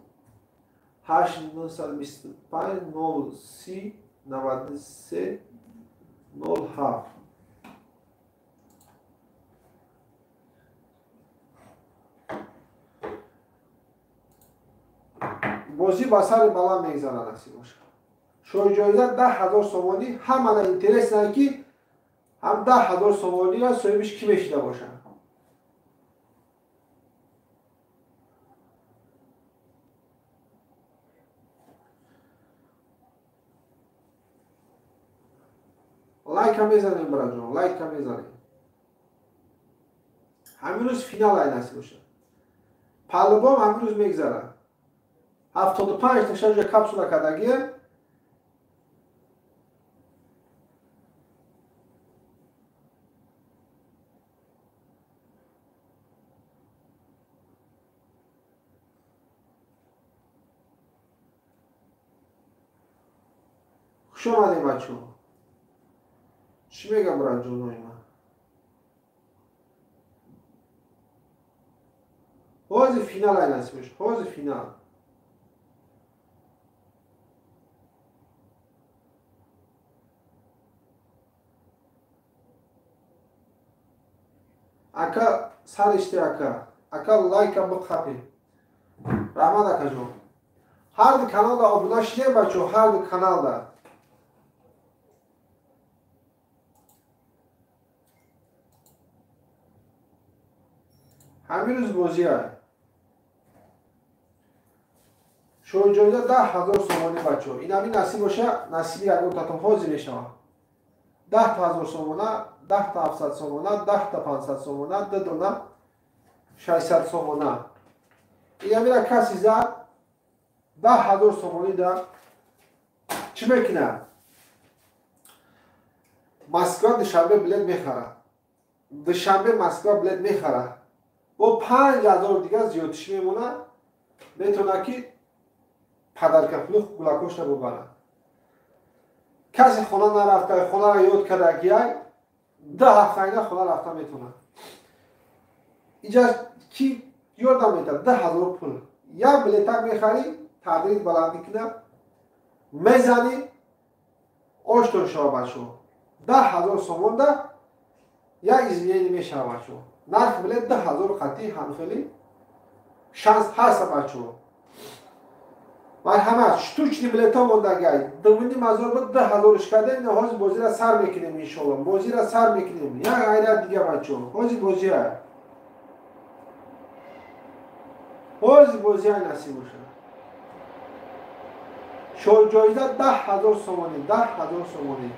8925 03 93 07 بازی با سر بالا میگذاره نصیب باشه. شوی جایزه 10,000 سومانی. هم من اینترس نه که هم 10,000 سومانی را صاحبش کی میشیده باشه. لایک هم میزنیم برای جان، لایک هم میزنیم. همین روز فینال های نصیب باشه. پلبام همین روز میگذره. 75 تا شارژ کپسول کردگیه. خوش آمدیم بچه ها. چی میگم برای جانوی من؟ حوض فینال های نصیب باشه. حوض فینال. اکا سر اشتراکه. اکا لایک هم بخپی. رحمت اکا جان. هر دو کانال دا آبوده شده بچه ها. هر دو کانال دا. همین روز بازی های. شو جایزه 10,000 سومانی بچه ها. این همین نصیب باشه. نصیبی اگر تاتون حاضر میشه. 10,000 سومانه، 10 تا 700 سومانه، 10 تا 500 سومانه، 2 دونه 600 سومانه. این همین کسی زد 10,000 سومانی دا چی میکنه؟ مسکو دوشنبه بلیت میخره. دوشنبه مسکو بلیت میخره. با 5,000 دیگه زیادش میمونه. میتونه که پدر کفلوخ گلاکوش رو ببره. کسی خونه نرفته خونه را یاد کرده که 10 هفته اینا خونه رفته میتونه. اینجا کی یادم میده 10,000 پول یا بلیتک میخری تدریج بلندی کنه میزنی آشتون شما بچه 10,000 سومون ده یا ازمیانی میشه بچه نرخ بلیت 10,000 قطعی همخیلی شانس هست بچه مرحمت شتوچنی بلیت ها مونده گای دومینی مزار بود 10,000 شکده این حاضر بازی را سر میکنیم انشالله بازی را سر میکنیم یا غیرت دیگه بچه حاضر بازی ها بازی های نصیب باشه شو جایزه 10,000 سومانی 10,000 سومانی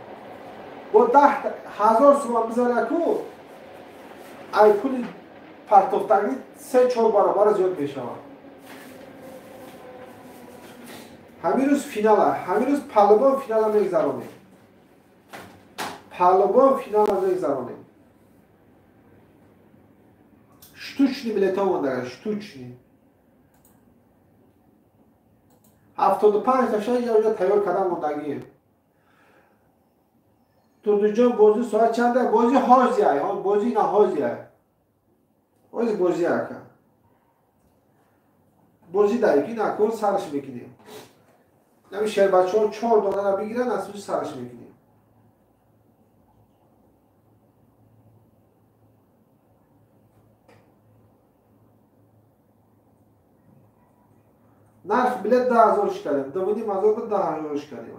با 10,000 سومان بزنه کو ای پول پرتوفتگی 3-4 برابر زیاد میشه همین روز فینال همین روز پهلوان فینال میگذرونیم پهلوان فینال میگذرونیم شتوچنی بلیت ها مونده شتوچنی 75 تا شاید یا تیار کردن موندگیه تو جان بازی ساعت چنده بازی حاضی های بازی نه حاضی های بازی های کن بازی دایگی نکن سرش میکنیم نمی شهر بچه ها 4 دانه را بگیرن از سوش سرش میکنیم نرخ بلیت 10,000 کردیم دومینی مزار بود 10,000 کردیم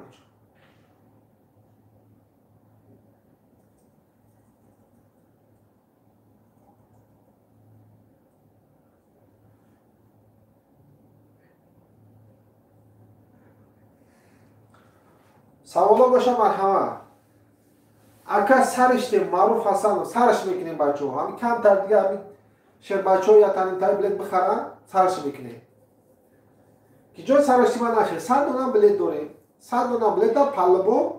سوالا باشه مرحمت اگر سرش دیم معروف هستن سرش میکنیم بچه ها همین کم تر دیگه همین شهر بچه ها یا تنین تایی بلیت بخرن سرش میکنیم که جای سرش دیما نشه 100 دونم بلیت داریم 100 دونم بلیت دا پهلوان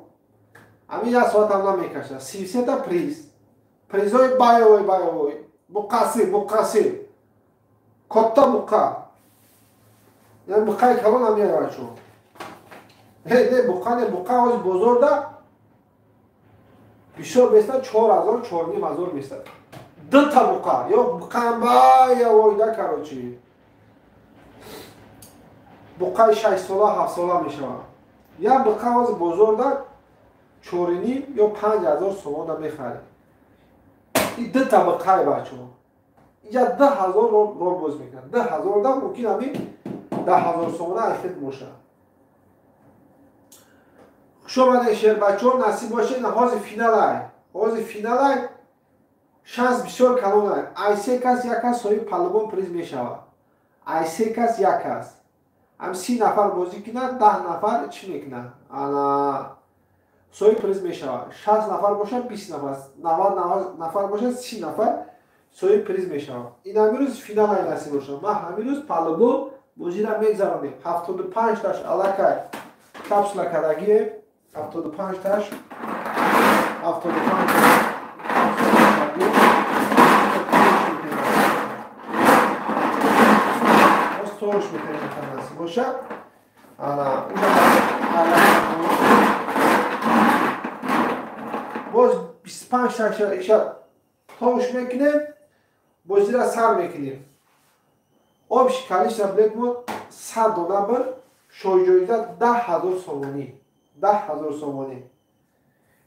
همین یک ساعت هم نمیکشه 33 تا پریز های بایوی بقاسی کتا بقا یعنی بقای کلان هم یه بچه ها نه بقا از بزرگ ده بیشتر بیسته 4,000 4,500 بیسته 2 تا بقا یا بقا هم بایوی ده کراچی بقای 6 ساله 7 ساله میشه یا بقا از بزرگ ده 4,5 یا 5,000 سومان میخره این 2 تا بقای بچه ها یا 10,000 رو باز میکنه 10,000 ده ممکن همین 10,000 سومانه افت باشه شما شهر بچه ها نصیب باشه این حاضر فینال های شانس بسیار کلان های ای 3 کس یک کس سوی پهلوان پریز می شود ای 3 کس یک کس هم 30 نفر بازی کنند 10 نفر چی میکنند سوی پریز می شود 60 نفر باشه 20 نفر 90 نفر باشه 30 نفر سوی پریز می شود این همین روز فینال های نصیب باشه ما همین روز پهلوان بازی را میگذرانیم 75 تاش علاقه کپسولا کدگیه 75 تاش 75 توش میکنیم نصیب باشه باز 25 تاش توش میکنیم بازی را سر میکنیم آب شکلیش را بلیت مون 100 دونه بر شوی جایزه 10,000 سومانی 10,000 سومانی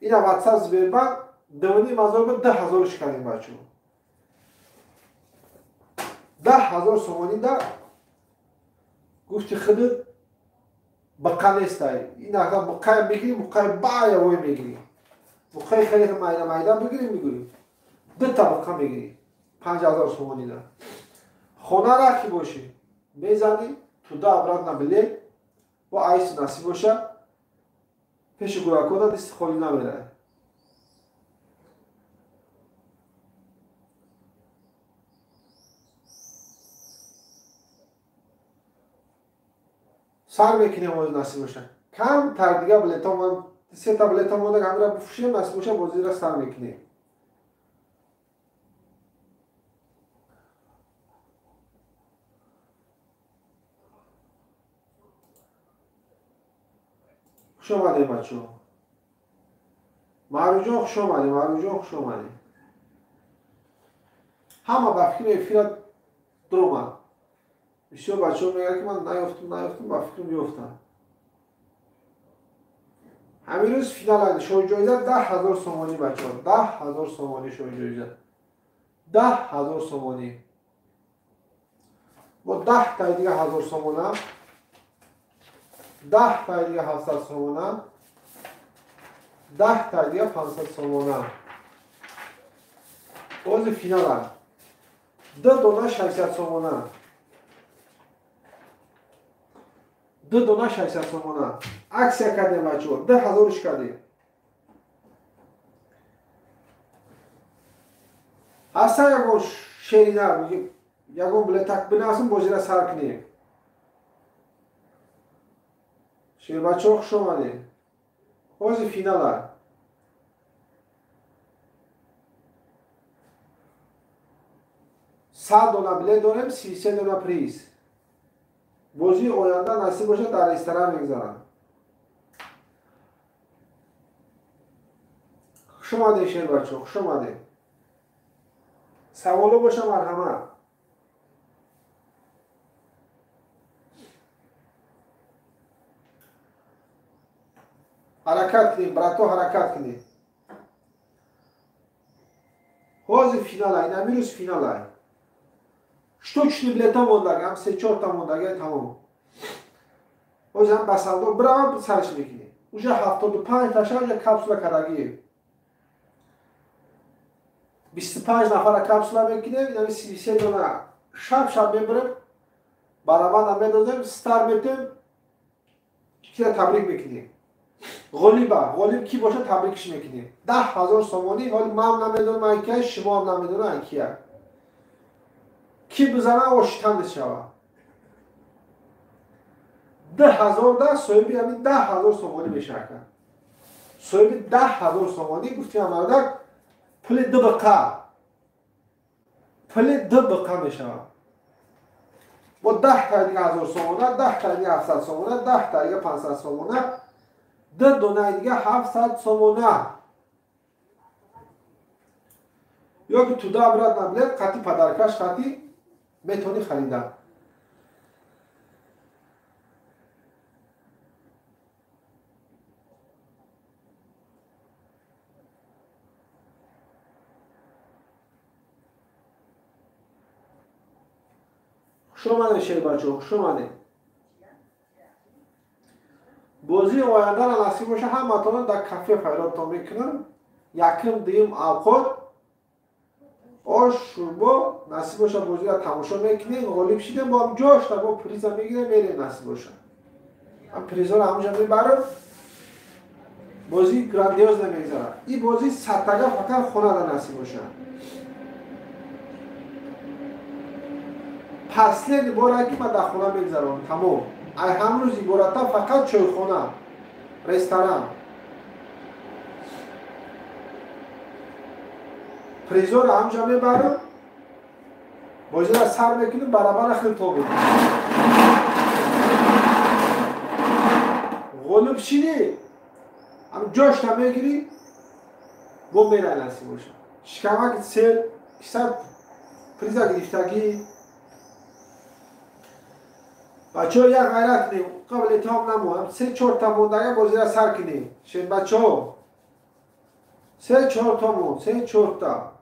این هم واتساپ زبیر بعد دوانی مزار به 10,000 شکریم بچه 10,000 سومانی ده گفتی خودت بقا نیست این اگر بقای بگیری بقای بایوی میگیری بقای خیلی مایده بگیری میگوری 2 تا بقا میگیری 5,000 سومانی ده خونه را که باشی میزنی تو ده ابراد نبلی و عیس نصیب باشه پیش گوراکونا دست خالی نمیره سر میکنیم از نصیب باشه کم تر دیگه بلیت ها من 3 تا بلیت ها مونده همه را بفروشیم نصیب باشه بازی را سر میکنیم خوش آمده بچه ها معروجان خوش آمدی، معروجان خوش آمدی. همه با فکر افیرت درومن. بسیار بچه ها میگه که من نیفتم با فکر میفتم. همین روز فینال هست. شوی جایزه 10,000 سومانی بچه ها. 10,000 سومانی شوی جایزه. 10,000 سومانی. با 10 تا دیگه 1000 سومانه. 10 تا دیگه 700 سومانه. 10 تا دیگه 500 سومانه. باز فینال هست. 2 دونه 600 سومانه. 2 دونه 600 سومانه. اکسیا کردیم بچه ها. 10,000 کردیم. هسته یکون شیرینه. یکون بلیتک بناسم بازی را سر کنیم. شیر بچه ها خوش آمدیم. باز فینال هست. $100 بلیت داریم، 33 دلار پریز. بازی آینده نصیب باشه در رستوران میگذارن. خوش آمدید شیر بچه، خوش آمدید. سوالو باشه مرحمت. حرکت کنیم، براتو حرکت کنیم. حاضر فینال های، این روز فینال های. شتوچنی بلیت ها موندگه، هم 3-4 تا موندگه تمام. حاضر هم بسندو برام سرش میکنیم. اونجا 75 تاشه اونجا کپسولا کدگی. 25 نفر کپسولا میکنیم، این 33 دونه. شب میبریم. برابر هم میدازیم، ستار میتیم. که تبریک میکنیم. غالیب کی باشه تبریکش میکنیم. 10,000 سومانی، ولی من نمیدونم اینکه شما هم نمیدونم اینکه کی بزنه آشتند شوه. 10,000 ده صاحبی همین 10,000 سومانی میشه کرد. صاحبی 10,000 سومانی گفتیم مرده پول 2 بقه. پول 2 بقه میشه. با 10 تا دیگه 1000 سومانه، 10 تا دیگه 700 سومانه، 10 تا دیگه 500 سومانه، 2 دونه دیگه 700 سومانه. یا که تو دا برات نبلد قطی پدرکش قطی میتونی خریدن. خوش آمده شیر بچه ها، خوش آمده. بازی آینده را نصیب باشه هم مثلا در کافه پیدا میکنن. یکم دیم اوقات آش شوربا نصیب باشه بازی را تماشا میکنیم. غالب شیدیم با هم جاش تا با پریزا میگیریم میریم نصیب باشه. هم پریزا را همونجا میبرم. بازی گراندیوز نمیگذاره. این بازی ستگه فقط خونه را نصیب باشه. پسلی باره که من در خونه میگذارم تمام. هم روز عبارتا فقط چایخانه، رستوران. پریزا را همجا میبرم. بازی را سر میکنیم برابر خیلی تو بودیم. غلوب شیدی هم جاش تا میگیری با میره نصیب باشه. شکمه که سیل کسر پریزا گرفتگی بچه ها یک غیرت کنیم قبل اتهام نمو 3-4 تا موندگه بازی را سر کنیم. شد بچه ها 3-4 تا مون 3-4 تا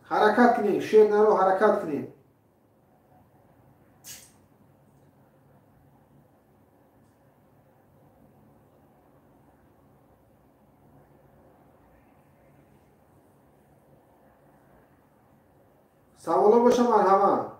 حرکت کنیم. شد نرو حرکت کنیم. سوالا باشه مرحبا.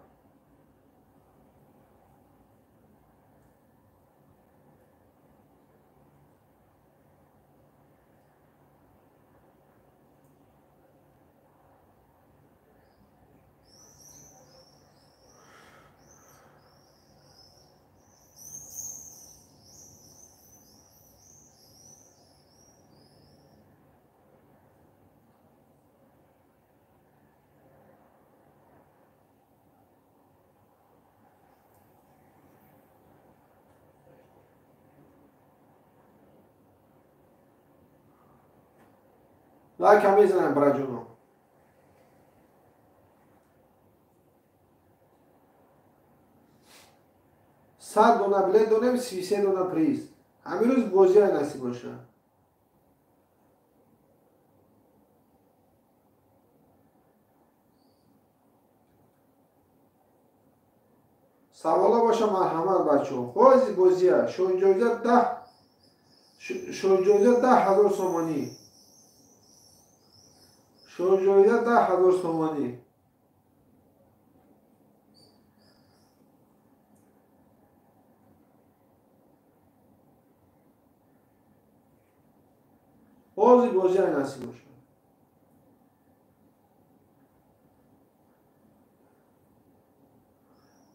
لایک هم میزنم برای جونو. صد دونه بلیت دونم 33 دونه پریز. همین روز بازی های نصیب باشه. سوالا باشه مرحمت بچه ها. بازی ها. شو جایزه 10,000 سومانی. شو جایزه 10,000 سومانی. بازی های نصیب باشه.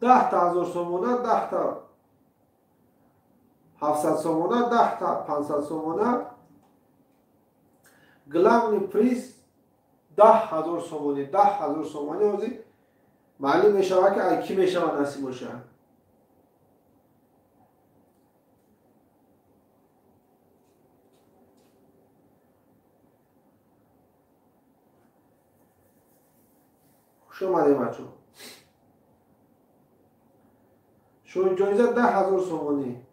ده تا 1000 سومانه، 10 تا 700 سومانه، 10 تا 500 سومانه. گلمنی پریز 10,000 سومانی. 10,000 سومانی اوزی معلوم میشه که ای کی میشه نصیب باشه. خوش اومدید بچه. شو جایزه 10,000 سومانی.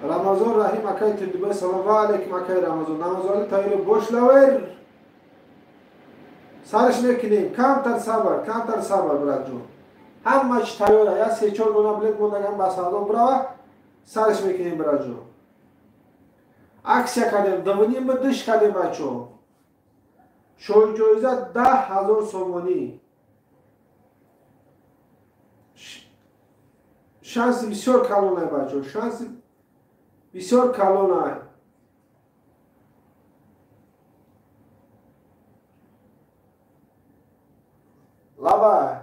رمضان رحیم اکای تدبیر سلام علیکم اکای رمضان. نمازالی تایر boş laver. سرش میکنیم. کمتر صبر برات جون. همه چی تیاره. یا 3-4 دونه بلیت موندگان با سلام برا. سرش میکنیم برات جون. اکسیا کردیم. دوونیم به دش کردیم بچو. شوی جایزه 10,000 سومانی. شانس بسیار کلونه بچو. شانس بسیار کلونه. لابا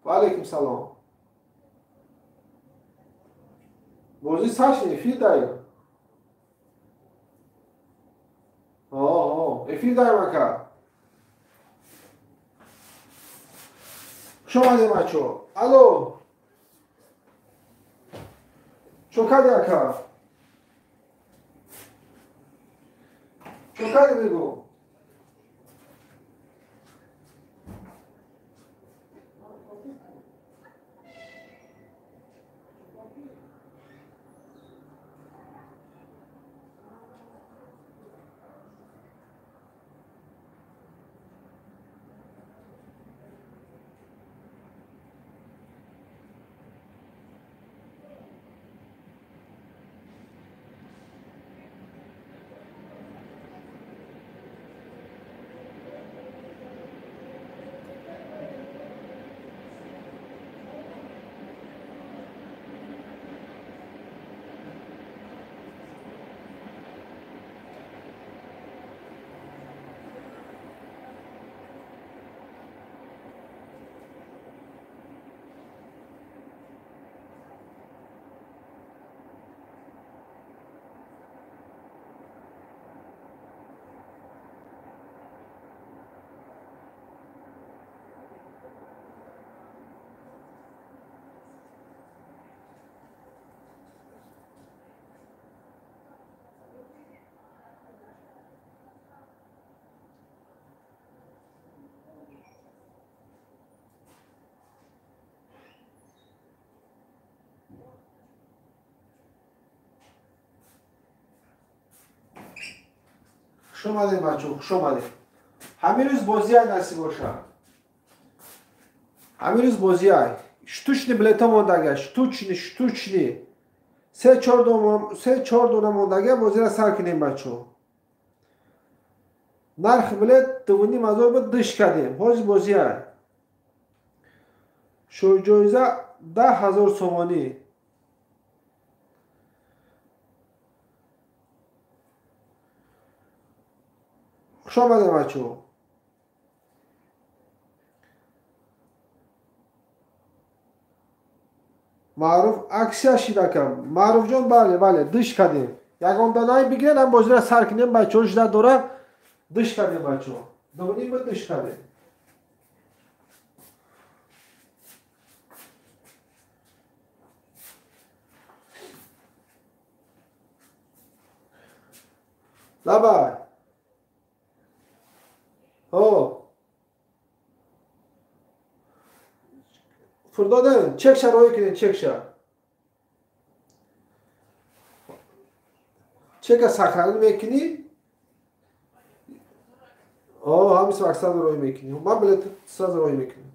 و علیکم سلام. بازی ساشنی فیل دایر. فیل دایر مکا. شما دیگه بچو. الو. چوکا دیگه. چوکا دیگه بگو. خوش اومدین بچه. خوش اومدین. همین روز بازی های نصیب باشه. همین روز بازی های. Штучні білета мондага. Штучні. سه چهار دونه موندگی بازی را سر کنیم بچه. نرخ بلیت 2,500 بود دش کردیم. حاج بازی های شو جایزه 10,000 سومانی. خوش آمده بچه. معروف عکسی شیده کم. معروف جان بله دش کردیم. یکم دانایی بگیرن هم بازی را سر کنیم بچه ها شده دوره دش کردیم بچه ها. 2,500 بود دش کردیم. لبای فرداده چک شرایی کنید چک شر چک سخرانی میکنی همیشه اکثر روی میکنی من بلیت 300 روی میکنی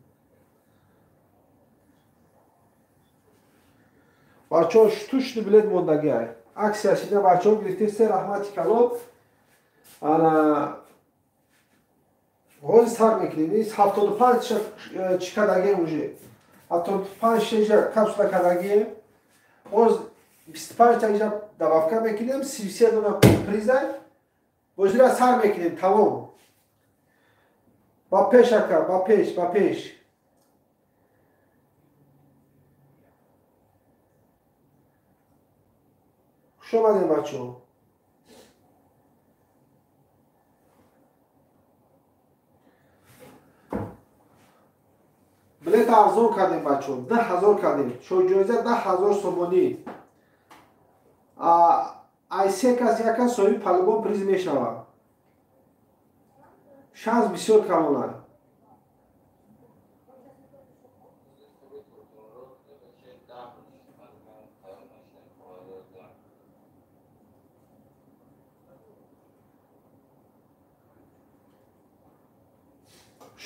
بچه ها شتوشت بلیت موندگی های عکسی هشیده بچه ها گرفته سه رحمتی کلاب غوز سر میکنی نیست 75 چکدگی اونجه 75 شیجه کپسوله کدگی غوز 25 تا اینجا دوافکه میکنیم 33 دونه پریزه بازی را سر میکنیم تمام با پیش اکر با پیش خوش آمدین بچه ها بلیت ارزان کردیم بچه ها 10,000 کردیم شو جایزه 10,000 سومانی ایسه کس یک کس صاحب پلگان پریز میشنوه شانس بسیار کمانه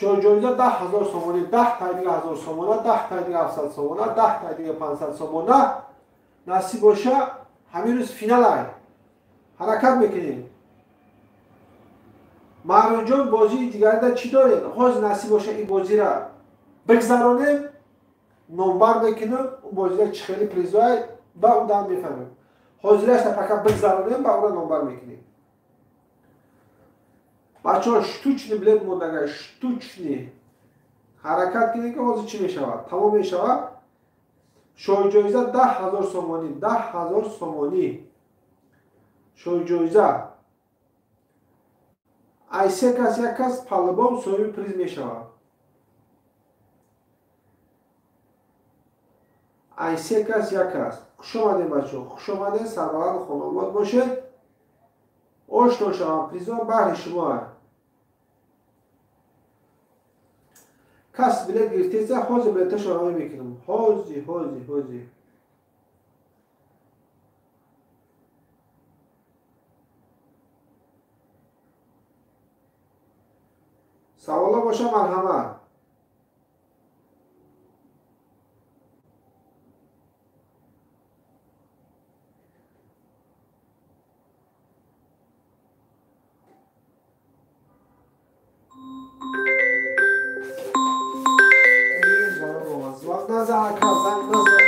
شو جایزه 10,000 سومانی 10 تا دیگه 1000 سومانه 10 تا دیگه 700 سومانه 10 تا دیگه 500 سومانه نصیب باشه همین روز فینال های حرکت میکنیم مهران جان بازی دیگری در چی دارید؟ خواهد نصیب باشه این بازی را بگذرانیم نمبر میکنیم اون بازی را چه خیلی پریزوهای با اون دام میفهمیم حاضرش را فقط بگذرانیم با اون را نمبر میکنیم بچه ها شتوچنی بلیت موندگه شتوچنی حرکت کنید که بازی چی میشود تمام میشود شوی جایزه 10,000 سومانی 10,000 سومانی شوی جایزه ایسه کس یک کس پلبام صاحب پریز میشود ایسه کس یک کس خوش آمدین بچه ها خوش آمدین سربلند خانواده باشه آشنا شما پریزا بحر شما هست کس بلیت گرفتیسته حوزی بلیتش رو روی میکنم حوزی سوالا باشه مرحمت نزد زنگ نزد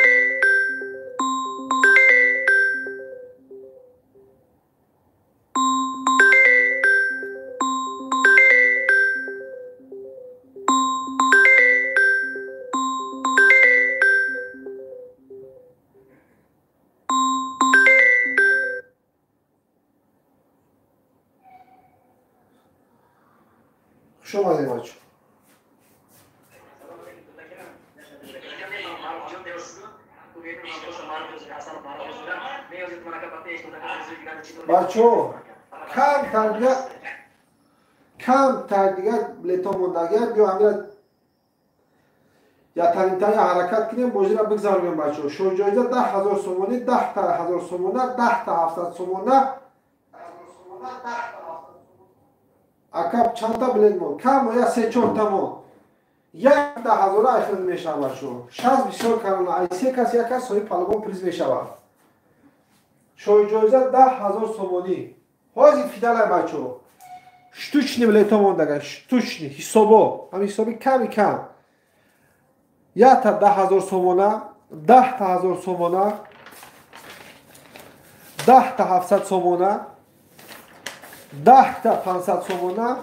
خوش آمدید بچه بچه کم تردیگه بلیتا موندگه بیا همین یا تنینتایی حرکت کنیم بازی را بگذاریم بچه شو جایزه 10,000 سومانی 10 تا 1000 سومانه 10 تا 700 سومانه اکب چند تا بلیت مون کم یا 3-4 تا مون یک تا هزاره اخیز میشه بچه شانس بسیار کنونه ایسه کس یک کس صاحب پلگان پریز میشه شوی جایزه 10,000 سومانی. حاضر فینال بچه ها. شتوچنی بلیتا موندگه. شتوچنی. حسابا. همین حسابی کمی کم. یک تا 10,000 سومانه. 10,000 سومانه. 10 تا 700 سومانه. 10 تا 500 سومانه.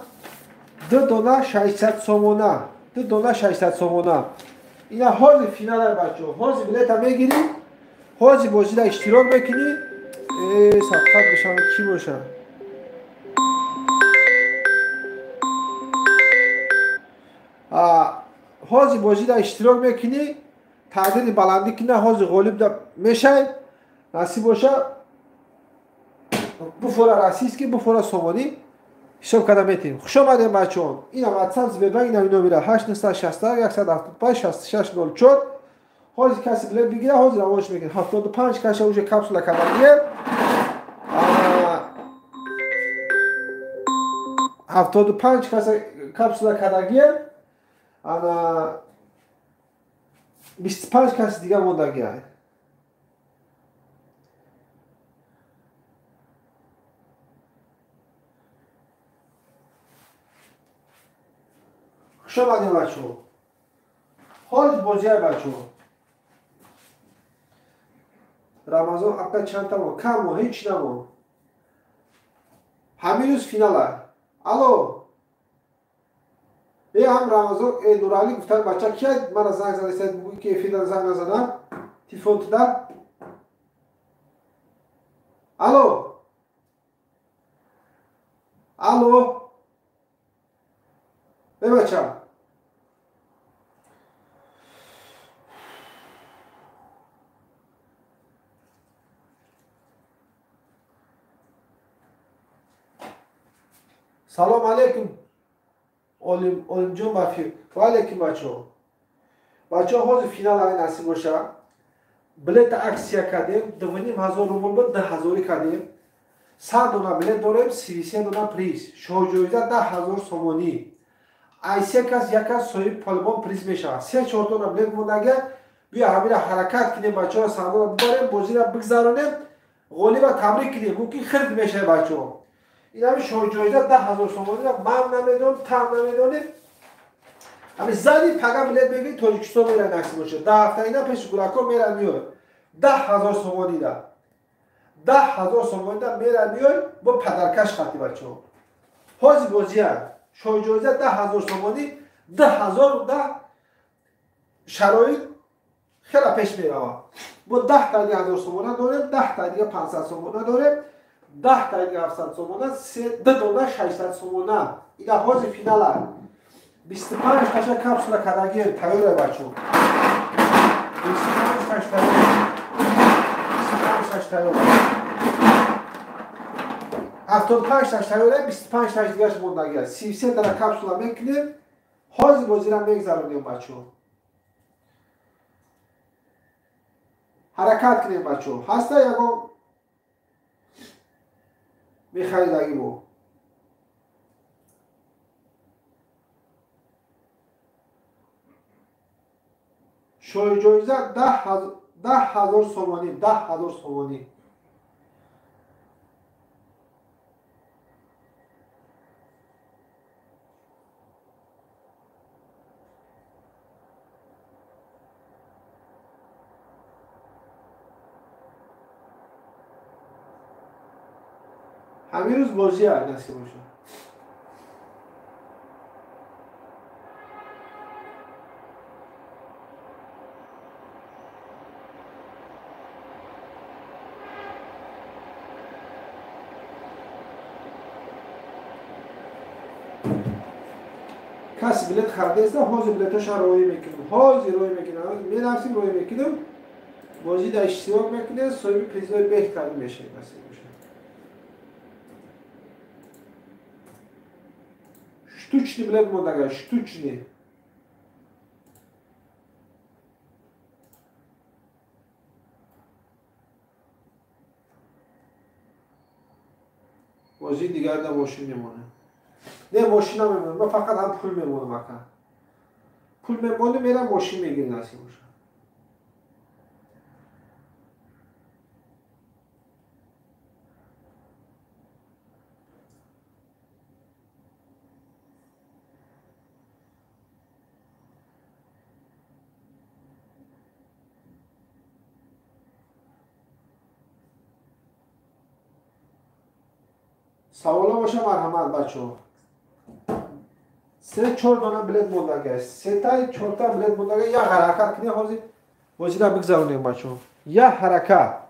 2 دانه 600 سومانه. 2 دانه 600 سومانه. اینا حاضر فینال بچه ها. حاضر بلیتا میگیری. حاضر بازی را اشتراک بکنی. صفحات بشن کی باشن؟ حاضر بازی را اشتراک میکنی. تعدیل بلندی که نه حاضر غالب میشه. نصیب باشه بفوره رسیز که بفوره سومانی حساب کرده میتونیم. خوش آمدیم بچه هم. این هم ادسنس ببین این هم اینو میره 860 175 66 04. حاضر کسی بلیت بگیره حاضر روانش میگیره. 75 کشه اوش کپسولا کدنگیه. 75 کسی کپسولا کدنگیه. 25 کسی دیگه موندگیه. خوش آمدیم بچه ها. حال بازی های بچه ها. رمضان اقل چند تا ما کم ما هیچ نما. همین روز فینال های. الو. ای هم رمضان نورالی گفتن بچه کیا من زنگ زنه سید بگوی که فینال زنگ نزنم. تلفن تو ده. الو. الو. ای بچه. سلام علیکم. اولیم جون بفیر. و علیکم بچه ها. بچه ها حاضر فینال های نصیب باشه. بلیت اکسیا کردیم. 2,500 روبل بود 10,000 کردیم. 100 دونه بلیت داریم. 33 دونه پریز. شاه جایزه 10,000 سومانی. ایسه کس یک کس صاحب پالبان پریز میشه. 3-4 دونه بلیت موندگه. بیا همین حرکت کنیم بچه ها سنده را ببریم. بازی را بگذارونیم. غالی را تبریک کنیم. ممکن خرید میشه بچه ها. این همین شاه جایزه 10,000 سومانی را من نمیدونم تم نمیدونیم. همین زنی پگه بلیت بگید تاجیکستان میره نصیب باشه. 10 هفته اینا پیش گلکا میره میاد. 10,000 سومانی را. 10,000 سومانی را میره میاد با پدرکش خطی بچه ها. حاضر بازی ها. شاه جایزه 10,000 سومانی. 10,000 ده شرایط خیلی پیش میره. با 10 تا دیگه 1000 سومانی داریم. 10 تا دیگه 500 سومانی داریم. 10 تا دیگه 700 سومانی. 2 دانه 600 سومانی. اینا حاضر فینال ها. 25 کشه کپسولا کدنگی تیاره بچه ها. 25 کشه تیاره. 25 کشه تیاره. 75 کشه تیاره. 25 کشه دیگه موندگی. 33 دانه کپسولا میکنیم. حاضر بازی را میگذارونیم بچه ها. حرکت کنیم بچه ها. هسته یکم میخریدگی بو. شاه جایزه 10,000 سومانی. 10,000 سومانی. همین روز بازی ها نصیب باشه. کسی بلیت خریده است حاضر بلیتش روی میکنم. حاضر روی میکنم. می نفسیم روی میکنم. بازی در اشتراک میکنه. صاحب پریزای بهتری میشه نصیب باشه. Штучный bilet modaga, штучный. بازی دیگر در ماشین میمونه. نه ماشین هم میمونه. من فقط هم پول میمونه مکان. پول میمونه میرم ماشین میگیرم نصیب باشه. سوالا باشه مرحمت بچه ها. 3-4 دانه بلیت موندگی است. 3 تا 4 تا بلیت موندگی. یا حرکت کنی حاضر بازی را بگذارونیم بچه ها. یا حرکت.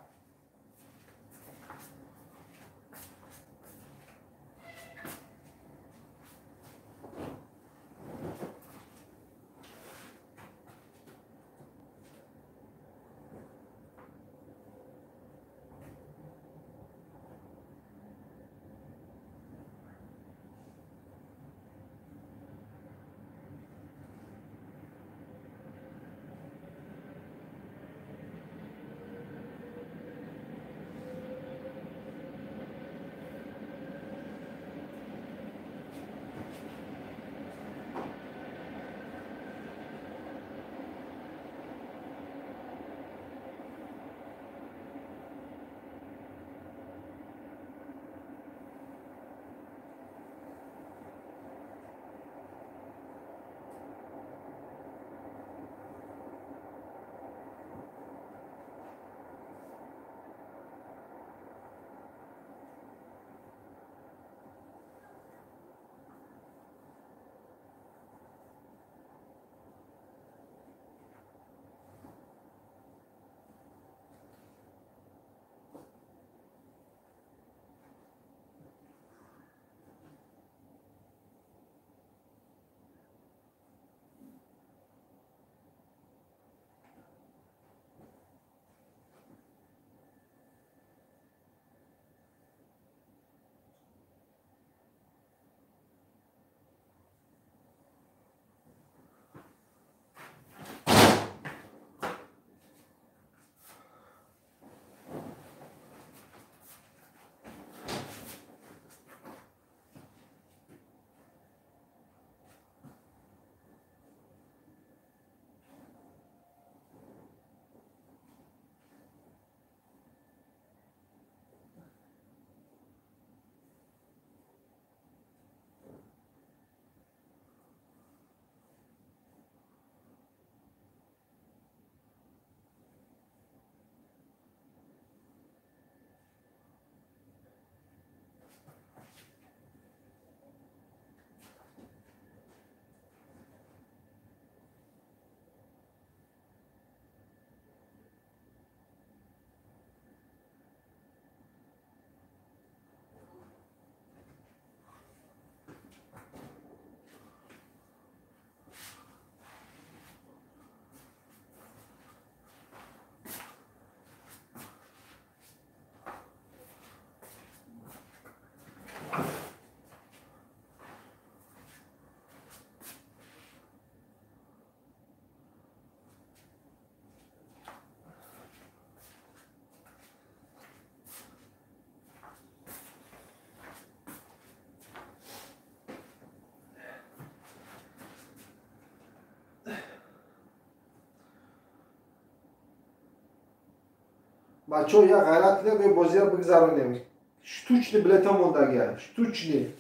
بچه ها یا غیرت کنه به بازی رو بگذارونیم. شتوچنی بلیت ها موندگی هست. شتوچنی.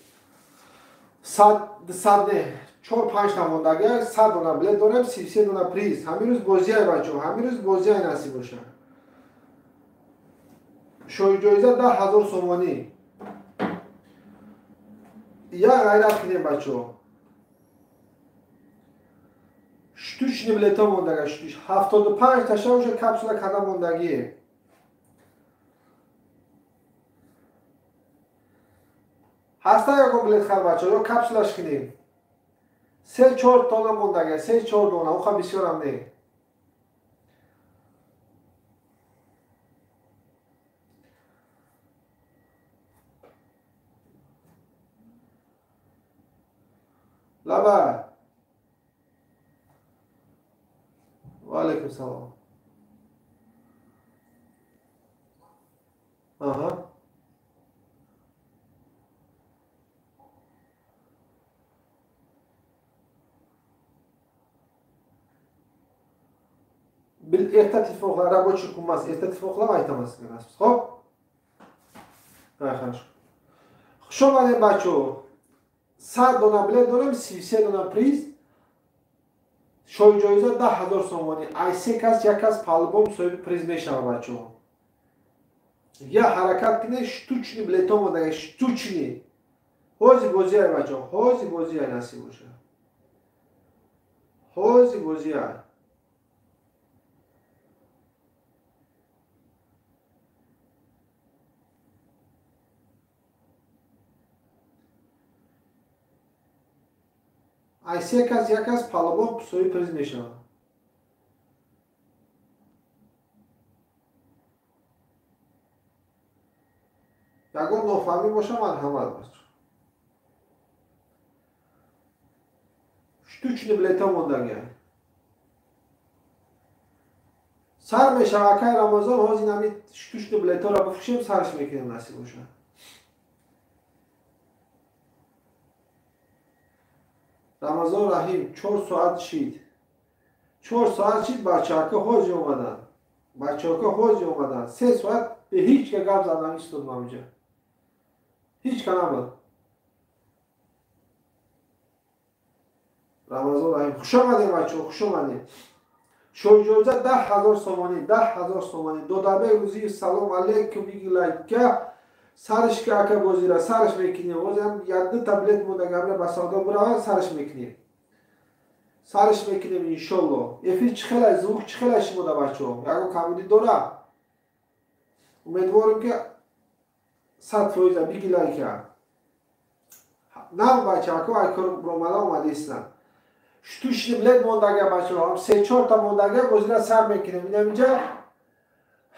100 نه. 4-5 تا موندگی هست. 100 دونه بلیت دارم. 33 دونه پریز. همین روز بازی های بچه ها. همین روز بازی های نصیب باشه. شوی جایزه 10,000 سومانی. یا غیرت کنیم بچه ها. شتوچنی بلیت ها موندگی. شتوچ. 75 تا شوش کپسول کدام موندگیه. هسته یا کمپلیت خال بچه ها یا کپسولش کنیم 3-4 دانه موندگی 3-4 دانه اوخه بسیار هم نه لبه و علیکم سلام آها erta telefonlar рабочий kunmaz. Erta telefonlar aytamazsınız. Hop. Хорошо. Что надо бачо? 100 дона билет дорам, 33 дона приз. Шои ҷоиза 10,000 сомонӣ. Ай се кас як кас по-албом соҳиби приз мешава бачо. یا حرکت کنه штучный билетом اومده штучный بازی های بچه ها بازی های نصیب باشه بازی های айси якас палабон пусои приз мешавад ягон нофаҳмӣ боша марҳамат бача штучный билетом мондагия сар мешава акай рамазон ҳози нами штучный билетора бифушем сарш мекунем насиб боша рамазон раҳим 4 соат шид 4 соат шид бачаҳака ҳоҷи омаданд 3 соат به هیچ که گپ زدن ایستادم اونجا هیچ که نبود رمضان رحیم خوش آمدین بچه خوش آمدین شوجوزه 10,000 سومانی 10,000 سومانی دو دبه روزی سلام علیکم میگی که سرش که اکه بازیره سرش میکنیم اوزم یاد تبلت مونده گمره بسادا برای سرش میکنیم انشالله افیر چخیله زوق چخیله شموده بچه یکو کمیدی دوره امیدوارم که 100% بگی لایک نه بچه اکو ایکار برومالا اومده ایستن штучный билет мондага бачаҳо 3-4 та мондага гузира сар мекунем инаминҷа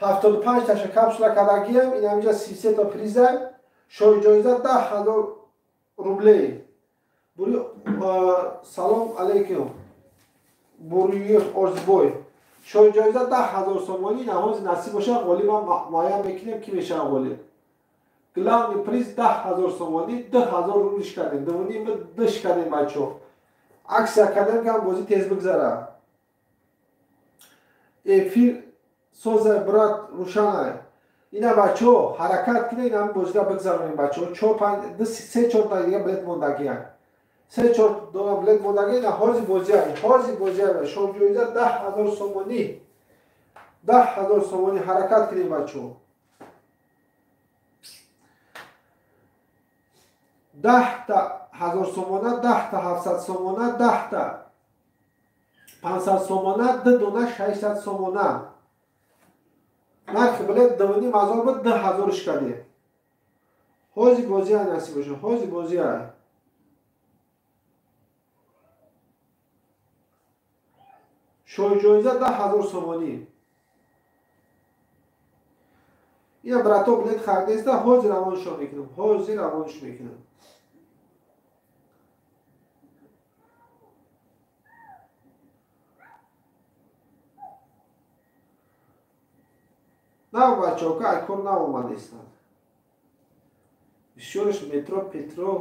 75 таша капсула кадагием инаминҷа 33 та приза шоиҷоиза 10,000 рублей бури салом алейкум бури орзбой шоиҷоиза 10,000 сомонӣ наҳози насиб боша ғолиба муайян мекунем ки мешава ғолиб главный приз 10,000 сомонӣ 2,000 рублиш кардем дувуним диш кардем бачаҳо аксия кардем ки бозӣ тез бигзара эфир соза брат рӯшана ина бачаҳо ҳаракат кунед ин ҳамин бозига бигзаронем бачаҳо 3-4 та дига билет мондагия 3-4 дона билет мондагия ина ҳози бозия шоҷоиза 10,000 сомонӣ 10,000 сомонӣ ҳаракат кунед бачаҳо 10 та 1000 сомона 10 та 700 сомона 10 та 500 сомона 2 дона 600 сомона нархи билет 2,5 буд 2,000 шкаде ҳози бозия насиб боша ҳози бозия шоиҷоиза 10,000 сомонӣ ина брато билет харидаиста ҳозир равоншон мекунам ҳозир равонш мекунам на бачаҳо ка айкор наомадестанд бисёраш метро петро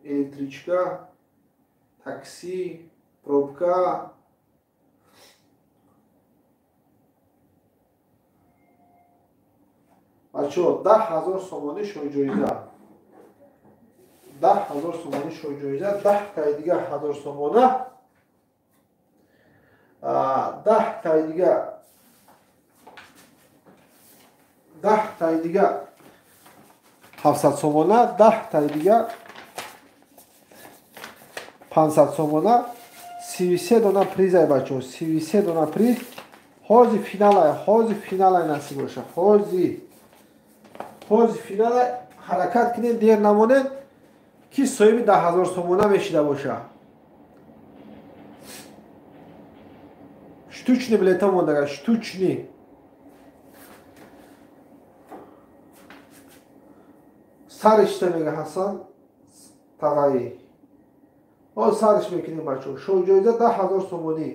электричка такси пробка бачаҳо 10,000 сомонӣ шоиҷоиза 10,000 сомонӣ шоиҷоиза 10 таи дига 1,000 сомона 10 таи дига 10 таи дига 700 сомона 10 таи дига 500 сомона 33 дона призай бачаҳо 33 дона приз ҳози финалай насиб боша ҳози финалай ҳаракат кунед дер намонед ки соҳиби 10,000 сомона мешида боша штучный билета мондага штучный сариш мега ҳасан тағаи ҳоз сариш мекунем бачаҳо шоиҷоиза 10,000 сомонӣ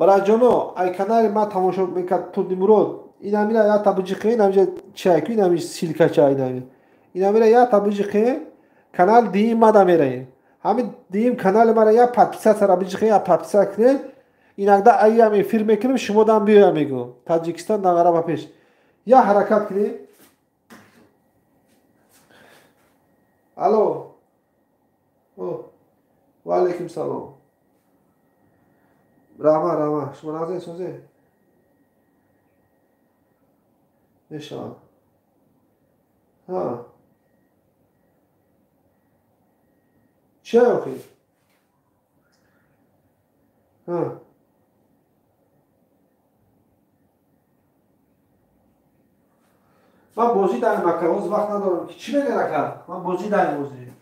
браҷоно ай канали ма тамошо мекард турдимурод инамира ята биҷиқе инамиҷа чайку инамиш силкача инамира ята биҷиқе канал диим мада мераем ҳамин диим канали мара я подписатсара биҷиқе я подписат кунед инагда айям эфир мекунем шумодам биёя мегӯм таҷикистон дағараба пеш я ҳаракат кунед алло ва алейкум салом рама шумо назед созе میشم. ها چه آخی؟ ها من بازی در مکروز وقت ندارم که چی بگه نکرد؟ من بازی در بازی.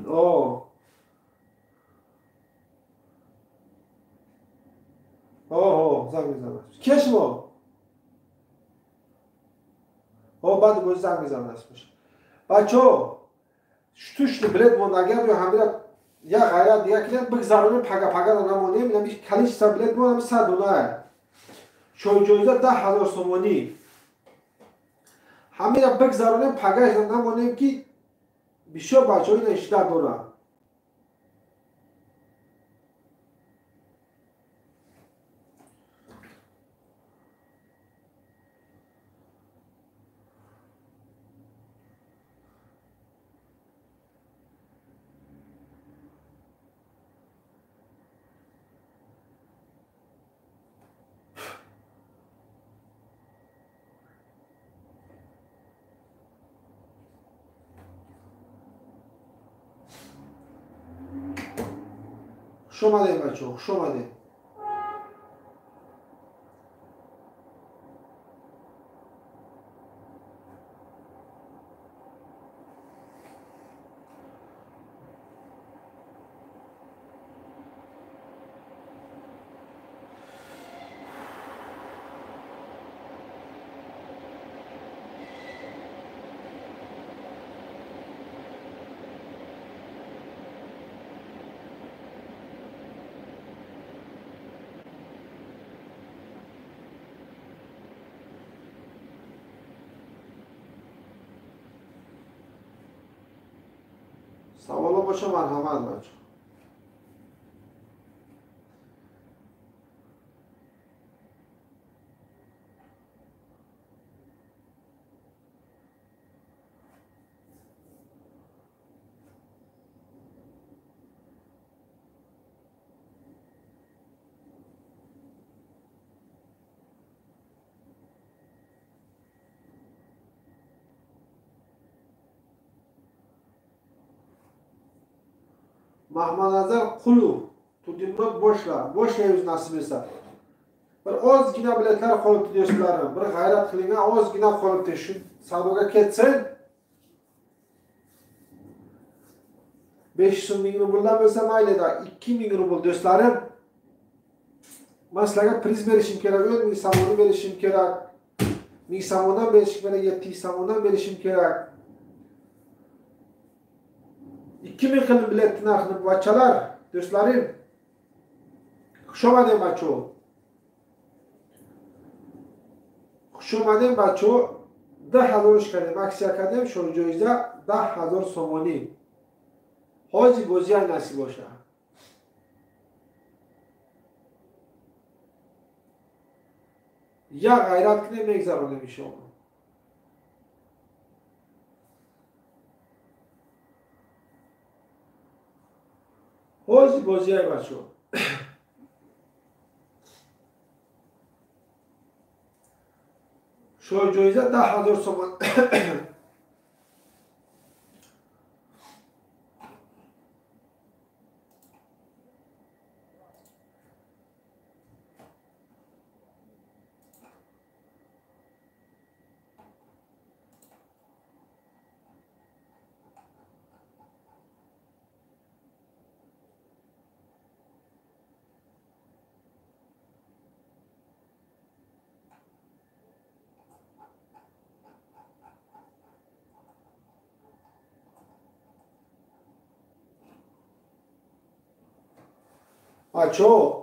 اوه اوه زنگ میزنم. کیش ما؟ اوه بعد بازی زنگ میزنم اسمش. بچه توش بلد موندگی یا همیشه یا غیرت دیگه کلیت بگذارونیم پگا نمونیم نمیشه کلیش سر بلد مونم 100 دلار. شوی جایزه 10,000 سومانی. همیشه بگذارونیم پگاش نمونیم که بیشتر بچه های 18 دلار. شماده بچه شماده. سوالا باشه مرحمت بچه. محمد نظر قلو تو دیمرات boş evuz nasip etsin. Bir ozgina biletler koyup diyorlarım. Bir gayret kılına ozgina koyup de şu sadoga ketsin. 500 bin rubuldan versem ailede 2 bin rubul dostlarım. Mesela priz verişim gerek, mi samonu verişim gerek. Mi samondan verişim gerek, yetti samondan verişim gerek. 2000 kılın biletini akınıp baçalar, dostlarım. Kuşamadın baço. Kuşamadın baço. 10,000 işkade, maksiya kadem şorucuyuzda 10,000 somoni. Hoci boziyan nasip boşa. Ya gayret kine megzarone میشه اون. Hoci boziyan baço. şorucuyuzda 10,000 somoni. بچه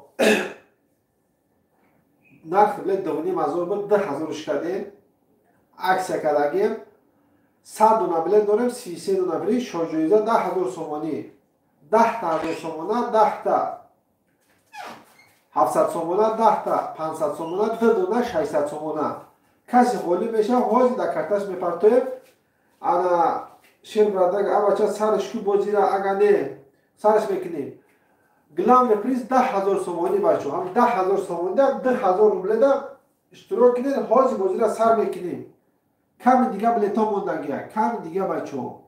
نرخ بلد دوانی مزور بود 10,000 کردیم عکس کردیم 100 دونه بلد داریم 33 دونه بری شارجویزه 10,000 سومانی 10,000 سومانه 10 تا 700 سومانه 10 تا 500 سومانه 2 دونه 600 سومانه کسی خالی میشه حاضی در کارتش میپرتویم انا شیر برادر اب بچه سرش کی بازی را اگه نه سرش میکنیم گلام پریز 10,000 سومانی بچه هم 10,000 سومانی 10,000 روبله ده اشتراک کنید حاضر بازی را سر میکنیم. کم دیگه بلیتا موندگیه، کم دیگه بچه ها.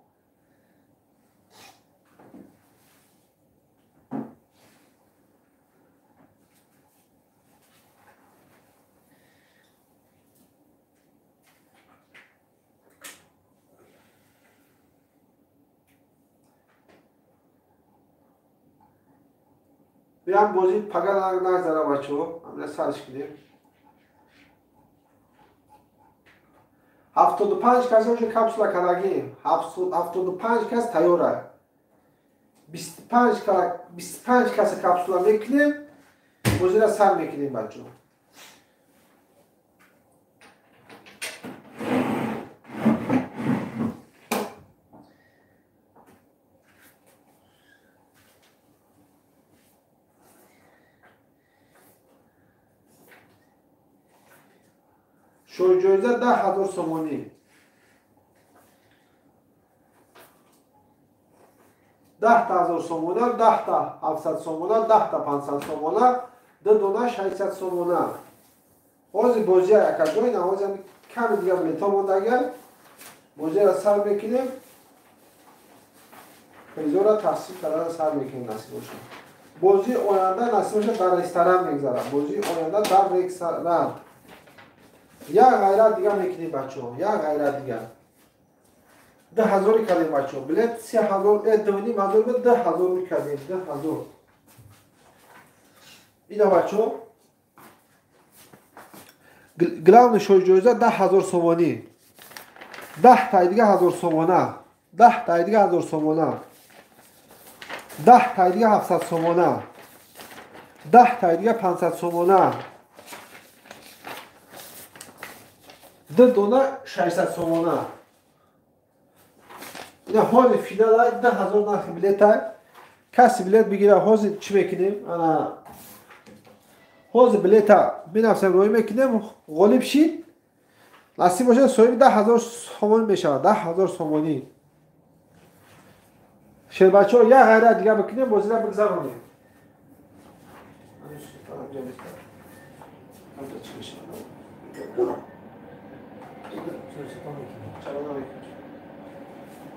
بیام بازی پگل نگذاره بچه ها. همین سرش کنیم. 75 کس هاش کپسولا کردگیم. 75 کس تیاره. 25 کس کپسولا میکنیم. بازی را سر میکنیم بچه ها. شوی جایزه 10,000 سومانی. 10,000 سومانه، 10 تا 700 سومانه، 10 تا 500 سومانه، 2 دونه 600 سومانه. حاضر بازی یک جای نه حاضر کم دیگه بلیتا موندگه. بازی را سر میکنیم. پریزور را تقسیم کردن سر میکنیم نصیب باشه. بازی آینده نصیب باشه در رستوران میگذارم. بازی آینده در رستوران. یک غیرت دیگه میکنیم بچه ها. یک غیرت دیگه. 10,000 کردیم بچه ها. بلیت 3,000 دوینیم هزار به 10,000 کردیم. 10,000. اینا بچه ها. گلاون شوی جایزه 10,000 سومانی. 10 تا دیگه 1000 سومانه. 10 تا دیگه 1000 سومانه. 10 تا دیگه 700 سومانه. 10 تا دیگه 500 سومانه. 2 دونه 600 سومانه. اینا حاضر فینال 10,000 نخی بلیت. کسی بلیت بگیره حاضر چی میکنیم؟ انا حاضر بلیت بنفسم روی میکنیم. غالب شید نصیب باشه صاحب 10,000 سومانی میشه. 10,000 سومانی. شیر بچه ها یک غیرت دیگه بکنیم بازی را بگذارونیم.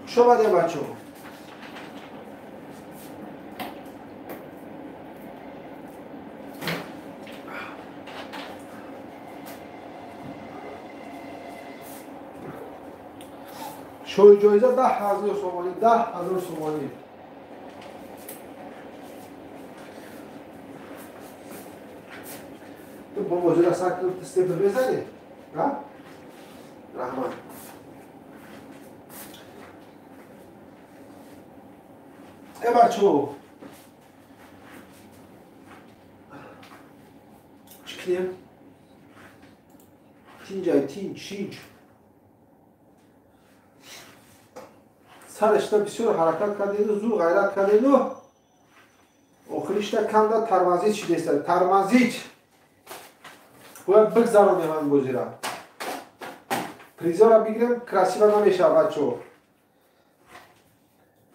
شما ده بچه ها. شوی جایزه 10,000 سومانی. 10,000 سومانی. تو با بازی را سر کنم استیپل بزنی؟ ها؟ رحمان. ای بچه ها. چی کنیم؟ تین جای تین چیج. سرش بسیار حرکت کردید و زور غیرت کردید و آخریش کم داد ترمزیج چی دیست؟ ترمزیج باید بگذارم من بازی را. پریزا را بگیرم کراسیبا نمیشه بچه ها.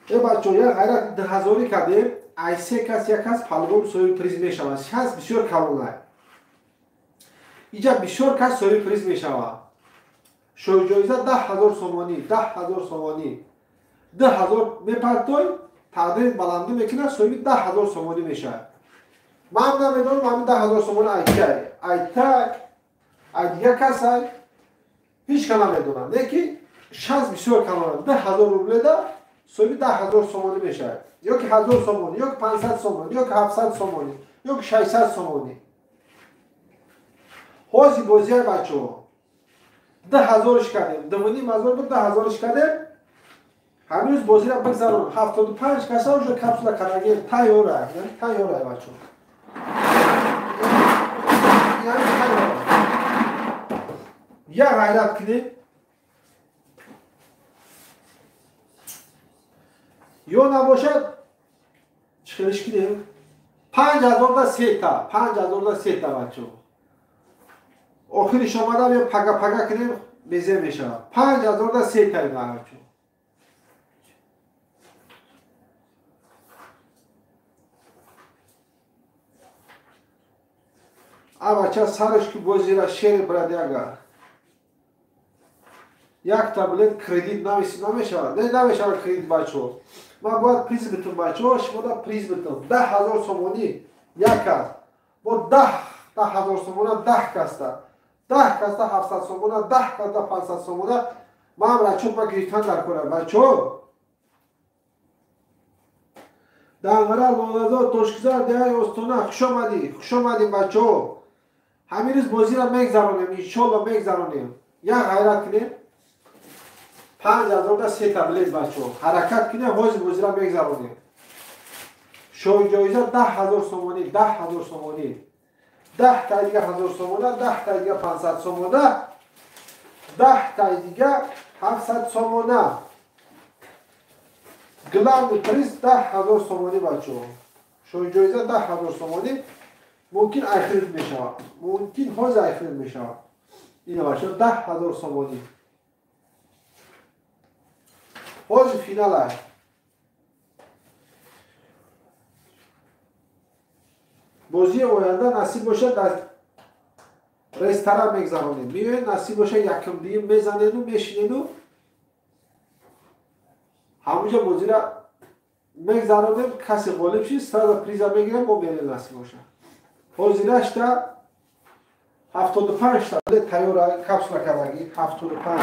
ای بچه ها یک غیرت 10,000 کردیم. ای سه کس یک کس پلوان سوی پریز میشه. شانس بسیار کلونه. اینجا بسیار کس سوی پریز میشه. شوی جایزه 10,000 سومانی. 10,000 سومانی. 10,000 میپرتوی تعدیل بلنده میکنه سوی 10,000 سومانی میشه. من نمیدونم من 10,000 سومانی ایتای ایتای ای دیگه کس های هیچ کنه نمیدونم. لیکن شانس بسیار کلونه. 10,000 روبله ده سوی 10,000 سومانی میشه. یا که 1,000 سومانی، یا که 500 سومانی، یا که 700 سومانی، یا که 600 سومانی. حاضی بازی های بچه ها 10,000 کردیم. دوونیم هزار بود 10,000 کردیم. هنوز بازی را بگذارم. 75 کسا رو کپسولا کنگی تایوره. یعنی تایوره بچه ها. یعنی تایوره. یا غیرت کنیم. یا نباشد چخیرش کنیم. 5,000 دا 3 تا. 5,000 دا 3 تا بچه ها. آخری شما دا بیا پگا پگا کنیم بیزه میشه. 5,000 دا 3 تا اینا بچه ها. بچه سرش که بازی را شیر برد یک تبلت کردیت نمیشود. نه نمیشود کردیت بچه. من باید پریز بتون بچه ها. شما دا پریز بتون 10,000 سومونی یک است. با 10,000 سومونه 10 کسته. 10 کسته 700 سومونه 10 کسته 500 سومونه. من هم را چوب با گریفتن در کنم بچه ها. دنگره لونزا توشکزار دیگه استونه خوش آمدیم بچه ها. همین روز بازی را میگذرانیم انشالله میگذرانیم. یک غیرت کنیم 5,000 تا 3 تبلیغ بچه ها حرکت کنیم بازی را میگذرانیم. شوی جایزه 10,000 سومونی 10,000 سومونی 10 تا دیگه 1000 سومونه 10 تا دیگه 500 سومونه 10 تا دیگه 700 سومونه گلاند پریز 10,000 سومونی بچه ها. شوی جایزه 10,000 سومونی ممکن اخرید میشه. ممکن حاضر اخرید میشه. این بچه 10,000 سومونی حاضر فینال است. بازی آینده نصیب باشه در رستوران میگذرانیم. میبینید نصیب باشه یکم دیگه میزنید و میشینید و همونجا بازی را میگذرانیم. کسی غالب شید سر پریزا میگیرم و میریم نصیب باشه. حاضرش تا 75 تا تیار کپسول کردگی 75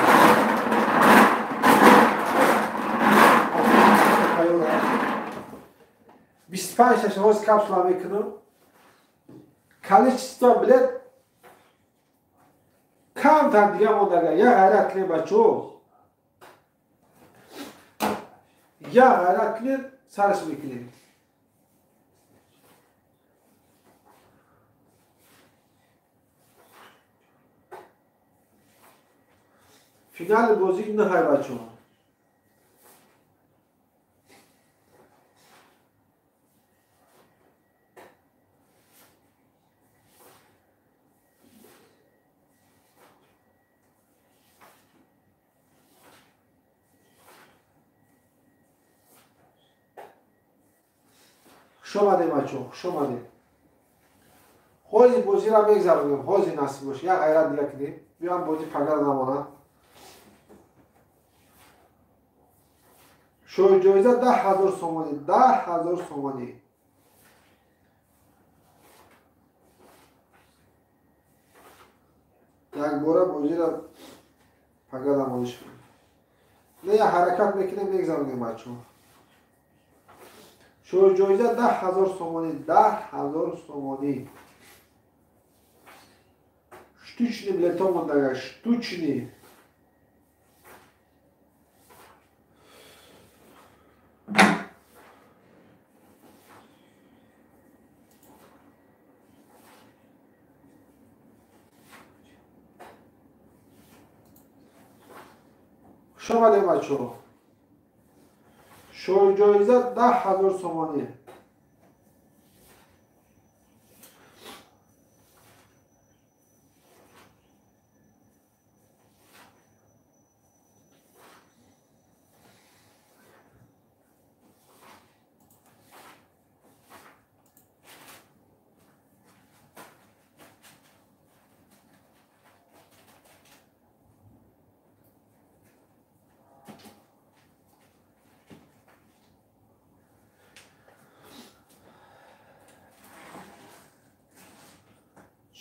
25 تا شواز کپسول میکنم. کالیچستا بلد کم تا دیگه موندگه. یا غیرت کنید بچه ها. یا غیرت کنید سرش میکنید. فینال بازی نه های بچه ها. خوش آمدید بچه ها. خوش آمدید. حاضر بازی را میگذاریم. حاضر نصیب باشه. یا غیرت دیگه کنید. بیان بازی پگر نمانه. شوی جایزه 10,000 سومونی 10,000 سومونی. یک باره بازی را پگر نمانش کنید. نه یا حرکت میکنیم میگذاریم بچه ها. شوی جایزه 10,000 سومونی 10,000 سومونی. Штучный билетом мондага. Штучный. شما ده بچه ها. شوی جایزه 10,000 سومونی.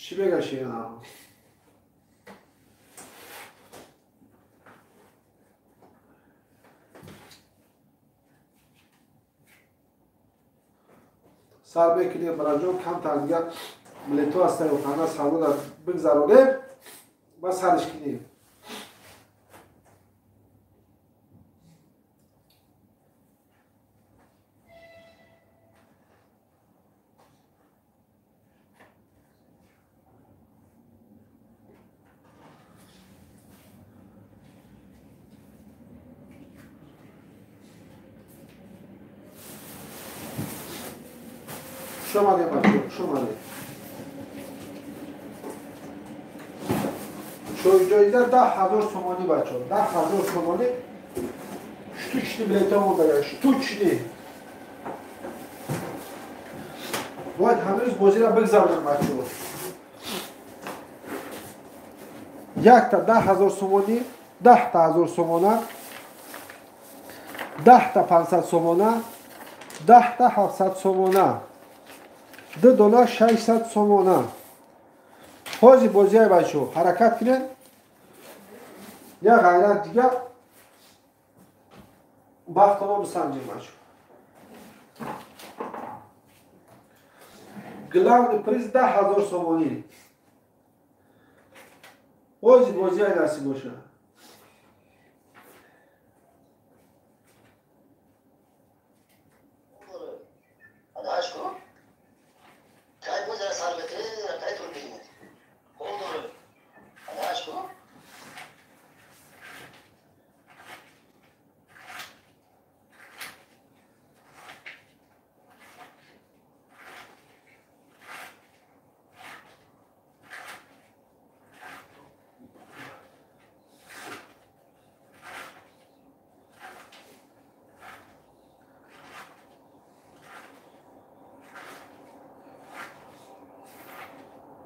چی بگشی اینا؟ سر بکنی برای جان کم تا دیگه بلیتو هسته و خانه سالو در بگذرانه بس سرش کنیم. شما ده بچه شما ده. شوی جایزه 10,000 سومونی بچه 10,000 سومونی. Штучный билетом дاره. Штучный. باید همه روز بازی را بگذاریم بچه یک تا 10,000 سومانی، 10 تا 1000 سومانه، 10 تا 500 سومانه، 10 تا 700 سومانه، 2 دانه 600 سومانه. حاجی بازی های بچه حرکت کنید. یا غیرت دیگه وقتنا بسنجیم بچه. گلاند پریز 10,000 سومانی. حاجی بازی های دستی باشه.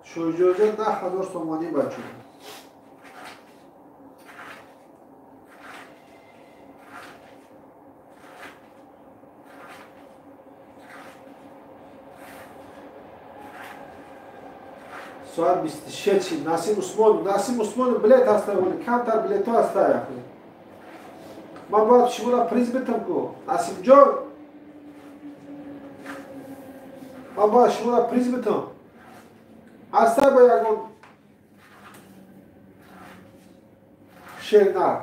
شوجوزه 10,000 سومانی بچه. ساعت 26 نسیم عثمان بلیت هسته ولی کمتر بلیت ها هسته یخی. من باید شما پریز بتم کو نسیم جان. من باید شما پریز بتم. هسته با یکون شیر نه.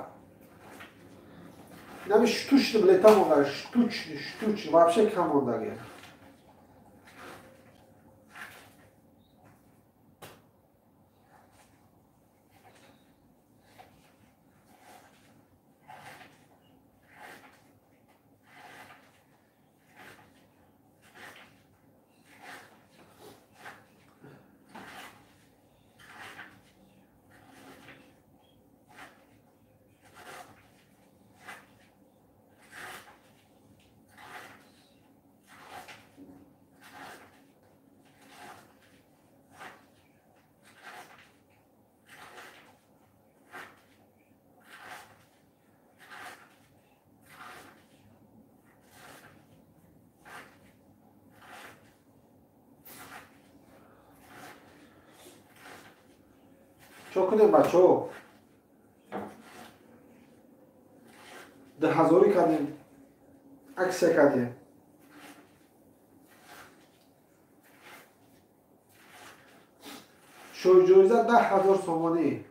نمی شتوش بلیت ها مونده شتوچ وابشه کم مونده گه. چو کنیم بچه ها 10,000 کردیم عکس کردیم شو جویزه 10,000 سومانی.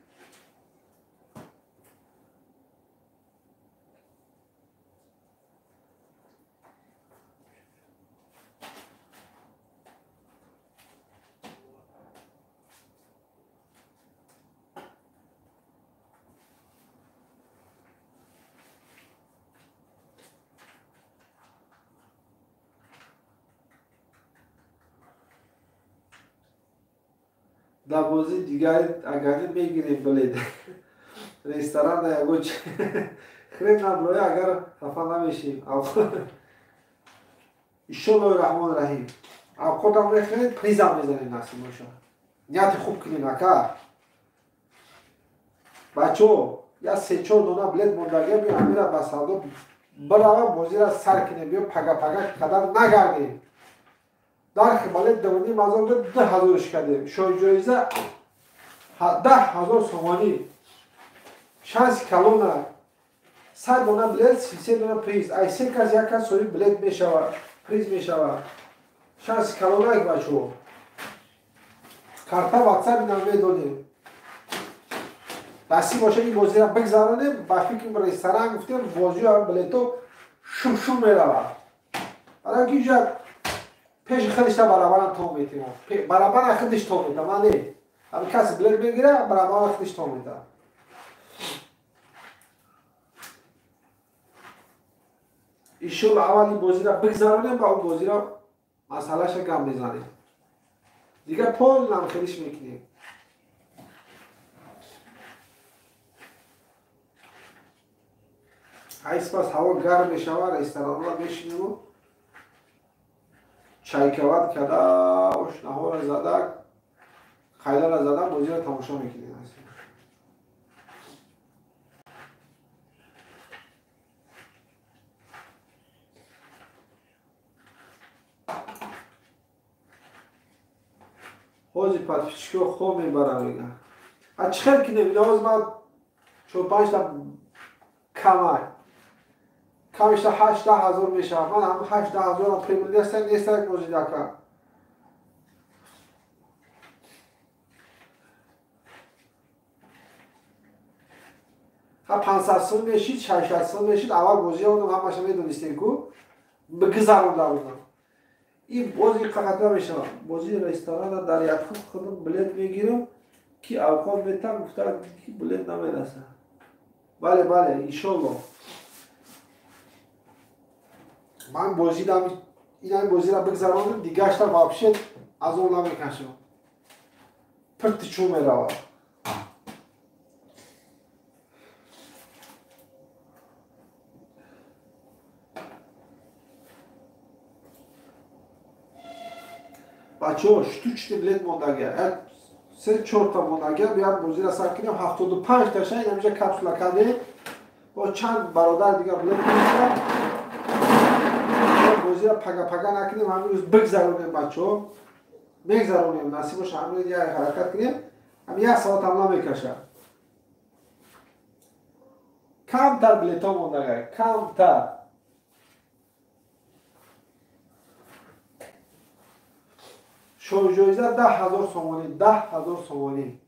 در بازی دیگر اگر میگیریم بلید ریستوران در یکو خیلی نبروی اگر خفه نمیشیم ایشالله الرحمن الرحیم خودم میخواییم پریزم میزنیم نسیم باشا نیت خوب کنیم نکر بچه یا 3-4 دونه بلید مندگه بیا امیره بسرده برای بازی را سر کنیم بیا پگا قدر نگردیم در خبالت دوانی مازم 10,000 کردیم شوی جایزه 10,000 سومانی 6 کلونه 100 دونه بلید 3 دونه پریز ایسه کس یک کس سوی بلید میشود پریز میشود 6 کلونه یک بچه کارتا واتساپ نامه دادیم دستی باشه این بازی را بگذارانیم با فکر به ریستوران گفتیم بازی ها بلیتو شم میرود برای اینجا پیش خودش تا برابر تو میتیم برابر خودش تو میتیم من نه اما کسی بلد بگیره برابر خودش تو میتیم ایشون اولی بازی را بگذارونیم با اون بازی را مسئله شا کم بزنیم دیگه پول نم خیلیش میکنیم ایس پس هوا گرم میشود ریستوران را میشینیم چای کواد کده اشنه ها را زده خیلی را زده بازی را تماشا میکنیم حوزی پاتیشکو خوب میبرم میگم چخیر کنیم لازم ما چون 5 تا کمای کمش تا 18,000 میشه من هم 18,000 پریمیل نیست یک موزی دکم ها 500 سال میشید 600 سال میشید اول بازی اونم همش میدونستین کو بگذارم دارم این بازی فقط نمیشه بازی رستوران در یادم خودم بلیت میگیرم که اوقات میتم گفتم که بلیت نمیرسه بله ان شاء الله من بازی دارم این بازی را بگذارم دیگه اشتا واپس از اون نمیکشم پرت چون میرم بچه‌ها تو چه بلیت موندگه 3-4 تا موندگه بیام بازی را سر کنیم 75 تا شاید اینجا کپسول کده با چند برادر دیگه بلیت میگیرم بازی را پگا نکنیم همین روز بگذرونیم بچه‌ها میگذرونیم نصیب باشه همین روز یه حرکت کنیم همین 1 ساعت هم نمیکشه کمتر بلیت ها موندگه کمتر شو جایزه 10,000 سومانی 10,000 سومانی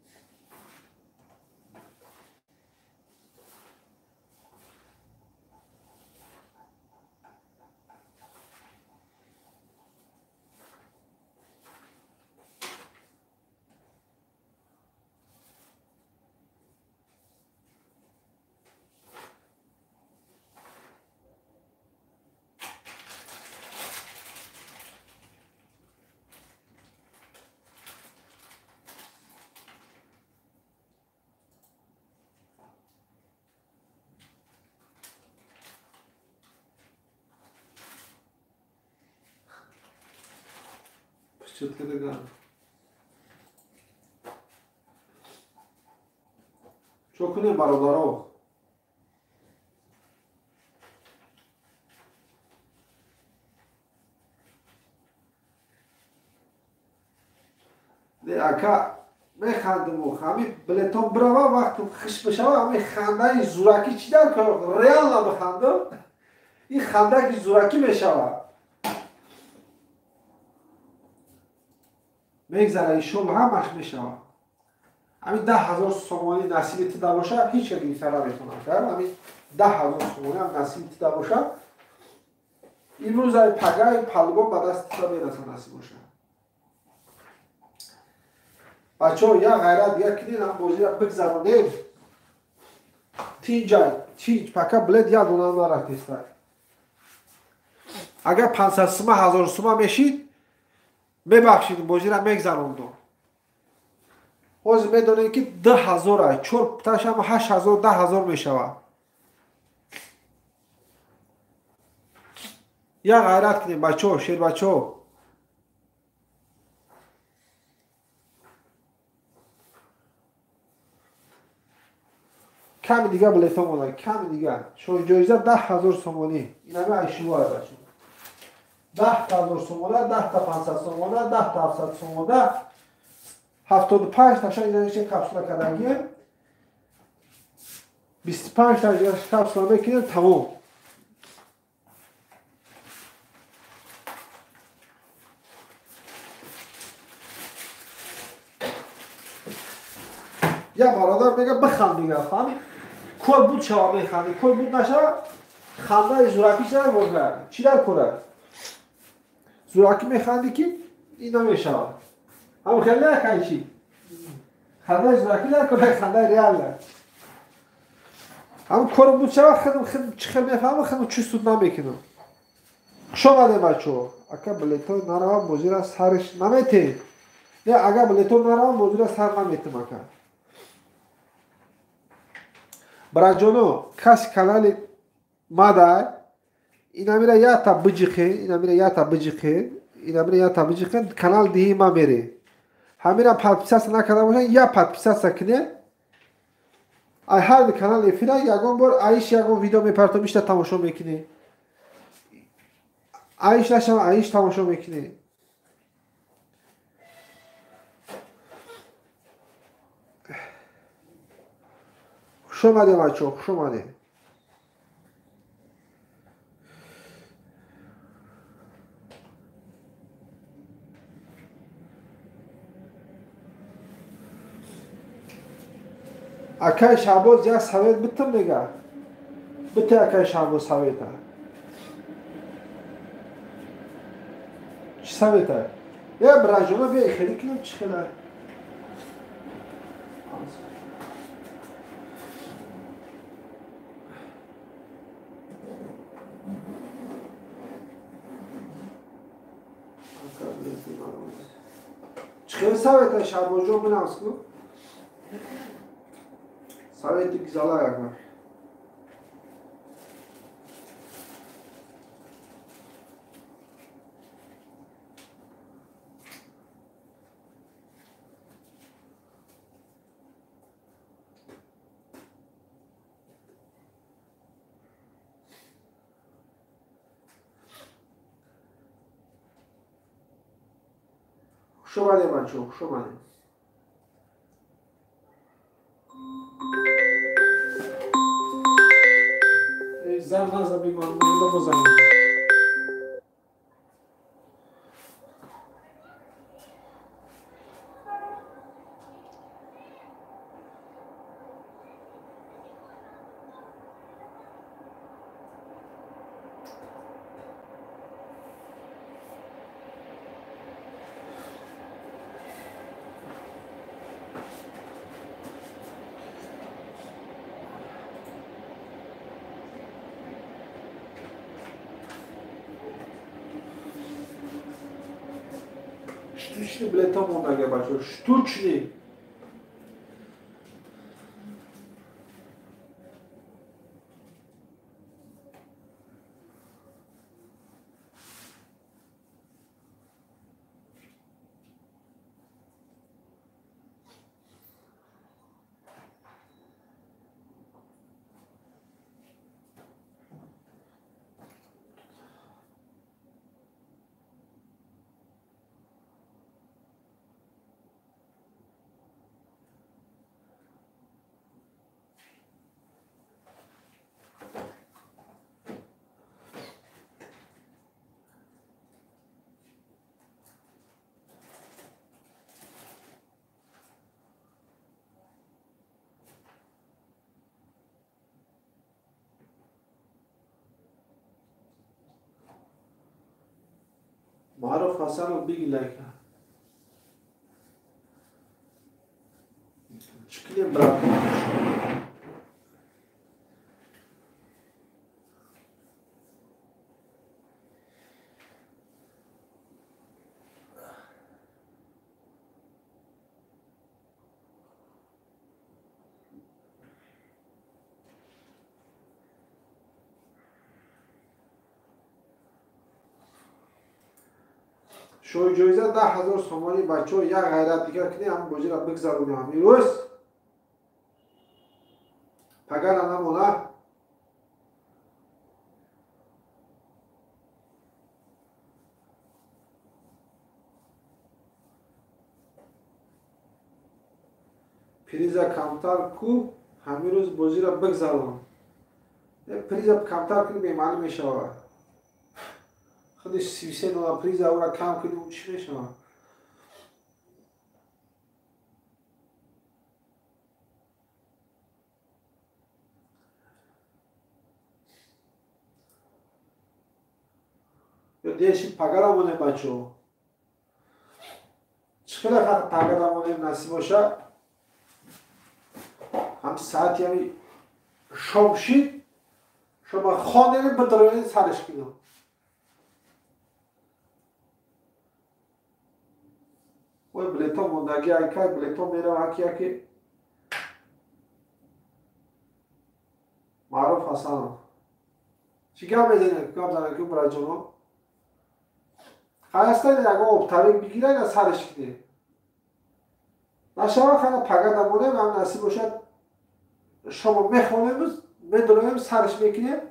شد که دیگه چو کنیم برادرها ده اکا میخندم و همین بلیتون برای وقت خش بشه همین خنده زورکی چی در کنم ریال نبخندم این خنده که زورکی میشه میگذره ایشون همش میشه همین 10,000 سومانی نصیب تدا باشه هیچ که دیگه فرا میتونم کرد همین 10,000 سومانی هم نصیب تدا باشه امروز های پگای پلگون به دست تدا میرسه نصیب باشه بچه ها یا غیرت دیگر کنین هم بازی را بگذرونیم تین جای چی پکا بلد یا دونم نرکتیسته اگر 500 سومه 1000 سومه میشید ببخشید بازی را میگذروندم باز میدونید که 10,000 های چور تاش هم 8,000 10,000 میشود یا غیرت کنیم بچه ها شیر بچه ها کمی دیگه بلیتون مونه کمی دیگه شو جایزه 10,000 سومانی این همه ایشوار بچه 10,000 سومانه 10 تا 500 سومانه 10 تا 700 سومانه 75 تا شاید اینجا کپسول کدنگی 25 تا اینجا کپسول میکنیم تمام یا برادر میگه بخند میگه خواهی کل بود شما میخندی کل بود نشه خنده زورکی چرا بگرد چی در کنه زورکی میخندی که این نمیشه همون خیلی نکنی چی خنده زورکی در کنه خنده ریال در همون کل بود شما خیلی چی خیلی میفهمم خیلی چی سود نمیکنم شما ده بچه اگه بلیتون نروم بازی را سرش نمیتی نه اگه بلیتون نروم بازی را سر نمیتیم اکا برای جانو کسی کانال ما دار اینا میره یا تا بجیخه اینا میره یا تا بجیخه اینا میره یا تا بجیخه کانال دیگه ما میره همینا پادپیساس نکرده باشن یا پادپیساس کنه ای هر کانال فینا یگون بار ایش یگون ویدیو میپرتم میشه تماشا میکنه ایش نشم ایش تماشا میکنه خوش آمده بچه ها، خوش آمده. اکای شعباز یا سوید بتم نگه بته اکای شعباز سوید ها چی سوید ها یا براجونا بیا خیلی کنم چی خیلی چی خیلی سوید ها شعباز جو بنامز کن سوید گزالا اگر خوش آمده بچه ها، خوش آمده. زن نازم بیمان من بزنم Штучный билетом он ага бачо, штучный. معروف حسن رو بگی لایک چکلی برای شوی جایزه 10,000 سومانی بچه ها یک غیرت دیگر کنی هم بوجی را بگذارونی هم میروز پگر نمونه پریزا کمتر کو همین روز بوجی را بگذارون پریزا کمتر کنی بیمانی میشه خودش 33 دلار پریزا او را کم کنی اون چی میشه یا دیشی پگرمونه بچه ها چخیلی خط پگرمونه نصیب باشه هم ساعتی همی شام شید شما خانه رو بدرونی سرش کنم وای بلیتا موندگی ایکای بلیتا میره حکی که معروف حسن چی گم بزنید گم زنه که برای جنو خواستن یک آب طبیق بگیره یا سرش کنه نشما خواهد پگه دمونه و هم نصیب باشد شما میخونه میدونیم سرش میکنه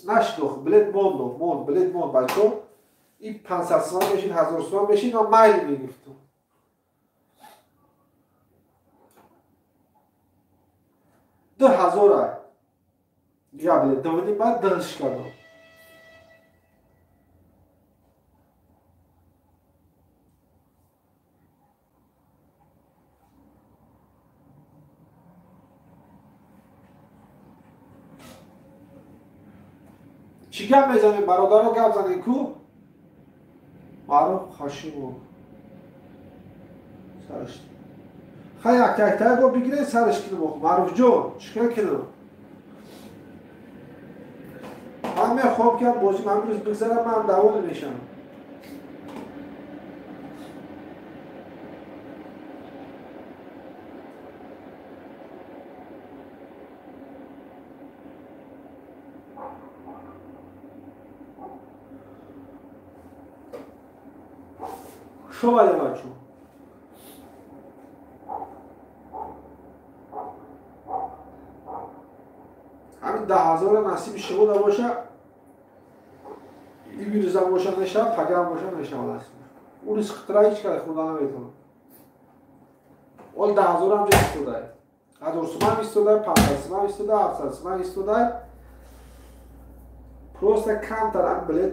نشدوخ بلید موند بلید موند بچه این 500 سوان بشین 1000 سوان بشین و مایل میگفتم 2000 دیگه بله دوونی بعد دهش کردم چی گپ میزنی برادر رو گپ زنی کو معروف خشیمو سرش خیلی یک تای با بگیره سرش کنه بخور معروف جون چیکار کنم من خواب کرد بازی من روز بگذارم من دوام میشم شو باید بچون همین 10,000 نصیب شما دا باشه این ویروزم باشه نشم پگرم باشه نشم نصیب اون از خطره هیچ که خدا نمیتونه اول 10,000 هم جا ایستوده هزار سومن ایستوده 500 سومن ایستوده 700 سومن ایستوده پروست کم تر هم بلیت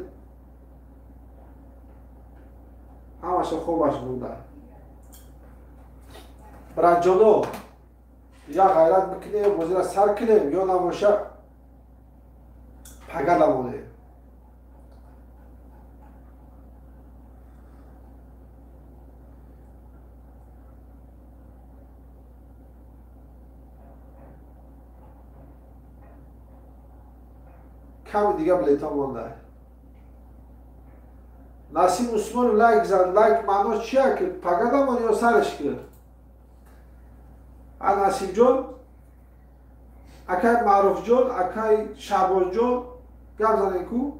همش خوبش بوده برای جلو یا غیرت بکنه بازی را سر کنیم یا نباشه پگه نمونه کم دیگه بلیت ها مونده نسیم عثمان لایک زد لایک معناش چیه که پگه نمونه یا سرش کرد نسیم جون اکای معروف جون اکای شعبان جون گپ زنین کو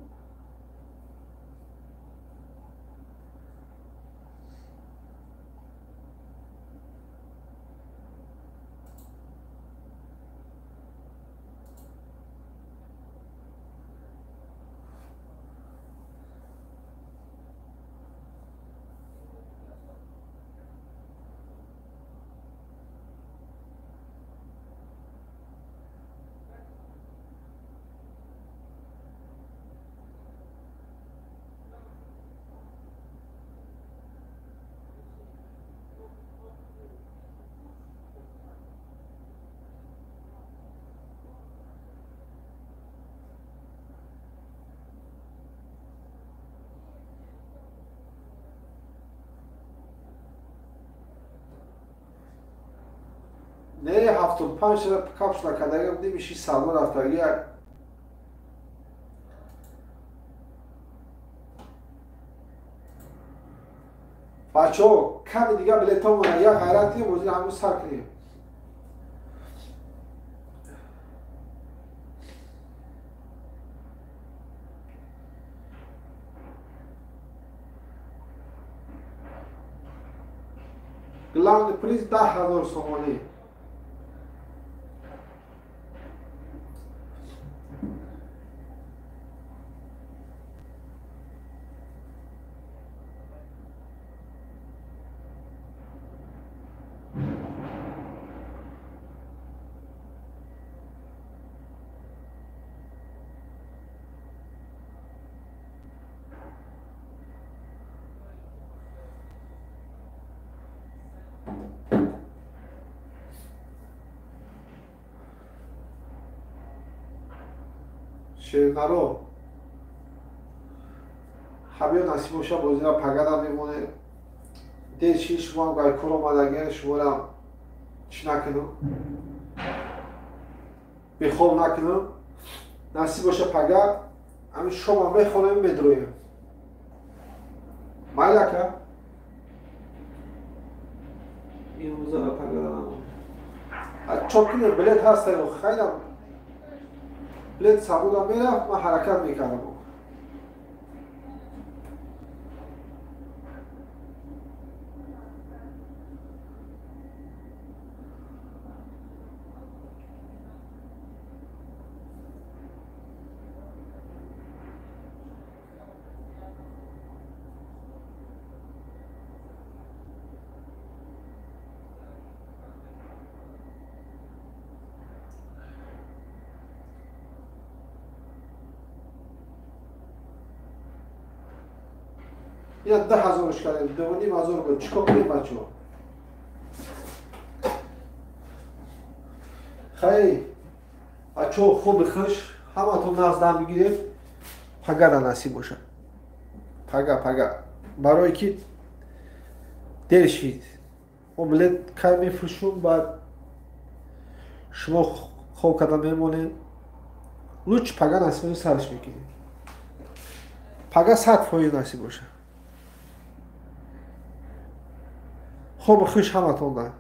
نه 75 شده کپسول کدایم نمیشی سالو رفته یک بچه ها کم دیگه بلیت ها مونه یا غیرتی موزی همون سر کنیم گلاند پریز 10,000 سومانی شیرنارو حبیب نصیب باشه بازی را پگه میمونه دید چی شما هم گای کور آمدگه شما را چی نکنم بخواب نکنم نصیب باشه پگه همین شما بخونم بدرویم مالکه این روزه را پگه نمونه چون بلیت هست خیلی بلیت سبودا میرفت من حرکت میکردم یا 10,000 کردیم 2,500 بود چیکار کنیم بچه ها خیلی بچه ها خوب خوش همه تون نزدم بگیریم پگه را نصیب باشه پگه برای که دیر شید املت کار میفروشون بعد شما خوب کردن میمونید لوچ پگه نصیب سرش میکنید پگه 100% نصیب باشه خوب خوش همه تون